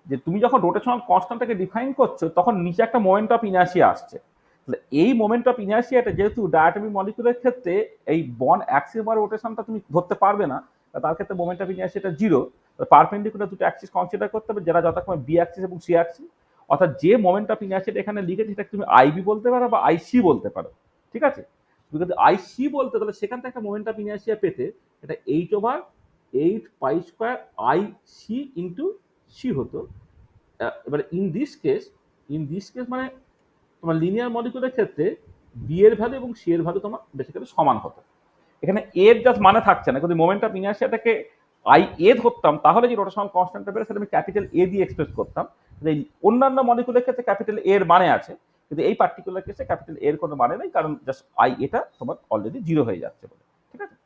যে তুমি যখন রোটেশনাল কনস্ট্যান্টটাকে ডিফাইন করছো তখন নিচে একটা মোমেন্ট অফ ইনার্শিয়া আসছে। তাহলে এই মোমেন্ট অফ ইনার্শিয়াটা যেহেতু ডায়াটমিক মলিকুলের ক্ষেত্রে এই বন্ড অ্যাক্সিস বা রোটেশনটা তুমি ধরতে পারবে না, তার ক্ষেত্রে মোমেন্ট অফ ইনার্শিয়াটা জিরো। পারপেন্ডিকুলার দুটো অ্যাক্সিস কনসিডার করতে হবে, যারা যথাক্রমে বি অ্যাক্সিস এবং সি অ্যাক্সিস। অর্থাৎ যে মোমেন্ট অফ ইনার্শিয়াটা এখানে লিখেছি সেটাকে তুমি আইবি বলতে পারো বা আইসি বলতে পারো। ঠিক আছে, তুমি যদি আইসি বলতে তাহলে সেখান থেকে একটা মোমেন্ট অফ ইনার্শিয়া পেতে এটা 8 over 8 pi square I C into C হতো। এবারে ইন দিস কেস মানে তোমার লিনিয়ার মলিকুলের ক্ষেত্রে বি এর ভ্যালু এবং সি এর ভ্যালু তোমার বেসিক্যালি সমান হতো। এখানে এর জাস্ট মানে থাকছে না, কিন্তু মোমেন্ট অফ ইনার্শিয়াটাকে আই এ ধরতাম তাহলে যে রোটেশনাল কনস্ট্যান্টটা বেরো সেটা আমি ক্যাপিটাল এ দিয়ে এক্সপ্রেস করতাম, এই অন্যান্য মলিকুলের ক্ষেত্রে ক্যাপিটাল এর মানে আছে, কিন্তু এই পার্টিকুলার কেসে ক্যাপিটাল এর কোনো মানে নেই, কারণ জাস্ট আই এটা তোমার অলরেডি 0 হয়ে যাচ্ছে বলে। ঠিক আছে?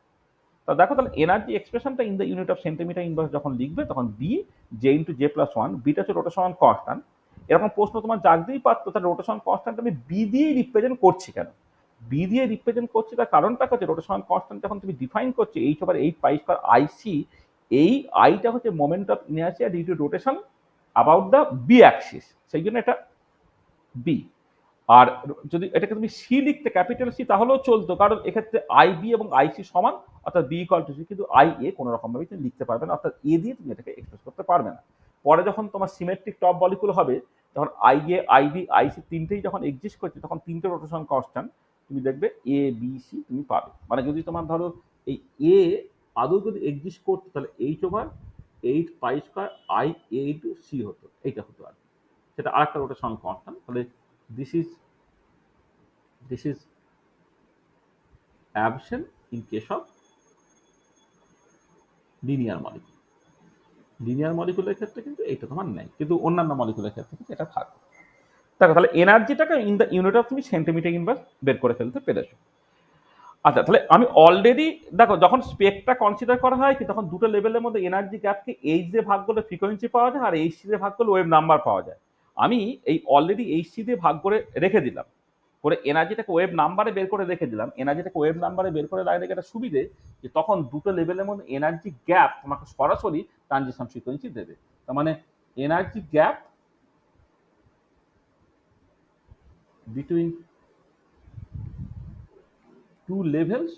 তো দেখো তাহলে এনার্জি এক্সপ্রেশনটা in the unit of centimetre inverse যখন লিখবে তখন B J into J plus one, বিটা হচ্ছে রোটেশন কনস্ট্যান্ট। এরকম প্রশ্ন তোমার জাগতেই পারতো, তাহলে রোটেশন কনস্ট্যান্ট আমি বি দিয়েই রিপ্রেজেন্ট করছি কেন? বি দিয়ে রিপ্রেজেন্ট করছি তার কারণটা হচ্ছে রোটেশন কনস্ট্যান্ট যখন তুমি ডিফাইন করছো H over 8 pi square IC, এই আইটা হচ্ছে moment of inertia due to rotation about the B axis, সেই জন্য এটা বি। আর যদি এটাকে তুমি সি লিখতে ক্যাপিটাল সি তাহলেও চলতো, কারণ এক্ষেত্রে আই বি এবং আইসি সমান, অর্থাৎ বি ইকুয়াল টু সি, কিন্তু আই এ কোনো রকম ভাবে তুমি লিখতে পারবে না, অর্থাৎ এ দিয়ে তুমি এটাকে এক্সপ্রেস করতে পারবে না। পরে যখন তোমার সিমেট্রিক টপ মলিকুল হবে, তখন আই এ আই বি আইসি তিনটেই যখন এক্সিস্ট করছে, তখন তিনটে রোটেশন কনস্ট্যান্ট তুমি দেখবে এ বি সি তুমি পাবে। মানে যদি তোমার ধরো এই এ আদৌ যদি এক্সিস্ট করতো তাহলে H over 8 pi square I A into C হতো, এইটা হতো আর কি। সেটা আরেকটা রোটেশন কনস্ট্যান্ট। তাহলে this is absent in case of linear molecule। Linear মলিকুলের ক্ষেত্রে কিন্তু এটা তোমার নেই, কিন্তু অন্যান্য মলিকুলের ক্ষেত্রে কিন্তু এটা থাকবে। দেখো তাহলে এনার্জিটাকে ইন দ্য ইউনিট অফ তুমি সেন্টিমিটার ইনভার্স বের করে ফেলতে পেরেছো। আচ্ছা, তাহলে আমি অলরেডি দেখো যখন স্পেকটা কনসিডার করা হয় কি, তখন দুটো লেভেলের মধ্যে এনার্জি গ্যাপকে এইচ দিয়ে ভাগ করলে ফ্রিকোয়েন্সি পাওয়া যায়, আর এইচ সি দিয়ে ভাগ করলে ওয়েভ নাম্বার পাওয়া যায়। আমি এই অলরেডি এইচ সি দিয়ে ভাগ করে রেখে দিলাম, করে এনার্জিটাকে ওয়েভ নাম্বারে বের করে রেখে দিলাম। এনার্জিটাকে ওয়েভ নাম্বারে বের করে রাখলে একটা সুবিধে, যে তখন দুটো লেভেলের মধ্যে এনার্জি গ্যাপ তোমাকে সরাসরি ট্রানজিশন ফ্রিকোয়েন্সি দেবে। তার মানে energy gap between two levels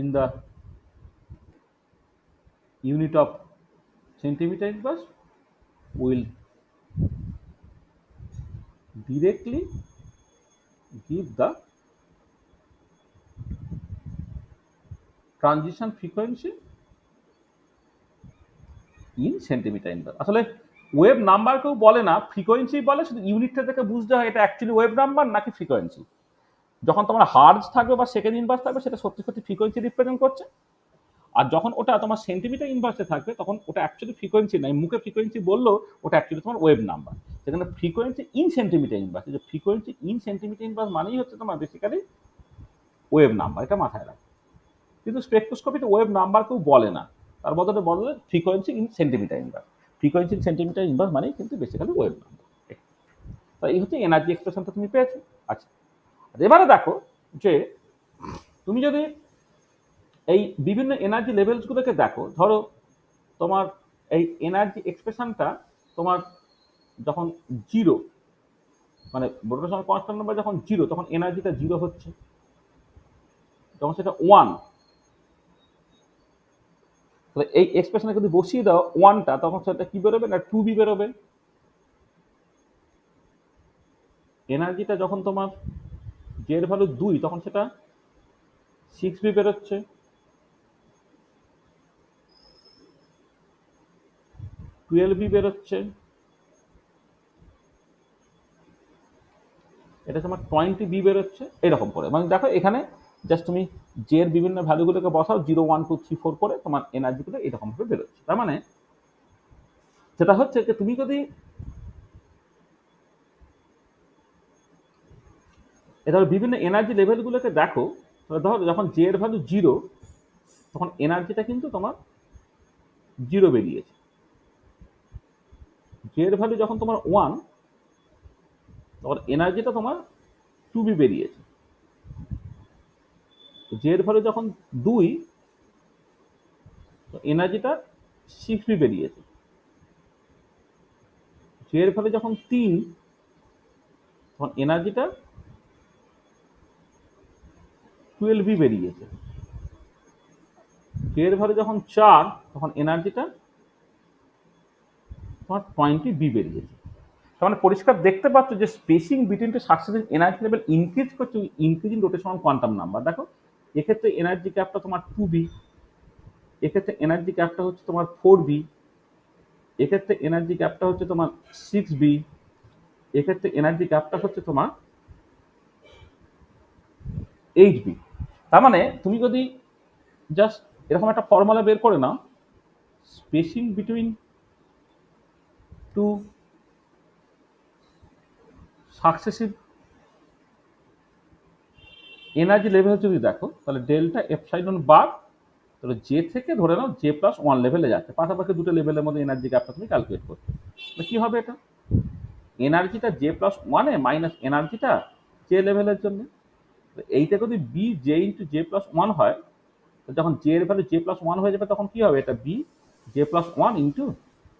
in the unit of centimeter inverse will directly give the transition frequency in centimeter inverse। আসলে ওয়েভ নাম্বার কেউ বলে না, ফ্রিকোয়েন্সি বলে, শুধু ইউনিটটা থেকে বুঝতে হয় এটা অ্যাকচুয়ালি ওয়েভ নাম্বার নাকি ফ্রিকোয়েন্সি। যখন তোমার হার্জ থাকবে বা সেকেন্ড ইনভার্স থাকবে, সেটা সত্যি সত্যি ফ্রিকোয়েন্সি রিপ্রেজেন্ট করছে। আর যখন ওটা তোমার সেন্টিমিটার ইনভার্সে থাকবে, তখন ওটা অ্যাকচুয়ালি ফ্রিকোয়েন্সি নাই, মুখে ফ্রিকোয়েন্সি বললেও ওটা অ্যাকচুয়ালি তোমার ওয়েভ নাম্বার। সেখানে ফ্রিকোয়েন্সি ইন সেন্টিমিটার ইনভার্স, যে ফ্রিকোয়েন্সি ইন সেন্টিমিটার ইনভার্স মানেই হচ্ছে তোমার বেসিক্যালি ওয়েভ নাম্বার, এটা মাথায় রাখো। কিন্তু স্পেকট্রোস্কোপিতে ওয়েভ নাম্বার কেউ বলে না, তার বদলে বলে frequency in centimetre inverse. Frequency in centimetre inverse মানেই কিন্তু বেসিক্যালি ওয়েভ নাম্বার। তো এই হচ্ছে এনার্জি এক্সপ্রেশনটা তুমি পেয়েছো। আচ্ছা, এবারে দেখো যে তুমি যদি এই বিভিন্ন এনার্জি লেভেলসগুলোকে দেখো, ধরো তোমার এই এনার্জি এক্সপ্রেশনটা তোমার যখন জিরো, মানে রোটেশন কনস্ট্যান্ট নাম্বার যখন জিরো, তখন এনার্জিটা জিরো হচ্ছে। যখন সেটা ওয়ান, তাহলে এই এক্সপ্রেশনে যদি বসিয়ে দাও ওয়ানটা, তখন সেটা কি বেরোবে না, টু বি বেরোবে। এনার্জিটা যখন তোমার জের ভ্যালু 2, তখন সেটা 6 বি বেরোচ্ছে। টুয়েলভ বি বেরোচ্ছে। এটা তোমার 20 বি বেরোচ্ছে, এরকম করে। মানে দেখো এখানে জাস্ট তুমি জের বিভিন্ন ভ্যালুগুলোকে বসাও 0 1 2 3 4 করে, তোমার এনার্জিগুলো এরকম ভাবে বেরোচ্ছে। তার মানে সেটা হচ্ছে যে তুমি যদি এটা বিভিন্ন এনার্জি লেভেলগুলোকে দেখো, ধরো যখন জে এর ভ্যালু 0, তখন এনার্জিটা কিন্তু তোমার 0 বেরিয়েছে। জে এর ভ্যালু যখন তোমার 1, তখন এনার্জিটা তোমার 2 বি বেরিয়েছে। জে এর ভ্যালু যখন 2, এনার্জিটা 6 বি বেরিয়েছে। জে এর ভ্যালু যখন 3, তখন এনার্জিটা 12 বি বেরিয়েছে। জে এর ভ্যালু যখন 4, তখন এনার্জিটা তোমার 20 বি বেরিয়েছে। তার মানে পরিষ্কার দেখতে পাচ্ছ যে spacing between two successive energy level increase করছে ইনক্রিজিং রোটেশনাল কোয়ান্টাম নাম্বার। দেখো এক্ষেত্রে এনার্জি গ্যাপটা তোমার 2 বি, এক্ষেত্রে এনার্জি গ্যাপটা হচ্ছে তোমার 4 বি, এক্ষেত্রে এনার্জি গ্যাপটা হচ্ছে তোমার 6 বি, এক্ষেত্রে এনার্জি গ্যাপটা হচ্ছে তোমার 8 বি। তার মানে তুমি যদি জাস্ট এরকম একটা ফর্মুলা বের করে নাও, spacing between two successive energy level যদি দেখো তাহলে ডেল্টা এপসাইলন বার, তাহলে জে থেকে ধরে নাও জে প্লাস ওয়ান লেভেলে যাচ্ছে, পাশাপাশি দুটো লেভেলের মধ্যে এনার্জি গ্যাপটা তুমি ক্যালকুলেট করছো। তাহলে কি হবে এটা, এনার্জিটা জে প্লাস ওয়ানে মাইনাস এনার্জিটা জে লেভেলের জন্য। এইটা যদি B J into J plus one হয়, যখন জে এর ভ্যালু জে প্লাস ওয়ান হয়ে যাবে তখন কি হবে, এটা B J plus one into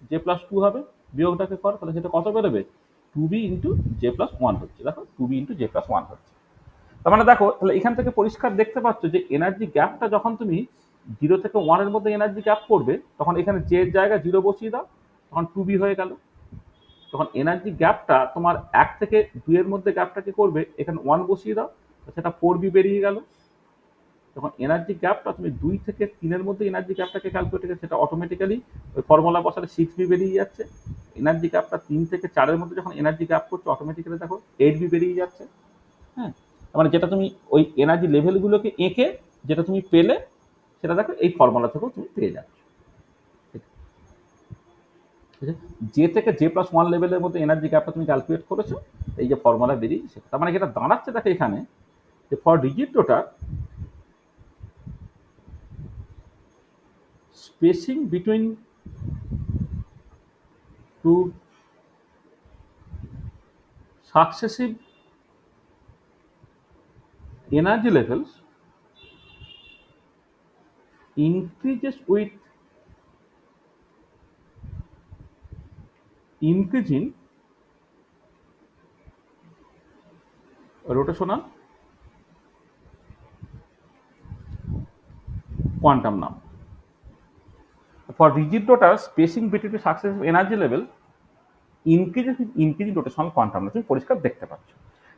J plus two হবে, বিয়োগটাকে কর, তাহলে সেটা কত বেরোবে, two B into J plus one হচ্ছে, দেখো two B into J plus one হচ্ছে। তার মানে দেখো তাহলে এখান থেকে পরিষ্কার দেখতে পাচ্ছ যে এনার্জি গ্যাপটা যখন তুমি জিরো থেকে ওয়ানের মধ্যে এনার্জি গ্যাপ করবে, তখন এখানে জে এর জায়গায় জিরো বসিয়ে দাও, তখন টু বি হয়ে গেল। তখন এনার্জি গ্যাপটা তোমার এক থেকে দুইয়ের মধ্যে গ্যাপটাকে করবে, এখানে ওয়ান বসিয়ে দাও, সেটা ফোর বি বেরিয়ে গেল। তখন এনার্জি গ্যাপটা তুমি দুই থেকে তিনের মধ্যে এনার্জি গ্যাপটাকে ক্যালকুলেট করে সেটা অটোমেটিক্যালি ওই ফর্মুলা বসালে সিক্স বি বেরিয়ে যাচ্ছে। এনার্জি গ্যাপটা তিন থেকে চারের মধ্যে যখন এনার্জি গ্যাপ করছো অটোমেটিক্যালি দেখো এইট বি বেরিয়ে যাচ্ছে। হ্যাঁ, মানে যেটা তুমি ওই এনার্জি লেভেলগুলোকে এঁকে যেটা তুমি পেলে সেটা দেখো এই ফর্মুলা থেকেও তুমি পেয়ে যাচ্ছ। জে থেকে জে প্লাস ওয়ান লেভেলের মধ্যে এনার্জি গ্যাপটা তুমি ক্যালকুলেট করেছো, এই যে ফর্মুলা বেরিয়েছে, তার মানে যেটা দাঁড়াচ্ছে দেখো এখানে যে for rigid rotor spacing between two successive energy levels increases with increasing rotational quantum number. For rigid rotor, spacing between the successive energy level increases with increasing rotational quantum number. তুমি পরিষ্কার দেখতে পাচ্ছ।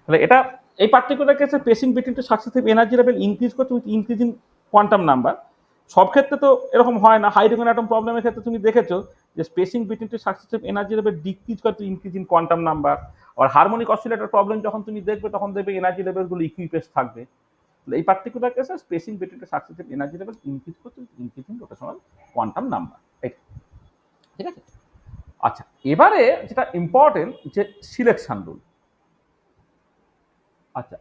তাহলে এটা এই পার্টিকুলার কেসে spacing between two successive energy level increase করছে with increasing quantum number. সব ক্ষেত্রে তো এরকম হয় না, হাইড্রোজেন অ্যাটম প্রবলেমের ক্ষেত্রে তুমি দেখেছো যে spacing between two successive energy level decrease করছে ইনক্রিজিং কোয়ান্টাম নাম্বার। আর হারমোনিক অসিলেটর প্রবলেম যখন তুমি দেখবে তখন দেখবে এনার্জি লেভেলগুলো ইকুইপেস থাকবে। এই পার্টিকুলার কেসে spacing between two successive energy level increase করছে ইনক্রিজিং রোটেশনাল কোয়ান্টাম নাম্বার। ঠিক আছে, আচ্ছা এবারে যেটা ইম্পর্টেন্ট যে সিলেকশন রুল। আচ্ছা,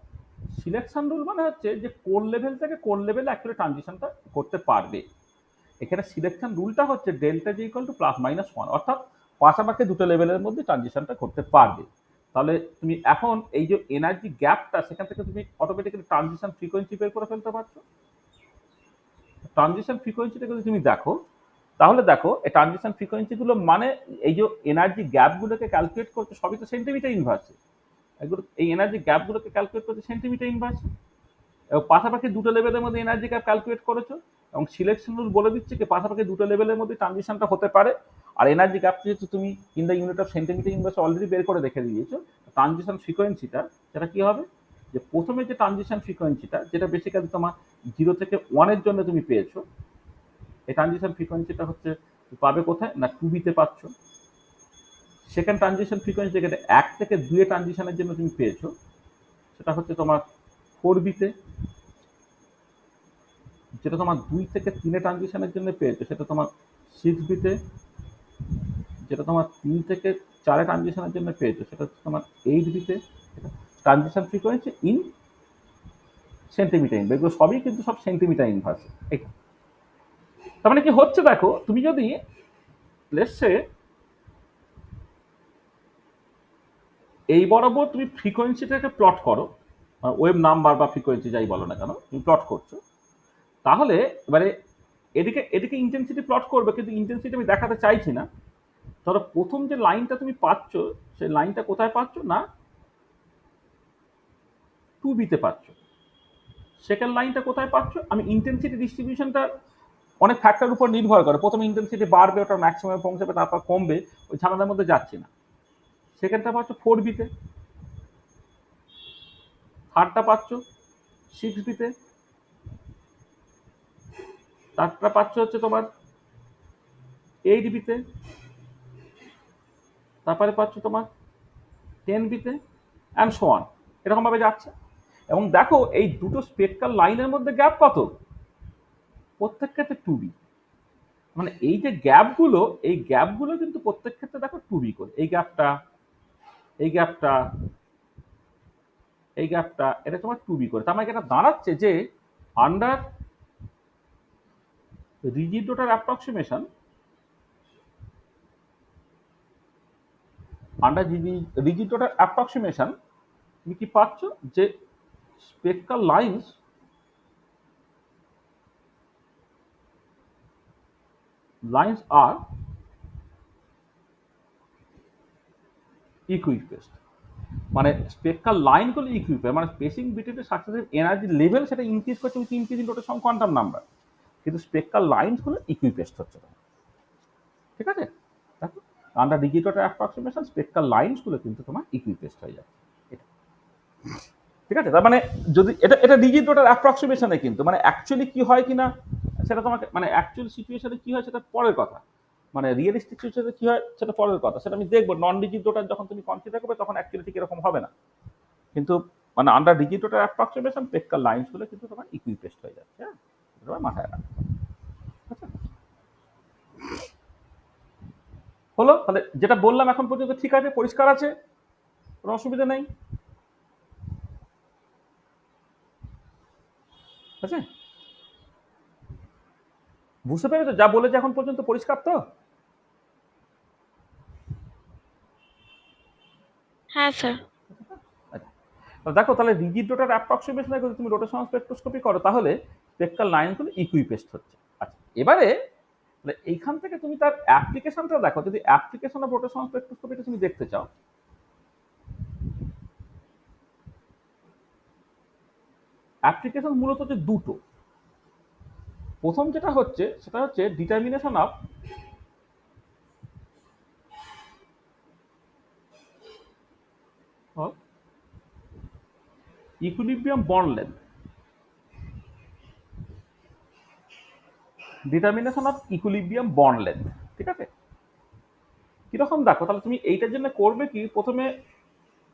সিলেকশন রুল মানে হচ্ছে যে কোর লেভেল থেকে কোর লেভেলে অ্যাকচুয়ালি ট্রানজিশনটা করতে পারবে। এখানে সিলেকশন রুলটা হচ্ছে delta G equal to plus minus one, অর্থাৎ পাশাপাশি দুটো লেভেলের মধ্যে ট্রানজিশনটা করতে পারবে। তাহলে তুমি এখন এই যে এনার্জি গ্যাপটা সেখান থেকে তুমি অটোমেটিক্যালি ট্রানজিশন ফ্রিকোয়েন্সি বের করে ফেলতে পারছো। ট্রানজিশন ফ্রিকোয়েন্সিটা যদি তুমি দেখো তাহলে দেখো এই ট্রানজিশন ফ্রিকোয়েন্সিগুলো মানে এই যে এনার্জি গ্যাপগুলোকে ক্যালকুলেট করছে সবই তো সেন্টিমিটার ইনভার্সে, এগুলো এই এনার্জি গ্যাপগুলোকে ক্যালকুলেট করছে সেন্টিমিটার ইনভার্সে, এবং পাশাপাশি দুটো লেভেলের মধ্যে এনার্জি গ্যাপ ক্যালকুলেট করেছো, এবং সিলেকশন রুল বলে দিচ্ছে কি পাশাপাশি দুটো লেভেলের মধ্যে ট্রানজিশনটা হতে পারে। আর এনার্জি গ্যাপ যেহেতু তুমি in the unit of centimetre inverse already বের করে রেখে দিয়েছো, ট্রানজিশন ফ্রিকোয়েন্সিটা সেটা কি হবে, যে প্রথমে যে ট্রানজিশন ফ্রিকোয়েন্সিটা যেটা বেসিক্যালি তোমার জিরো থেকে ওয়ানের জন্য তুমি পেয়েছো, এই ট্রানজিশন ফ্রিকোয়েন্সিটা হচ্ছে পাবে কোথায় না টু বিতে পাচ্ছ। সেকেন্ড ট্রানজিশন ফ্রিকোয়েন্সি যেটা এক থেকে দুয়ে ট্রানজিশনের জন্য তুমি পেয়েছো সেটা হচ্ছে তোমার ফোর বিতে। যেটা তোমার দুই থেকে তিনে ট্রানজিশনের জন্য পেয়েছো সেটা তোমার সিক্স বিতে। যেটা তোমার তিন থেকে চারে ট্রানজিশনের জন্য পেয়েছো সেটা হচ্ছে তোমার এইট বিতে। Transition frequency in centimetre inverse, এগুলো সবই কিন্তু সব সেন্টিমিটার ইনভার্স। এটা তার মানে কি হচ্ছে দেখো, তুমি যদি লেটসে এই বরাবর তুমি ফ্রিকোয়েন্সিটাকে প্লট করো, ওয়েভ নাম্বার বা ফ্রিকোয়েন্সি যাই বলো না কেন তুমি প্লট করছো, তাহলে এবারে এদিকে এদিকে ইন্টেন্সিটি প্লট করবে, কিন্তু ইন্টেন্সিটি আমি দেখাতে চাইছি না। ধরো প্রথম যে লাইনটা তুমি পাচ্ছ সেই লাইনটা কোথায় পাচ্ছ না টু বিতে পাচ্ছ। সেকেন্ড লাইনটা কোথায় পাচ্ছ, আমি ইন্টেন্সিটি ডিস্ট্রিবিউশনটা অনেক ফ্যাক্টর উপর নির্ভর করে, প্রথমে ইন্টেন্সিটি বাড়বে ওটা ম্যাক্সিমামে পৌঁছাবে তারপর কমবে, ওই ঝামেলার মধ্যে যাচ্ছি না। সেকেন্ডটা পাচ্ছ ফোর বিতে, থার্ডটা পাচ্ছ সিক্স বিতে, তারটা পাচ্ছ হচ্ছে তোমার এইট বিতে, তারপরে পাচ্ছ তোমার টেন বিতে অ্যান্ড সো অন, এরকম ভাবে যাচ্ছে। এবং দেখো এই দুটো স্পেকট্রাল লাইনের মধ্যে গ্যাপ কত, প্রত্যেক ক্ষেত্রে টু বি। মানে এই যে গ্যাপগুলো, এই গ্যাপগুলো কিন্তু প্রত্যেক ক্ষেত্রে দেখো 2b করে। এই গ্যাপটা, এই গ্যাপটা, এই গ্যাপটা, এটা তোমার 2b করে। তার মানে এটা দাঁড়াচ্ছে যে under rigid daughter approximation, under rigid daughter approximation তুমি কি পাচ্ছ যে স্পেক্ট্রাল লাইন্স আর ইকুইপেস্ট। মানে স্পেক্ট্রাল লাইনগুলো ইকুইপেস্ট, মানে spacing between successive energy level সেটা ইনক্রিজ করছে with increasing rotation quantum number, কিন্তু স্পেক্ট্রাল লাইনসগুলো ইকুইপেস্ট হচ্ছে না। ঠিক আছে, দেখো আন্ডার ডিজিটাল অ্যাপ্রক্সিমেশন স্পেক্ট্রাল লাইনসগুলো কিন্তু তোমার ইকুইপেস্ট হয়ে যাচ্ছে। এটা ঠিক আছে, তার মানে যদি এটা এটা ডিজিটাল অ্যাপ্রক্সিমেশনে কিন্তু মানে অ্যাকচুয়ালি কি হয় কিনা সেটা তোমাকে, মানে অ্যাকচুয়াল সিচুয়েশনে কি হয় সেটা পরের কথা, মানে রিয়েলিস্টিক সিচুয়েশনে কি হয় সেটা পরের কথা, সেটা আমি দেখবো নন ডিজিটাল যখন তুমি কনসিডার করবে তখন অ্যাকচুয়ালি ঠিক এরকম হবে না। কিন্তু মানে আন্ডার ডিজিটাল অ্যাপ্রক্সিমেশন স্পেক্ট্রাল লাইনসগুলো কিন্তু তোমার ইকুইপেস্ট হয়ে যাচ্ছে। হ্যাঁ, এটা মাথায় রাখো। আচ্ছা, হলো তাহলে যেটা বললাম এখন পর্যন্ত ঠিক আছে, পরিষ্কার আছে, কোনো অসুবিধা নেই। আছে, বুঝতে পেরেছো যা বলেছে এখন পর্যন্ত পরিষ্কার তো? হ্যাঁ স্যার। আচ্ছা, তো দেখো তাহলে রিজিড ডটার অ্যাপ্রক্সিমেশনে যদি তুমি রোটেশনাল স্পেকট্রোস্কোপি করো তাহলে স্পেক্ট্রাল লাইনগুলো ইকুইপেস্ট হচ্ছে। আচ্ছা, এবারে তাহলে এইখান থেকে তুমি তার অ্যাপ্লিকেশনটা দেখো, যদি অ্যাপ্লিকেশন অফ রোটেশনাল স্পেকট্রোস্কোপিটা তুমি দেখতে চাও, অ্যাপ্লিকেশন মূলত হচ্ছে দুটো। প্রথম যেটা হচ্ছে সেটা হচ্ছে determination of equilibrium bond length, determination of equilibrium bond length. ঠিক আছে, কিরকম দেখো তাহলে তুমি এইটার জন্য করবে কি, প্রথমে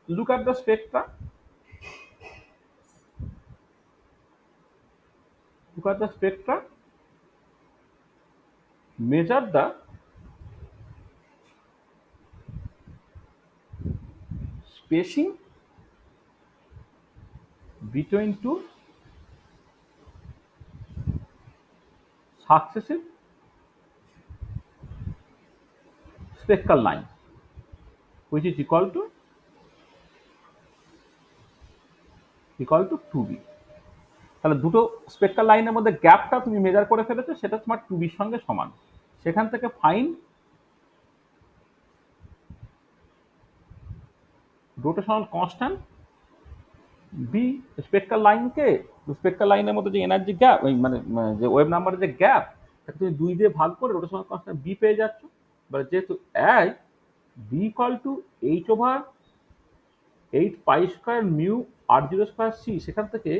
look at the Spectra, look at the spectra, measure the spacing between two successive spectral lines, which is equal to 2b। তাহলে দুটো স্পেক্ট্রাল লাইনের মধ্যে গ্যাপটা তুমি মেজার করে ফেলেছো, সেটা তোমার 2b এর সঙ্গে সমান। সেখান থেকে fine rotational constant B spectral লাইনকে, স্পেক্ট্রাল লাইনের মধ্যে যে এনার্জি গ্যাপ, মানে যে ওয়েভ নাম্বারের যে গ্যাপ, তাকে তুমি 2 দিয়ে ভাগ করে রোটেশনাল কনস্ট্যান্ট বি পেয়ে যাচ্ছ। এবারে যেহেতু I B equal to H over 8 pi square mu R zero square C, সেখান থেকে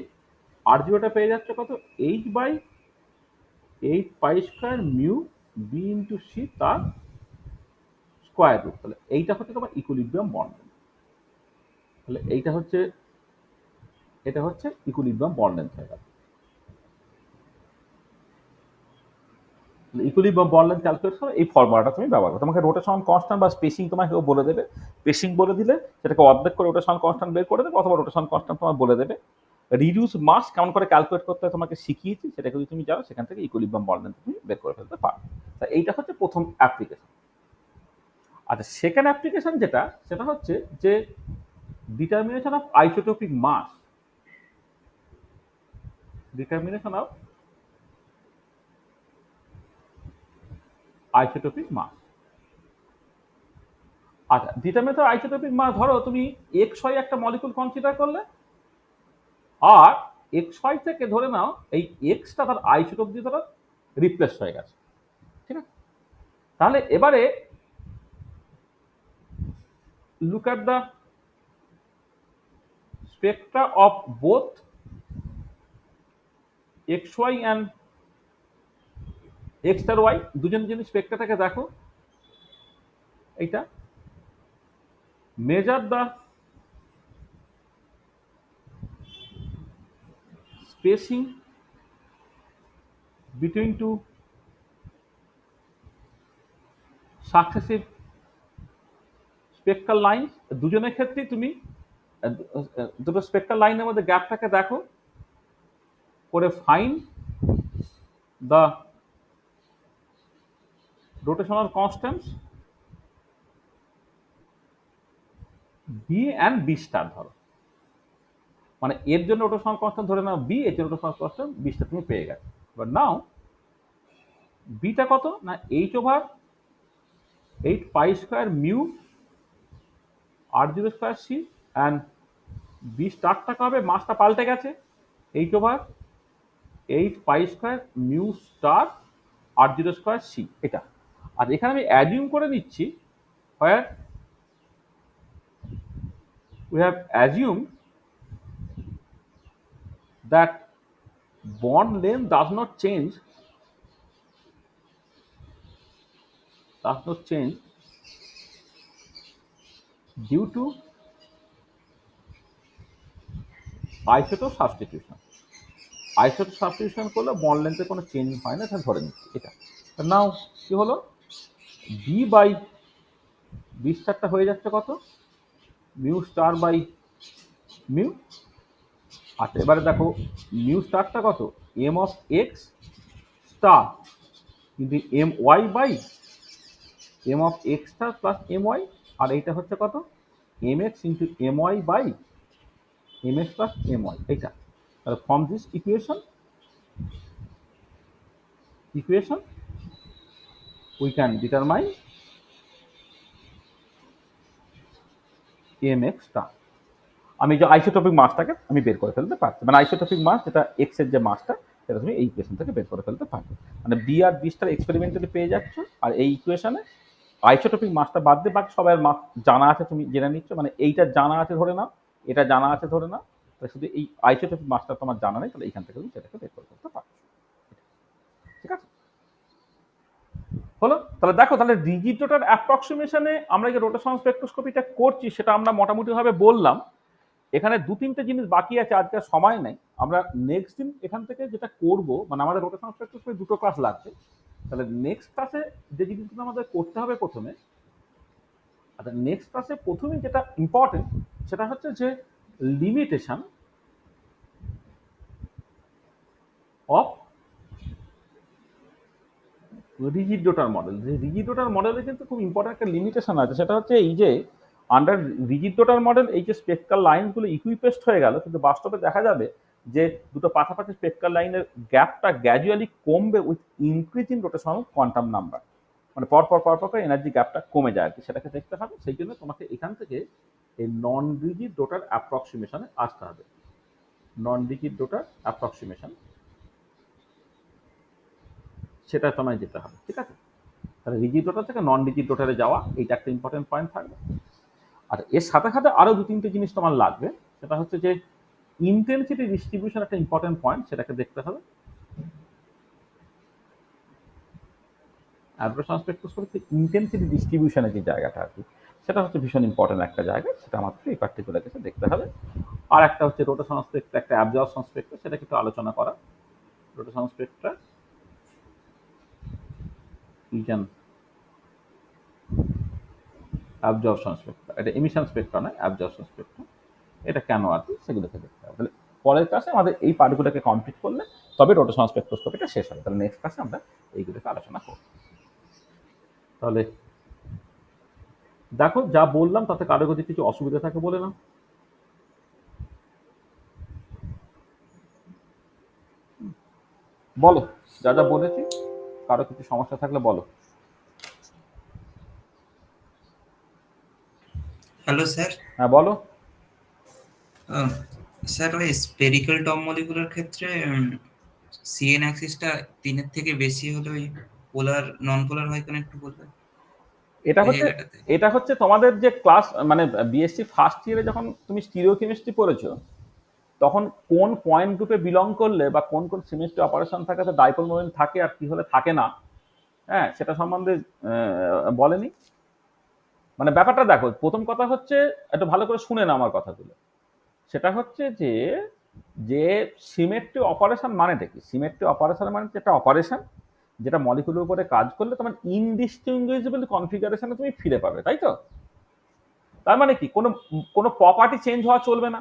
আর জিরোটা পেয়ে যাচ্ছে কত, H by 8 pi square mu B into C তার স্কয়ার রুট। তাহলে এইটা হচ্ছে তোমার ইকুইলিব্রিয়াম বন্ড। তাহলে এইটা হচ্ছে, এটা হচ্ছে ইকুইলিব্রিয়াম বন্ড লেন্থ হয়ে গেল। ইকুইলিব্রিয়াম বন্ড লেন্থ ক্যালকুলেট করে এই ফর্মুলাটা তুমি ব্যবহার করো। তোমাকে রোটেশন কনস্ট্যান্ট বা স্পেসিং তোমাকে বলে দেবে, স্পেসিং বলে দিলে সেটাকে অর্ধেক করে রোটেশন কনস্ট্যান্ট বের করে দেবে, অথবা রোটেশন কনস্ট্যান্ট তোমার বলে দেবে। রিডিউস মাস কেমন করে ক্যালকুলেট করতে হয় তোমাকে শিখিয়েছি, সেটাকে যদি তুমি জানো সেখান থেকে ইকুইলিব্রিয়াম বন্ড লেন্থ তুমি বের করে ফেলতে পারো। তা এইটা হচ্ছে প্রথম অ্যাপ্লিকেশন। আচ্ছা, সেকেন্ড অ্যাপ্লিকেশন যেটা, সেটা হচ্ছে যে determination of isotopic mass, determination of isotopic mass. আচ্ছা, ডিটারমিনেশন অফ আইসোটোপিক মাস, ধরো তুমি এক্স ওয়াই একটা মলিকুল কনসিডার করলে, আর এক্স ওয়াই থেকে ধরে নাও এই এক্সটা তার আইসোটোপ দিয়ে ধরো রিপ্লেস হয়ে গেছে। ঠিক আছে, তাহলে এবারে look at the spectra of both X Y and X star Y, দুজন যদি স্পেক্ট্রাটাকে দেখো, এইটা measure the spacing between two successive spectral line, দুজনের ক্ষেত্রেই তুমি দুটো স্পেকট্রাল লাইনের মধ্যে গ্যাপটাকে দেখো করে find the rotational constants B and B star ধরো, মানে এর জন্য রোটেশনাল কনস্ট্যান্ট ধরে নাও বি, এর জন্য রোটেশনাল কনস্ট্যান্ট বি স্টার তুমি পেয়ে গেছো। বাট নাও বিটা কত না h/8 pi square mu r0 square c, and B স্টারটা হবে, মাসটা পাল্টে গেছে, h/8 pi square mu star r0 square c এটা। আর এখানে আমি অ্যাজিউম করে নিচ্ছি where we have assumed that bond length does not change due to isotope substitution. Isotope substitution করলে বন্ড লেন্থে কোনো চেঞ্জ হয় না, এটা ধরে নিচ্ছি এটা। নাও কি হলো, বি বাই বি স্টারটা হয়ে যাচ্ছে কত, মিউ স্টার বাই মিউ। আচ্ছা এবারে দেখো মিউ স্টারটা কত, এম অফ এক্স স্টার কিন্তু M Y by M of X star plus M Y, আর এইটা হচ্ছে কত, M X into M Y by M X plus M Y এইটা। তাহলে from this equation we can determine mx টা। আমি যে আইসোটোপিক মাসটাকে আমি বের করে ফেলতে পারছি, মানে আইসোটোপিক মাস যেটা এক্স এর যে মাসটা সেটা তুমি এই ইকুয়েশন থেকে বের করে ফেলতে পারবে, মানে বি আর বি স্টার এক্সপেরিমেন্টালি পেয়ে যাচ্ছ, আর এই ইকুয়েশনে আইসোটোপিক মাসটা বাদ দিয়ে বাকি সবার মাস জানা আছে তুমি জেনে নিচ্ছ, মানে এইটা জানা আছে ধরে নাও, এটা জানা আছে ধরে নাও, তাহলে শুধু এই আইসোটোপিক মাসটা তোমার জানা নেই, তাহলে এইখান থেকে তুমি সেটাকে বের করে ফেলতে পারছো। ঠিক আছে, হলো। তাহলে দেখো, তাহলে রিজিড রোটার অ্যাপ্রক্সিমেশনে আমরা যে রোটেশন স্পেকট্রোস্কোপিটা করছি সেটা আমরা মোটামুটি ভাবে বললাম। এখানে দু তিনটে জিনিস বাকি আছে, আজকে সময় নেই, আমরা নেক্সট দিন এখান থেকে যেটা করব, মানে আমাদের রোটেশন স্পেকট্রোস্কোপি দুটো ক্লাস লাগবে, তাহলে নেক্সট ক্লাসে যে জিনিসগুলো আমাদের করতে হবে প্রথমে, আচ্ছা নেক্সট ক্লাসে প্রথমেই যেটা ইম্পর্টেন্ট সেটা হচ্ছে যে limitation of rigid rotor model. যে রিজিড রোটার মডেলে কিন্তু খুব ইম্পর্টেন্ট একটা লিমিটেশন আছে, সেটা হচ্ছে এই যে আন্ডার রিজিড রোটার মডেল এই যে স্পেকট্রাল লাইনগুলো ইকুইপেস্ট হয়ে গেল, কিন্তু বাস্তবে দেখা যাবে যে দুটো পাশাপাশি স্পেকট্রাল লাইনের গ্যাপটা গ্র্যাজুয়ালি কমবে with increase in rotational quantum number, মানে পরপর করে এনার্জি গ্যাপটা কমে যায় আর কি, সেটাকে দেখতে হবে। সেই জন্য তোমাকে এখান থেকে এই নন রিজিড রোটার অ্যাপ্রক্সিমেশনে আসতে হবে। নন রিজিড রোটার অ্যাপ্রক্সিমেশন সেটা তোমায় যেতে হবে। ঠিক আছে, তাহলে রিজিড রোটার থেকে নন রিজিড রোটারে যাওয়া এইটা একটা ইম্পর্টেন্ট পয়েন্ট থাকবে। আর এর সাথে সাথে আরো দু তিনটে জিনিস তোমার লাগবে, সেটা হচ্ছে যে ইন্টেন্সিটি ডিস্ট্রিবিউশন একটা ইম্পর্টেন্ট পয়েন্ট, সেটাকে দেখতে হবে। অ্যাব্রেশন স্পেকট্রোস্কোপিতে ইন্টেন্সিটি ডিস্ট্রিবিউশনের যে জায়গাটা আর কি, সেটা হচ্ছে ভীষণ ইম্পর্টেন্ট একটা জায়গা, সেটা আমাদের এই পার্টিকুলার কেসে দেখতে হবে। আর একটা হচ্ছে রোটেশন স্পেক্ট্রা, একটা অ্যাবজর্পশন স্পেক্ট্রা, সেটাকে একটু আলোচনা করা। রোটেশন স্পেক্ট্রা ইজন অ্যাবজর্পশন স্পেক্ট্রা, এটা এমিশন স্পেক্ট্রা নয়, অ্যাবজর্পশন স্পেক্ট্রা, এটা কেন আর কি সেগুলোকে দেখতে হবে। তাহলে পরের ক্লাসে আমাদের এই পার্টগুলোকে কমপ্লিট করলে তবে রোটেশন স্পেকট্রোস্কোপিটা শেষ হবে। তাহলে নেক্সট ক্লাসে আমরা এইগুলোকে আলোচনা করব। তাহলে দেখো যা বললাম তাতে কারো যদি কিছু অসুবিধা থাকে বলে নাও। বলো, যা যা বলেছি কারো কিছু সমস্যা থাকলে বলো। Hello sir. হ্যাঁ বলো। স্যার ওই স্পেরিক্যাল টপ মলিকুলার ক্ষেত্রে সিএন অ্যাক্সিসটা 3-এর থেকে বেশি হলে ওই পোলার নন পোলার হয় কেন একটু বলবেন? এটা হচ্ছে তোমাদের যে ক্লাস, মানে বিএসসি ফার্স্ট ইয়ারে যখন তুমি স্টিরিওকেমিস্ট্রি পড়েছো, তখন কোন পয়েন্ট গ্রুপে বিলং করলে বা কোন কোন সিমেট্রি অপারেশন থাকে, ডাইপোল মোমেন্ট থাকে আর কি হলে থাকে না, হ্যাঁ সেটা সম্বন্ধে বলেনি। মানে ব্যাপারটা দেখো, প্রথম কথা হচ্ছে একটু ভালো করে শুনে না আমার কথাগুলো। সেটা হচ্ছে যে যে সিমেট্রি অপারেশন মানেটা কি, সিমেট্রি অপারেশন মানে একটা অপারেশন যেটা মলিকুলের উপরে কাজ করলে তোমার ইনডিস্টিংগুইজেবল কনফিগারেশনে তুমি ফিরে পাবে, তাই তো? তার মানে কি কোনো কোনো প্রপার্টি চেঞ্জ হওয়া চলবে না,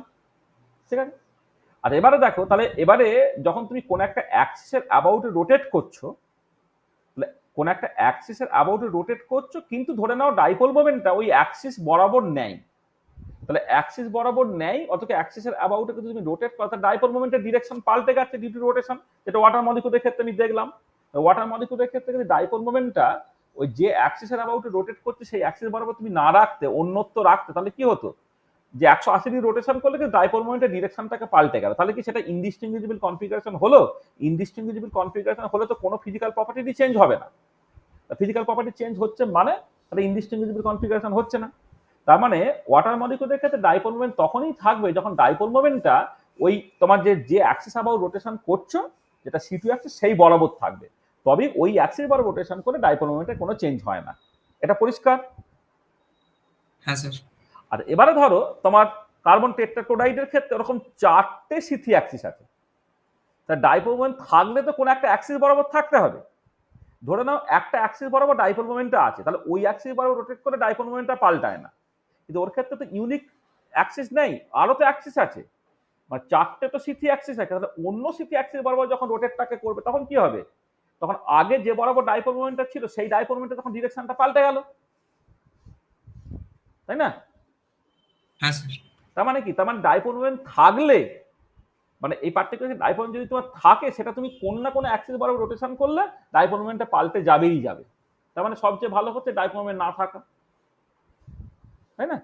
ঠিক আছে? আর এবারে দেখো, তাহলে এবারে যখন তুমি কোন একটা অ্যাক্সিসের অ্যাবাউটে রোটেট করছো, তাহলে কোন একটা অ্যাক্সিসের অ্যাবাউটে রোটেট করছো, কিন্তু ধরে নাও ডাইপোল মোমেন্টটা ওই অ্যাক্সিস বরাবর নেয়, তাহলে অ্যাক্সিস বরাবর নেয়, অথচ অ্যাক্সিসের অ্যাবাউটে যদি তুমি রোটেট করো, তাহলে ডাইপোল মোমেন্টের ডিরেকশন পাল্টে গেছে ডিউ টু রোটেশন, যেটা ওয়াটার মলিকুলের ক্ষেত্রে আমি দেখলাম। ওয়াটার মলিকুলের ক্ষেত্রে যদি ডাইপোল মোমেন্টটা ওই যে অ্যাক্সিসের অ্যাবাউটে রোটেট করছে সেই অ্যাক্সিস বরাবর তুমি না রাখতে, অন্যত্র রাখতে, তাহলে কি হতো, যে 180 ডিগ্রি রোটেশন করলে কিন্তু ডাইপোল মোমেন্টের ডিরেকশনটাকে পাল্টে গেল। তাহলে কি সেটা ইনডিস্টিংগুইজেবল কনফিগারেশন হলো? ইনডিস্টিংগুইজেবল কনফিগারেশন হলে তো কোনো ফিজিক্যাল প্রপার্টি চেঞ্জ হবে না। ফিজিক্যাল প্রপার্টি চেঞ্জ হচ্ছে মানে তাহলে ইনডিস্টিংগুইজেবল কনফিগারেশন হচ্ছে না। তার মানে ওয়াটার মলিকুলের ক্ষেত্রে ডাইপোল মোমেন্ট তখনই থাকবে যখন ডাইপোল মোমেন্টটা ওই তোমার যে অ্যাক্সিস অ্যাবাউট রোটেশন করছো, যেটা C2 অ্যাক্সিস, সেই বরাবর থাকবে, তবে ওই অ্যাক্সিস বরাবর রোটেশন করে ডাইপোল মোমেন্টের কোনো চেঞ্জ হয় না। এটা পরিষ্কার? হ্যাঁ স্যার। আর এবারে ধরো তোমার কার্বন টেট্রাক্লোরাইডের ক্ষেত্রে ওরকম 4টে C3 অ্যাক্সিস আছে, তা ডাইপোল মোমেন্ট থাকলে তো কোনো একটা অ্যাক্সিস বরাবর থাকতে হবে। ধরে নাও একটা অ্যাক্সিস বরাবর ডাইপোল মোমেন্টটা আছে, তাহলে ওই অ্যাক্সিস বরাবর রোটেট করে ডাইপোল মোমেন্টটা পাল্টায় না। কিন্তু ওর ক্ষেত্রে তো ইউনিক অ্যাক্সিস নেই, আরো তো অ্যাক্সিস আছে, মানে 4টে তো C3 অ্যাক্সিস আছে, তাহলে অন্য C3 অ্যাক্সিস বরাবর যখন রোটেটটাকে করবে তখন কি হবে, তখন আগে যে বরাবর ডাইপোল মোমেন্টটা ছিল সেই ডাইপোল মোমেন্টে তখন ডিরেকশনটা পাল্টে গেল, তাই না? হ্যাঁ স্যার। তার মানে কি, তার মানে ডাইপোল মোমেন্ট থাকলে, মানে এই পার্টিকুলার ডাইপোল যদি তোমার থাকে, সেটা তুমি কোন না কোনো অ্যাক্সিস বরাবর রোটেশন করলে ডাইপোল মোমেন্টটা পাল্টে যাবেই যাবে। তার মানে সবচেয়ে ভালো হচ্ছে ডাইপোল মোমেন্ট না থাকা, তাই না?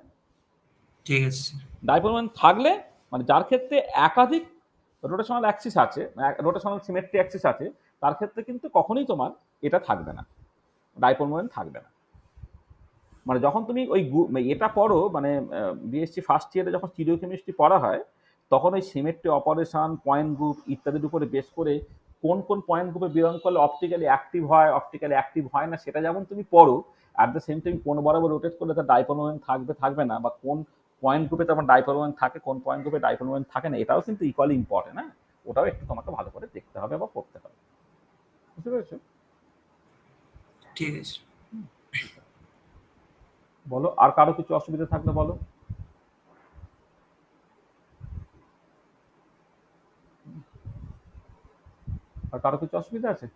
ঠিক আছে স্যার। ডাইপোল মোমেন্ট থাকলে, মানে যার ক্ষেত্রে একাধিক রোটেশনাল অ্যাক্সিস আছে, রোটেশনাল সিমেট্রি অ্যাক্সিস আছে, তার ক্ষেত্রে কিন্তু কখনোই তোমার এটা থাকবে না, ডাইপোল মোমেন্ট থাকবে না। মানে যখন তুমি ওই এটা পড়ো, মানে বিএসসি ফার্স্ট ইয়ারে যখন স্টিরিওকেমিস্ট্রি পড়া হয়, তখন ওই সিমেট্রি অপারেশন, পয়েন্ট গ্রুপ ইত্যাদির উপরে বেস করে কোন কোন পয়েন্ট গ্রুপে বিলং করলে অপটিক্যালি অ্যাক্টিভ হয়, অপটিক্যালি অ্যাক্টিভ হয় না, সেটা যেমন তুমি পড়ো, অ্যাট দ্য সেম টাইম কোন বরাবর রোটেট করলে তার ডাইপোল মোমেন্ট থাকবে থাকবে না, বা কোন পয়েন্ট গ্রুপে তোমার ডাইপোল মোমেন্ট থাকে, কোন পয়েন্ট গ্রুপে ডাইপোল মোমেন্ট থাকে না, এটাও কিন্তু ইকুয়ালি ইম্পর্টেন্ট। হ্যাঁ, ওটাও একটু তোমাকে ভালো করে দেখতে হবে বা পড়তে হবে। বুঝতে পেরেছো? ঠিক আছে। বলো, আর কারো কিছু অসুবিধা থাকলে বলো। আর কারো কিছু অসুবিধা আছে?